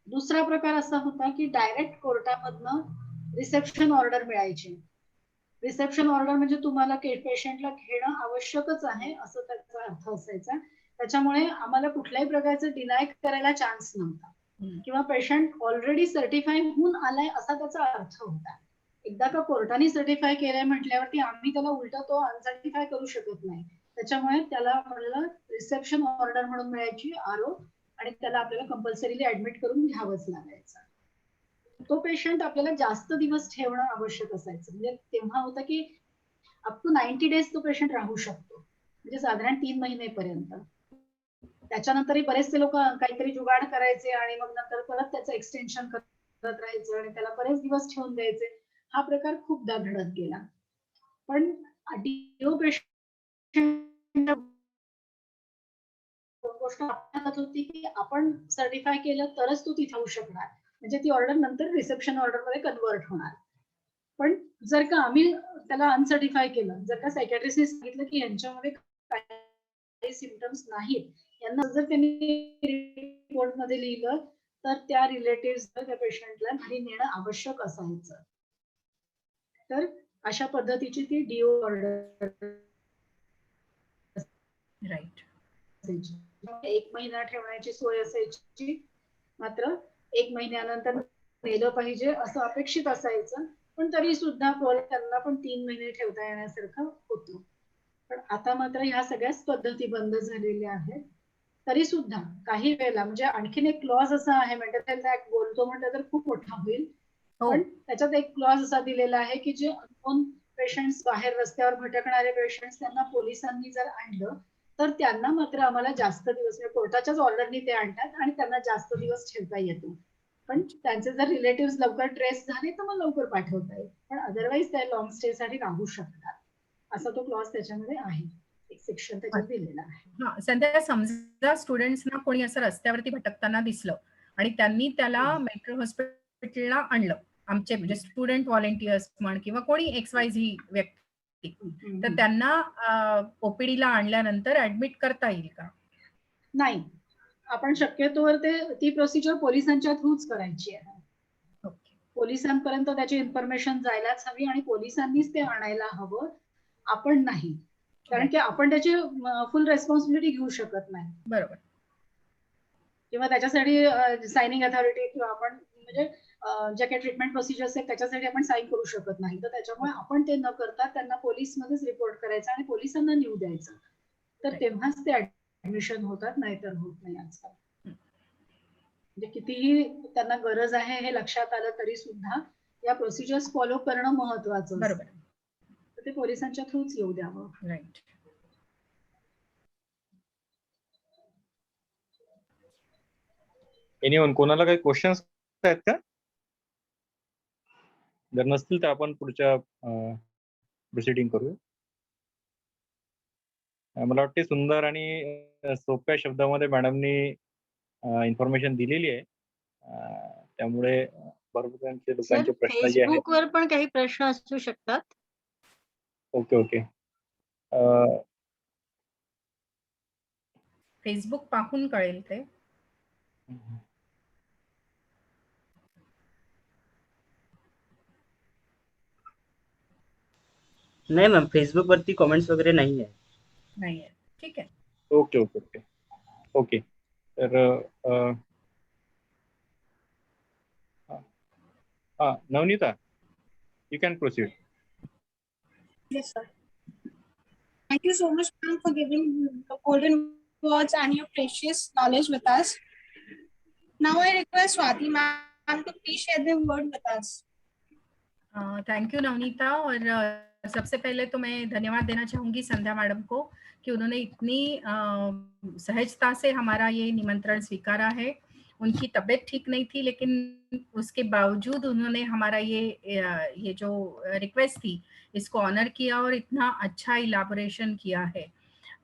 दुसरा प्रकार असा होता की डायरेक्ट कोर्टामधनं रिसेप्शन ऑर्डर मिळायची. रिसेप्शन ऑर्डर म्हणजे तुम्हाला पेशंटला घेणं आवश्यकच आहे असं त्याचा अर्थ असायचा. त्याच्यामुळे आम्हाला कुठल्याही प्रकारचं डिनाय करायला चान्स नव्हता किंवा पेशंट ऑलरेडी सर्टिफाय होऊन आलाय असा त्याचा अर्थ होता. एकदा का कोर्टाने सर्टिफाय केलंय म्हटल्यावरती आम्ही त्याला उलट तो अनसर्टिफाय करू शकत नाही. त्याच्यामुळे त्याला आपल्याला रिसेप्शन ऑर्डर म्हणून मिळायची RO आणि त्याला आपल्याला कंपल्सरीली ऍडमिट करून घ्यावंच लागायचं. तो पेशंट आपल्याला जास्त दिवस ठेवणं आवश्यक असायचं. म्हणजे तेव्हा होतं की अप टू 90 डेज तो पेशंट राहू शकतो, म्हणजे साधारण 3 महिनेपर्यंत. त्याच्यानंतरही बरेचसे लोक काहीतरी जुगाड करायचे आणि मग नंतर परत त्याचं एक्सटेन्शन करत राहायचं आणि त्याला बरेच दिवस ठेवून द्यायचे. हा प्रकार खूपदा घडत गेला. पण DO पेशंट गोष्ट आपल्यात होती की आपण सर्टिफाय केलं तरच तो तिथे होऊ शकणार, म्हणजे ती ऑर्डर नंतर रिसेप्शन ऑर्डर मध्ये कन्वर्ट होणार. पण जर का आम्ही त्याला अनसर्टिफाय केलं, जर का सायकॅट्रिस्टने सांगितलं की यांच्यामध्ये काही सिम्पटम्स नाहीत, यांना जर त्यांनी रिपोर्ट मध्ये लिहिलं तर त्या रिलेटिव्ह त्या पेशंटला घरी नेणं आवश्यक असायचं. तर अशा पद्धतीची ती DO ऑर्डर राईट. 1 महिना ठेवण्याची सोय असायची, मात्र 1 महिन्यानंतर नेलं पाहिजे असं अपेक्षित असायचं. पण तरी सुद्धा त्यांना पण 3 महिने ठेवता येण्यासारखं होतं. पण आता मात्र ह्या सगळ्याच पद्धती बंद झालेल्या आहेत. तरी सुद्धा काही वेळेला म्हणजे आणखीन एक क्लॉज असा आहे, मेंटल हेल्थ ऍक्ट बोलतो म्हटलं तर खूप मोठा होईल, पण त्याच्यात एक क्लॉज असा दिलेला आहे की जे अननोन पेशंट्स, बाहेर रस्त्यावर भटकणारे पेशंट्स, त्यांना पोलिसांनी जर आणलं तर त्यांना मात्र आम्हाला जास्त दिवस, म्हणजे कोर्टाच्याच ऑर्डरनी ते आणतात आणि त्यांना जास्त दिवस ठेवता येतो. पण त्यांचे जर रिलेटिव्ह लवकर ट्रेस झाले तर मग लवकर पाठवता येईल, पण अदरवाईज ते लॉंग स्टे साठी राहू शकतात. असा तो क्लॉज त्याच्यामध्ये आहे, एक सेक्शन त्याच्यात दिलेला आहे. हा, सध्या समजा स्टुडंट्सना कोणी असं रस्त्यावरती भटकताना दिसलं आणि त्यांनी त्याला मेंटल हॉस्पिटलला आणलं, आमचे म्हणजे स्टुडंट व्हॉलेंटियर्स म्हण किंवा कोणी XYZ व्यक्ती, तर त्यांना OPD ला आणल्यानंतर ऍडमिट करता येईल का? नाही, आपण शक्यतोवर ती प्रोसिजर पोलिसांच्या थ्रूच करायची आहे. पोलिसांपर्यंत त्याची इन्फॉर्मेशन जायलाच हवी आणि पोलिसांनीच ते आणायला हवं, आपण नाही. कारण की आपण त्याची फुल रेस्पॉन्सिबिलिटी घेऊ शकत नाही. बरोबर. किंवा त्याच्यासाठी सायनिंग अथॉरिटी किंवा आपण म्हणजे ज्या काही ट्रीटमेंट प्रोसिजर्स आहेत त्याच्यासाठी आपण साईन करू शकत नाही. तर त्याच्यामुळे आपण ते न करता त्यांना पोलिसमध्येच रिपोर्ट करायचं आणि पोलिसांना न्यू द्यायचं, तर तेव्हाच ते ऍडमिशन होतात, नाहीतर होत नाही आजकाल. म्हणजे कितीही त्यांना गरज आहे हे लक्षात आलं तरी सुद्धा या प्रोसिजर्स फॉलो करणं महत्वाचं. बरोबर. तर ते पोलिसांच्या थ्रूच येऊ द्यावं. राईट. एनीवन, कोणाला काही क्वेश्चन्स आहेत का? जर नसतील तर आपण पुढच्या प्रोसिडिंग करूया. मला वाटते सुंदर आणि सोप्या शब्दामध्ये मॅडमनी इन्फॉर्मेशन दिलेली आहे. त्यामुळे बरोबर लोकांचे प्रश्न जे आहेत. फेसबुकवर पण काही प्रश्न असू शकतात. ओके. फेसबुक पाहून कळेल ते. नाही मॅम, फेसबुक वरती कमेंट्स वगैरे नाही आहे. ठीक आहे. ओके. तर Navneeta, you can proceed. Yes, sir. Thank you so much, ma'am, for giving the golden words and your precious knowledge with us. Now I request Swati ma'am to please share the word with us. Thank you Navneeta. और सबसे पहले तो मैं धन्यवाद देना चाहूंगी संध्या मैडम को कि उन्होंने इतनी सहजता से हमारा ये निमंत्रण स्वीकारा है। उनकी तबीयत ठीक नहीं थी, लेकिन उसके बावजूद उन्होंने हमारा ये जो रिक्वेस्ट थी इसको ऑनर किया और इतना अच्छा इलाबोरेशन किया है।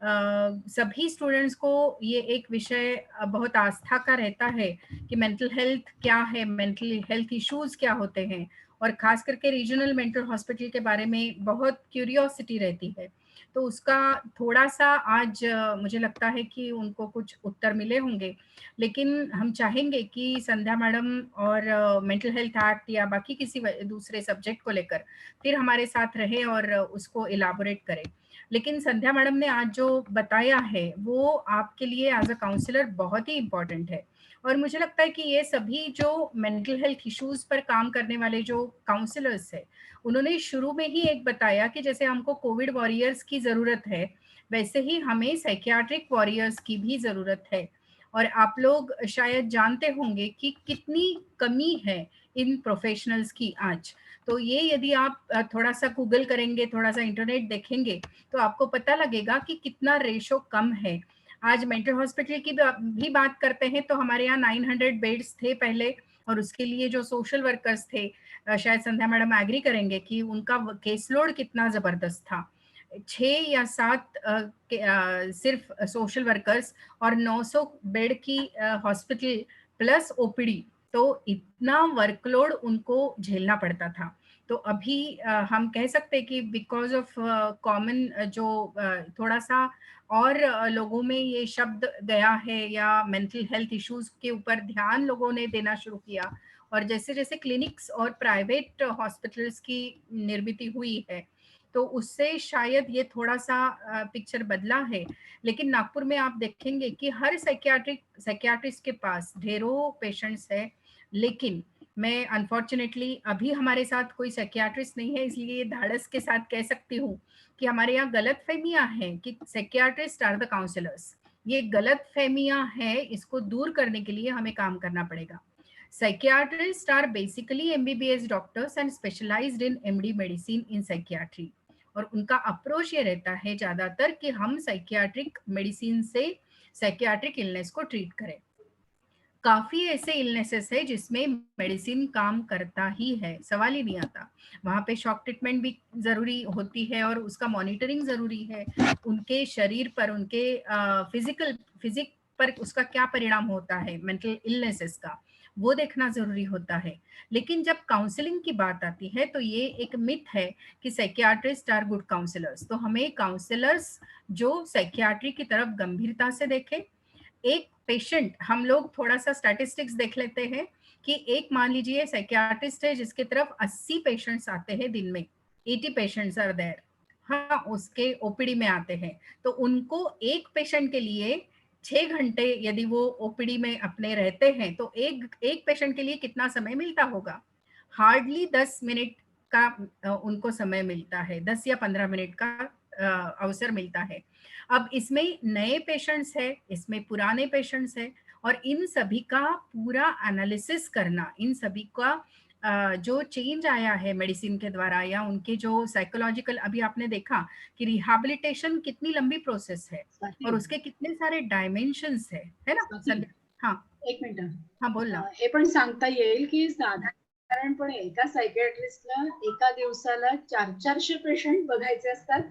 सभी स्टूडेंट्स को ये एक विषय बहुत आस्था का रहता है कि मेंटल हेल्थ क्या है, मेंटल हेल्थ इश्यूज क्या होते हैं, और खास करके रीजनल मेंटल हॉस्पिटल के बारे में बहुत क्यूरियोसिटी रहती है। तो उसका थोड़ा सा आज मुझे लगता है कि उनको कुछ उत्तर मिले होंगे, लेकिन हम चाहेंगे कि संध्या मैडम और मेंटल हेल्थ एक्ट या बाकी किसी दूसरे सब्जेक्ट को लेकर फिर हमारे साथ रहे और उसको इलाबोरेट करें। लेकिन संध्या मैडम ने आज जो बताया है वो आपके लिए एज अ काउंसलर बहुत ही इम्पोर्टेंट है। और मुझे लगता है कि ये सभी जो मेंटल हेल्थ इश्यूज पर काम करने वाले जो काउंसलर्स है, उन्होंने शुरू में ही एक बताया कि जैसे हमको कोविड वॉरियर्स की जरूरत है, वैसे ही हमें साइकियाट्रिक वॉरियर्स की भी जरूरत है। और आप लोग शायद जानते होंगे कि कितनी कमी है इन प्रोफेशनल्स की आज। तो ये यदि आप थोड़ा सा गूगल करेंगे, थोड़ा सा इंटरनेट देखेंगे, तो आपको पता लगेगा कि कितना रेशो कम है। आज मेंटल हॉस्पिटल की भी बात करते हैं तो हमारे यहाँ 900 बेड्स थे पहले, और उसके लिए जो सोशल वर्कर्स थे, शायद संध्या मैडम एग्री करेंगे कि उनका केसलोड कितना जबरदस्त था। 6 या 7 सिर्फ सोशल वर्कर्स और 900 बेड की हॉस्पिटल प्लस ओपीडी, तो इतना वर्कलोड उनको झेलना पड़ता था। तो अभी हम कह सकते हैं कि बिकॉज ऑफ कॉमन जो थोड़ा सा और लोगों में ये शब्द गया है या मेंटल हेल्थ इश्यूज के ऊपर ध्यान लोगों ने देना शुरू किया, और जैसे जैसे क्लिनिक्स और प्राइवेट हॉस्पिटल्स की निर्मित हुई है, तो उससे शायद ये थोड़ा सा पिक्चर बदला है। लेकिन नागपुर में आप देखेंगे कि हर साइकियाट्रिस्ट के पास ढेरों पेशेंट्स है, लेकिन मैं अनफॉर्चुनेटली अभी हमारे साथ कोई साइकियाट्रिस्ट नहीं है, इसलिए धाड़स के साथ कह सकती हूँ कि हमारे यहाँ गलत फहमियाँ हैं कि साइकियाट्रिस्ट आर द काउंसलर्स। ये गलत फहमियाँ है, इसको दूर करने के लिए हमें काम करना पड़ेगा। Psychiatrists are basically MBBS doctors and specialized in MD medicine in psychiatry, और उनका अप्रोच ये रहता है ज्यादातर कि हम साइकियाट्रिक मेडिसिन से साइकियाट्रिक इलनेस को ट्रीट करें। काफी ऐसे इलनेसेस है जिसमें मेडिसिन काम करता ही है, सवाल ही नहीं आता। वहां पे शॉक ट्रीटमेंट भी जरूरी होती है और उसका मॉनिटरिंग जरूरी है। उनके शरीर पर, उनके फिजिक पर उसका क्या परिणाम होता है मेंटल इलनेसेस का, वो देखना जरूरी होता है। लेकिन जब काउंसलिंग की बात आती है तो ये एक मिथ है कि साइकियाट्रिस्ट आर गुड काउंसलर्स। तो हमें काउंसलर्स जो साइकियाट्री की तरफ गंभीरता से देखें। एक पेशेंट, हम लोग थोड़ा सा स्टैटिस्टिक्स देख लेते हैं कि एक मान लीजिए साइकियाट्रिस्ट है जिसके तरफ 80 पेशेंट्स आते हैं दिन में, 80 पेशेंट्स आर देयर, हाँ, उसके ओपीडी में आते हैं, तो उनको एक पेशेंट के लिए 6 घंटे यदि वो ओपीडी में अपने रहते हैं तो एक पेशेंट के लिए कितना समय मिलता होगा? हार्डली 10 मिनट का उनको समय मिलता है, 10 या 15 मिनट का अवसर मिलता है। अब इसमें नए पेशेंट्स है, इसमें पुराने पेशेंट्स है, और इन सभी का पूरा एनालिसिस करना, इन सभी का जो चेंज आया है मेडिसिन के द्वारा या उनके जो साइकोलॉजिकल, अभी आपने देखा कि रिहैबिलिटेशन कितनी लंबी प्रोसेस है और उसके कितने सारे डायमेंशंस है ना? हाँ, एक मिनिट, हाँ बोल ना। हे पण सांगता येईल की साधारणपणे एका सायकियाट्रिस्टला एका दिवसाला 400 पेशंट बघायचे असतात,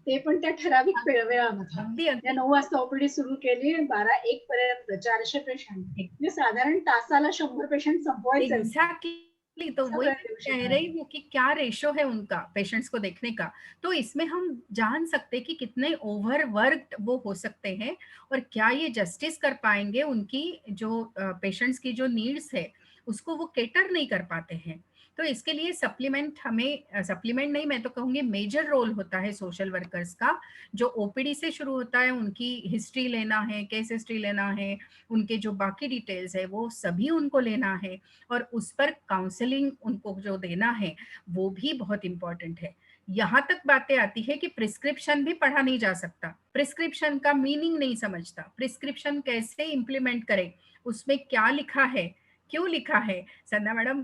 ते पण त्या ठराविक वेळामध्ये. 9 वाजता ओपीडी सुरू केली, 12-1 पर्यंत 400 पेशंट, म्हणजे साधारण तासाला 100 पेशंट संपवायचे. एग्जैक्टली, तो वही कह रही हूँ कि क्या रेशो है उनका पेशेंट्स को देखने का। तो इसमें हम जान सकते हैं कि कितने ओवरवर्क्ड वो हो सकते हैं और क्या ये जस्टिस कर पाएंगे, उनकी जो पेशेंट्स की जो नीड्स है उसको वो केटर नहीं कर पाते हैं। तो इसके लिए सप्लीमेंट नहीं, मैं तो कहूँगी मेजर रोल होता है सोशल वर्कर्स का, जो ओपीडी से शुरू होता है, उनकी हिस्ट्री लेना है, केस हिस्ट्री लेना है, उनके जो बाकी डिटेल्स है वो सभी उनको लेना है, और उस पर काउंसलिंग उनको जो देना है वो भी बहुत इंपॉर्टेंट है। यहाँ तक बातें आती है कि प्रिस्क्रिप्शन भी पढ़ा नहीं जा सकता, प्रिस्क्रिप्शन का मीनिंग नहीं समझता, प्रिस्क्रिप्शन कैसे इम्प्लीमेंट करें, उसमें क्या लिखा है, क्यों लिखा है। संध्या मैडम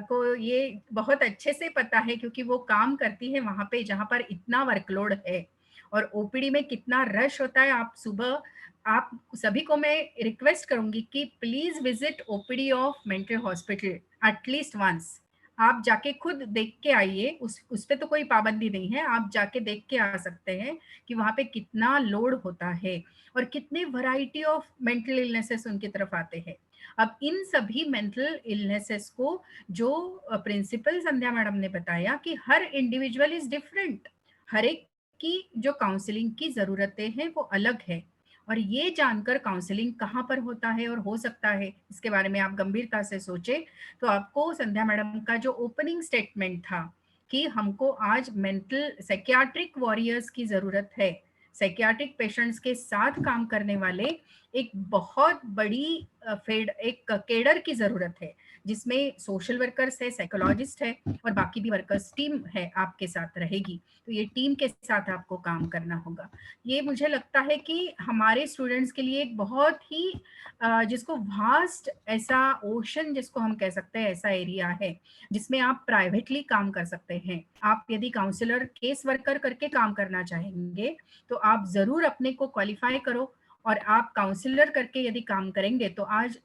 को ये बहुत अच्छे से पता है क्योंकि वो काम करती है वहां पे जहां पर इतना वर्कलोड है। और ओपीडी में कितना रश होता है। आप सुबह, आप सभी को मैं रिक्वेस्ट करूंगी कि please visit OPD of mental hospital at least once. आप जाके खुद देख के आइए, उस पे तो कोई पाबंदी नहीं है, आप जाके देख के आ सकते हैं कि वहाँ पे कितना लोड होता है और कितने वैरायटी ऑफ मेंटल इलनेसेस उनकी तरफ आते हैं। अब इन सभी मेंटल इलनेसेस को जो प्रिंसिपल संध्या मैडम ने बताया कि हर इंडिविजुअल इज डिफरेंट, हर एक की जो काउंसलिंग की जरूरतें हैं वो अलग है, और ये जानकर काउंसलिंग कहाँ पर होता है और हो सकता है इसके बारे में आप गंभीरता से सोचे। तो आपको संध्या मैडम का जो ओपनिंग स्टेटमेंट था कि हमको आज मेंटल साइकियाट्रिक वॉरियर्स की जरूरत है, साइकियाट्रिक पेशेंट्स के साथ काम करने वाले एक बहुत बड़ी एक केडर की जरूरत है, जिसमें सोशल वर्कर्स है, साइकोलॉजिस्ट है और बाकी भी वर्कर्स, टीम है आपके साथ रहेगी। तो ये टीम के साथ आपको काम करना होगा। ये मुझे लगता है कि हमारे स्टूडेंट्स के लिए एक बहुत ही जिसको वास्ट ऐसा ओशन जिसको हम कह सकते हैं, ऐसा एरिया है जिसमें आप प्राइवेटली काम कर सकते हैं। आप यदि काउंसलर केस वर्कर करके काम करना चाहेंगे तो आप जरूर अपने को क्वालिफाई करो, और आप काउंसलर करके यदि काम करेंगे तो आज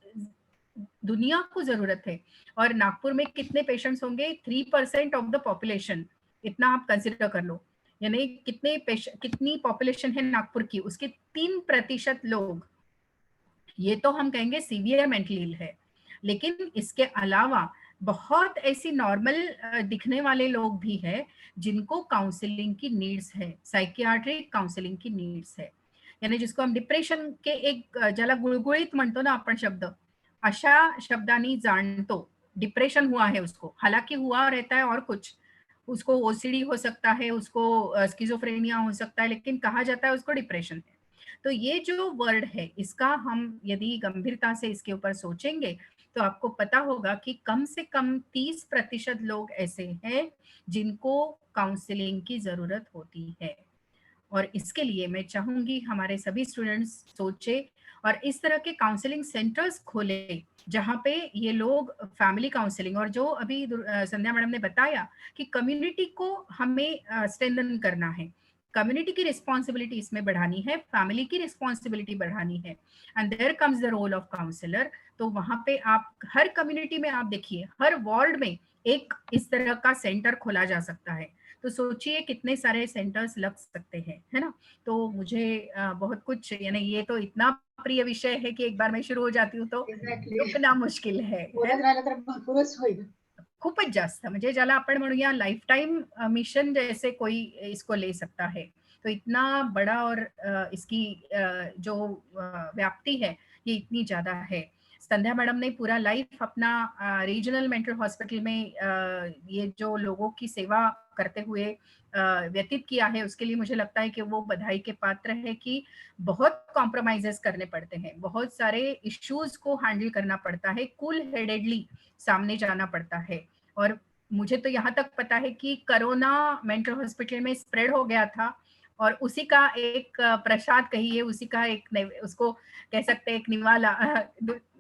दुनिया को जरूरत है। और नागपुर में कितने पेशेंट्स होंगे? 3% ऑफ द पॉपुलेशन, इतना आप कंसिडर कर लो, यानी कितनी पॉपुलेशन है नागपुर की, उसके 3% लोग, ये तो हम कहेंगे सीवियर मेंटल इल है। लेकिन इसके अलावा बहुत ऐसी नॉर्मल दिखने वाले लोग भी हैं जिनको काउंसलिंग की नीड्स है, साइकियाट्रिक काउंसलिंग की नीड्स है, यानी जिसको हम डिप्रेशन के एक ज्याला गुळगुळीत म्हणतो ना आपण शब्द, अशा शब्दांनी जाणतो डिप्रेशन हुआ है उसको, हालांकि हुआ रहता है और कुछ, उसको ओसीडी हो सकता है, उसको स्किज़ोफ्रेनिया हो सकता है, लेकिन कहा जाता है उसको डिप्रेशन है। तो ये जो वर्ड है इसका हम यदि गंभीरता से इसके ऊपर सोचेंगे तो आपको पता होगा कि कम से कम 30% लोग ऐसे हैं जिनको काउंसलिंग की जरूरत होती है। और इसके लिए मैं चाहूंगी हमारे सभी स्टूडेंट्स सोचे और इस तरह के काउंसलिंग सेंटर्स खोले जहाँ पे ये लोग फैमिली काउंसलिंग, और जो अभी संध्या मैडम ने बताया कि कम्युनिटी को हमें स्ट्रेंथन करना है, कम्युनिटी की रिस्पॉन्सिबिलिटी इसमें बढ़ानी है, फैमिली की रिस्पॉन्सिबिलिटी बढ़ानी है, and there comes the role of counsellor. तो वहां पे आप हर कम्युनिटी में आप देखिए, हर वार्ड में एक इस तरह का सेंटर खोला जा सकता है। तो सोचिए कितने सारे सेंटर्स लग सकते हैं, है ना। तो मुझे बहुत कुछ, यानी ये तो इतना प्रिय विषय है कि एक बार मैं शुरू हो जाती हूँ तो रुकना मुश्किल है। खूपच जास्त, म्हणजे ज्याला आपण म्हणूया लाइफ टाइम मिशन जैसे कोई इसको ले सकता है। तो इतना बड़ा और इसकी जो व्याप्ति है ये इतनी ज्यादा है। संध्या मैडम ने पूरा लाइफ अपना रीजनल मेंटल हॉस्पिटल में ये जो लोगों की सेवा करते हुए व्यतीत किया है, उसके लिए मुझे लगता है कि वो बधाई के पात्र है कि बहुत कॉम्प्रोमाइजेस करने पड़ते हैं, बहुत सारे इश्यूज को हैंडल करना पड़ता है, कूल हेडेडली सामने जाना पड़ता है। और मुझे तो यहाँ तक पता है कि कोरोना मेंटल हॉस्पिटल में स्प्रेड हो गया था और उसी का एक प्रसाद कहिए, उसी का एक उसको कह सकते हैं एक निवाला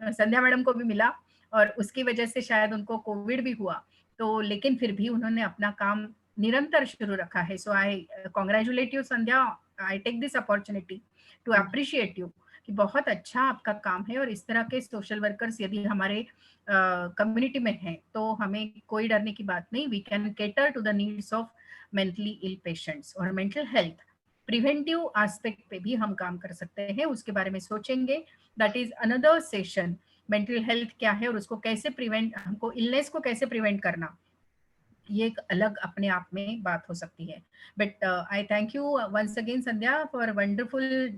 संध्या मैडम को भी मिला और उसकी वजह से शायद उनको कोविड भी हुआ। तो लेकिन फिर भी उन्होंने अपना काम निरंतर शुरू रखा है। So I congratulate you Sandhya, I take this opportunity to appreciate you कि बहुत अच्छा आपका काम है। और इस तरह के सोशल वर्कर्स यदि हमारे कम्युनिटी में हैं तो हमें कोई डरने की बात नहीं। We can cater to the needs of mentally ill patients. और मेंटल हेल्थ प्रिवेंटिव एस्पेक्ट पे भी हम काम कर सकते हैं, उसके बारे में सोचेंगे। That is another session, mental health क्या है और उसको कैसे प्रिवेंट, हमको इलनेस को कैसे प्रिवेंट करना, ये एक अलग अपने आप में बात हो सकती है। But I thank you once again Sandhya for wonderful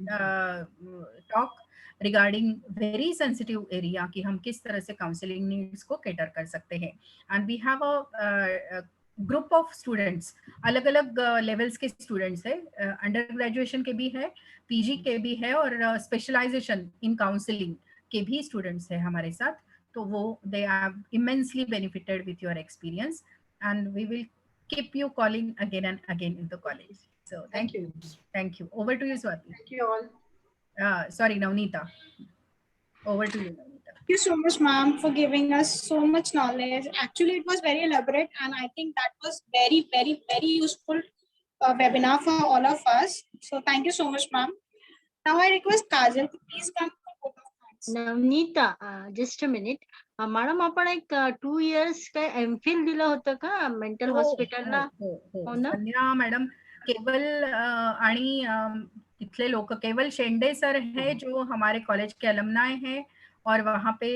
talk regarding very sensitive area कि हम किस तरह से काउंसलिंग नीड्स को कैटर कर सकते हैं। And we have a group of students, अलग अलग लेवल्स के स्टूडेंट्स है, अंडर ग्रेजुएशन के भी है, पीजी के भी है और स्पेशलाइजेशन इन काउंसलिंग के भी स्टूडेंट्स है हमारे साथ। तो वो they have immensely benefited with your experience and we will keep you calling again and again in the college. So thank you. Thank you. Over to you, Swati. Thank you all. Sorry, Navneeta. Over to you, Navneeta. Thank you so much, ma'am, for giving us so much knowledge. Actually, it was very elaborate, and I think that was very, very, very useful webinar for all of us. So thank you so much, ma'am. Now I request Kajal to please come to the vote of thanks. Navneeta, just a minute madam, आपण एक 2 इयर्स काय एमफिल दिलं होतं का मेंटल हॉस्पिटलला? हो ना संध्या मॅडम, केवल आणि तिथले लोग, केवल शेंडे सर है जो हमारे कॉलेज के अलमनाय हैं और वहाँ पे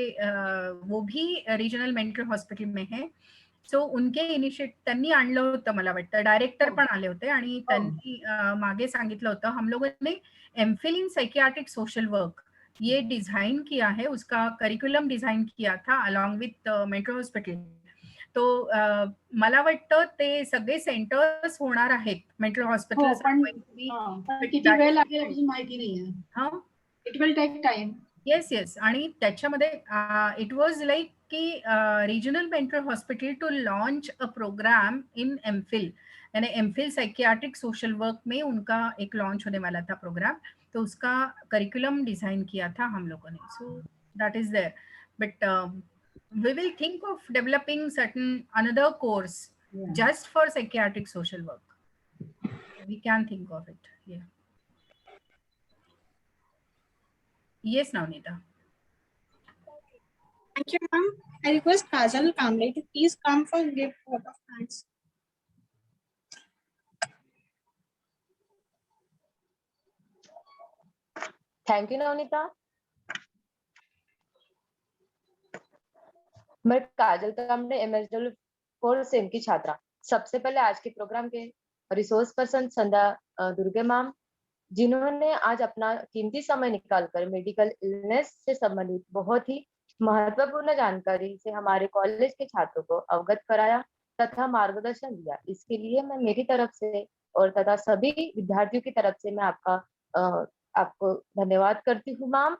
वो भी रीजनल मेंटल हॉस्पिटल में है. सो उनके त्यांनी आणलं होतं, मला वाटतं डायरेक्टर पण आले होते आणि त्यांनी मागे सांगितलं होतं, हम लोगों ने MPhil in psychiatric social work ये डिजाइन किया है, उसका करिकुलम डिजाइन किया था अलॉन्ग विथ मेंटल हॉस्पिटल. तो मला वाटतं ते सगळे सेंटर्स होणार आहेत मेंटल हॉस्पिटल. किती वेळ लागेल अजून माहिती नाहीये. हा, it will take time. Yes. आणि त्याच्यामध्ये इट वॉज लाईक कि regional mental hospital to launch a programme in MPhil, यानी एमफिल साइकियाट्रिक सोशल वर्क में उनका एक लॉन्च होने वाला था प्रोग्राम. तो उसका करिकुलम डिजाइन किया था हम लोगों ने. So that is there, but we will think of developing certain another course just for psychiatric social work. We can think of it. Yes, Navneeta. Thank you, ma'am. I request Kajal Kamble to please come for give vote of thanks. Thank you Navneeta. मैं काजल कामड़े MSW 4 सेम की छात्रा. सबसे पहले आज के प्रोग्राम के रिसोर्स पर्सन संध्या दुर्गे मैम, जिन्होंने आज अपना कीमती समय निकालकर मेडिकल इलनेस से संबंधित बहुत ही महत्वपूर्ण जानकारी से हमारे कॉलेज के छात्रों को अवगत कराया तथा मार्गदर्शन दिया. इसके लिए मैं मेरी तरफ से और तथा सभी विद्यार्थियों की तरफ से मैं आपको धन्यवाद करती हूँ मैम.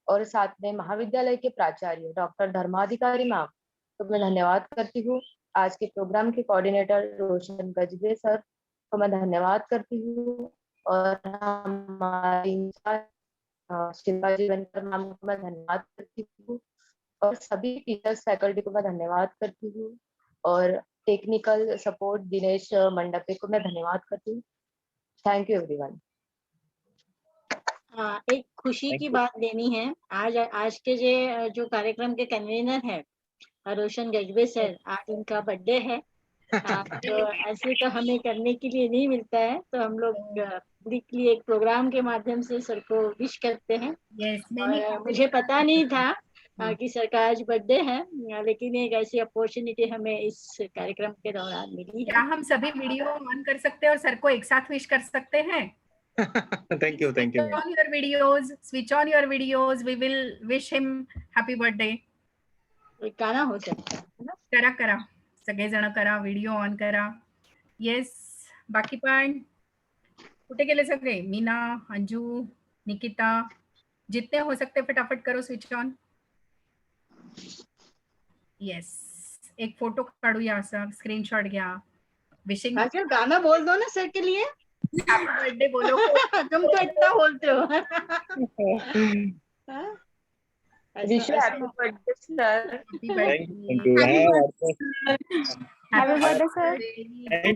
और साथ में महाविद्यालय के प्राचार्य डॉक्टर धर्माधिकारी मैम तो मैं धन्यवाद करती हूँ. आज के प्रोग्राम के कोऑर्डिनेटर रोशन गजबे सर को मैं धन्यवाद करती हूँ. और हमारी शिल्पा बनकर मैम को मैं धन्यवाद करती हूँ. और सभी टीचर्स फैकल्टी को मैं धन्यवाद करती हूँ. और टेक्निकल सपोर्ट दिनेश मंडपे को मैं धन्यवाद करती हूँ. Thank you everyone. एक खुशी की बात देनी है. आज के जो कार्यक्रम के कन्वीनर है रोशन गजबे सर, आज उनका बर्थडे है. तो ऐसे तो हमें करने के लिए नहीं मिलता है, तो हम लोग पूरी एक प्रोग्राम के माध्यम से सर को विश करते हैं. और मुझे पता नहीं था कि सर का आज बर्थडे है, लेकिन एक ऐसी अपॉर्चुनिटी हमें इस कार्यक्रम के दौरान मिली है. क्या हम सभी वीडियो ऑन कर सकते हैं और सर को एक साथ विश कर सकते हैं? Thank you. Switch on your videos. We will wish him happy birthday. गाना हो सकता है. करा सगळेजण करा, व्हिडिओ ऑन करा. येस. बाकी पण कुठे गेले सगळे? मीना, अंजू, निकिता, जितने हो सकते फटाफट करो स्विच ऑन. येस. एक फोटो काढूया, असा स्क्रीनशॉट घ्या. विशिंग. गाना बोल दो ना सर के लिए. हैप्पी बर्थडे बोलो. तुम तो इतना बोलते हो. Wish you happy birthday sir. Thank you. Happy birthday, sir. Thank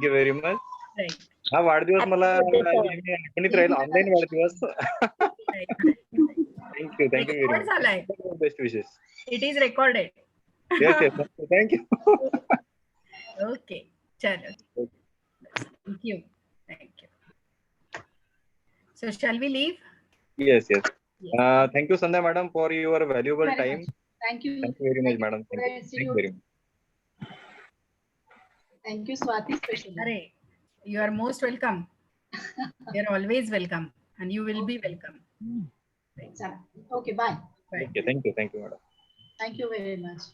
you very much. हा वाढदिवस मला नेहमी आठवणीत राहील. ऑनलाईन वाढदिवस. Thank you very much. झालाय. Best wishes. It is recorded. Yes. Thank you. Okay, चलो. Thank you. So shall we leave? Yes. Thank you, Sandhya madam, for your valuable time. Thank you. Thank you very much, madam. Thank you very much. Thank you, Swati, especially. Arey, you are most welcome. You are always welcome, and you will be welcome. Okay, bye. Thank you, madam. Thank you very much.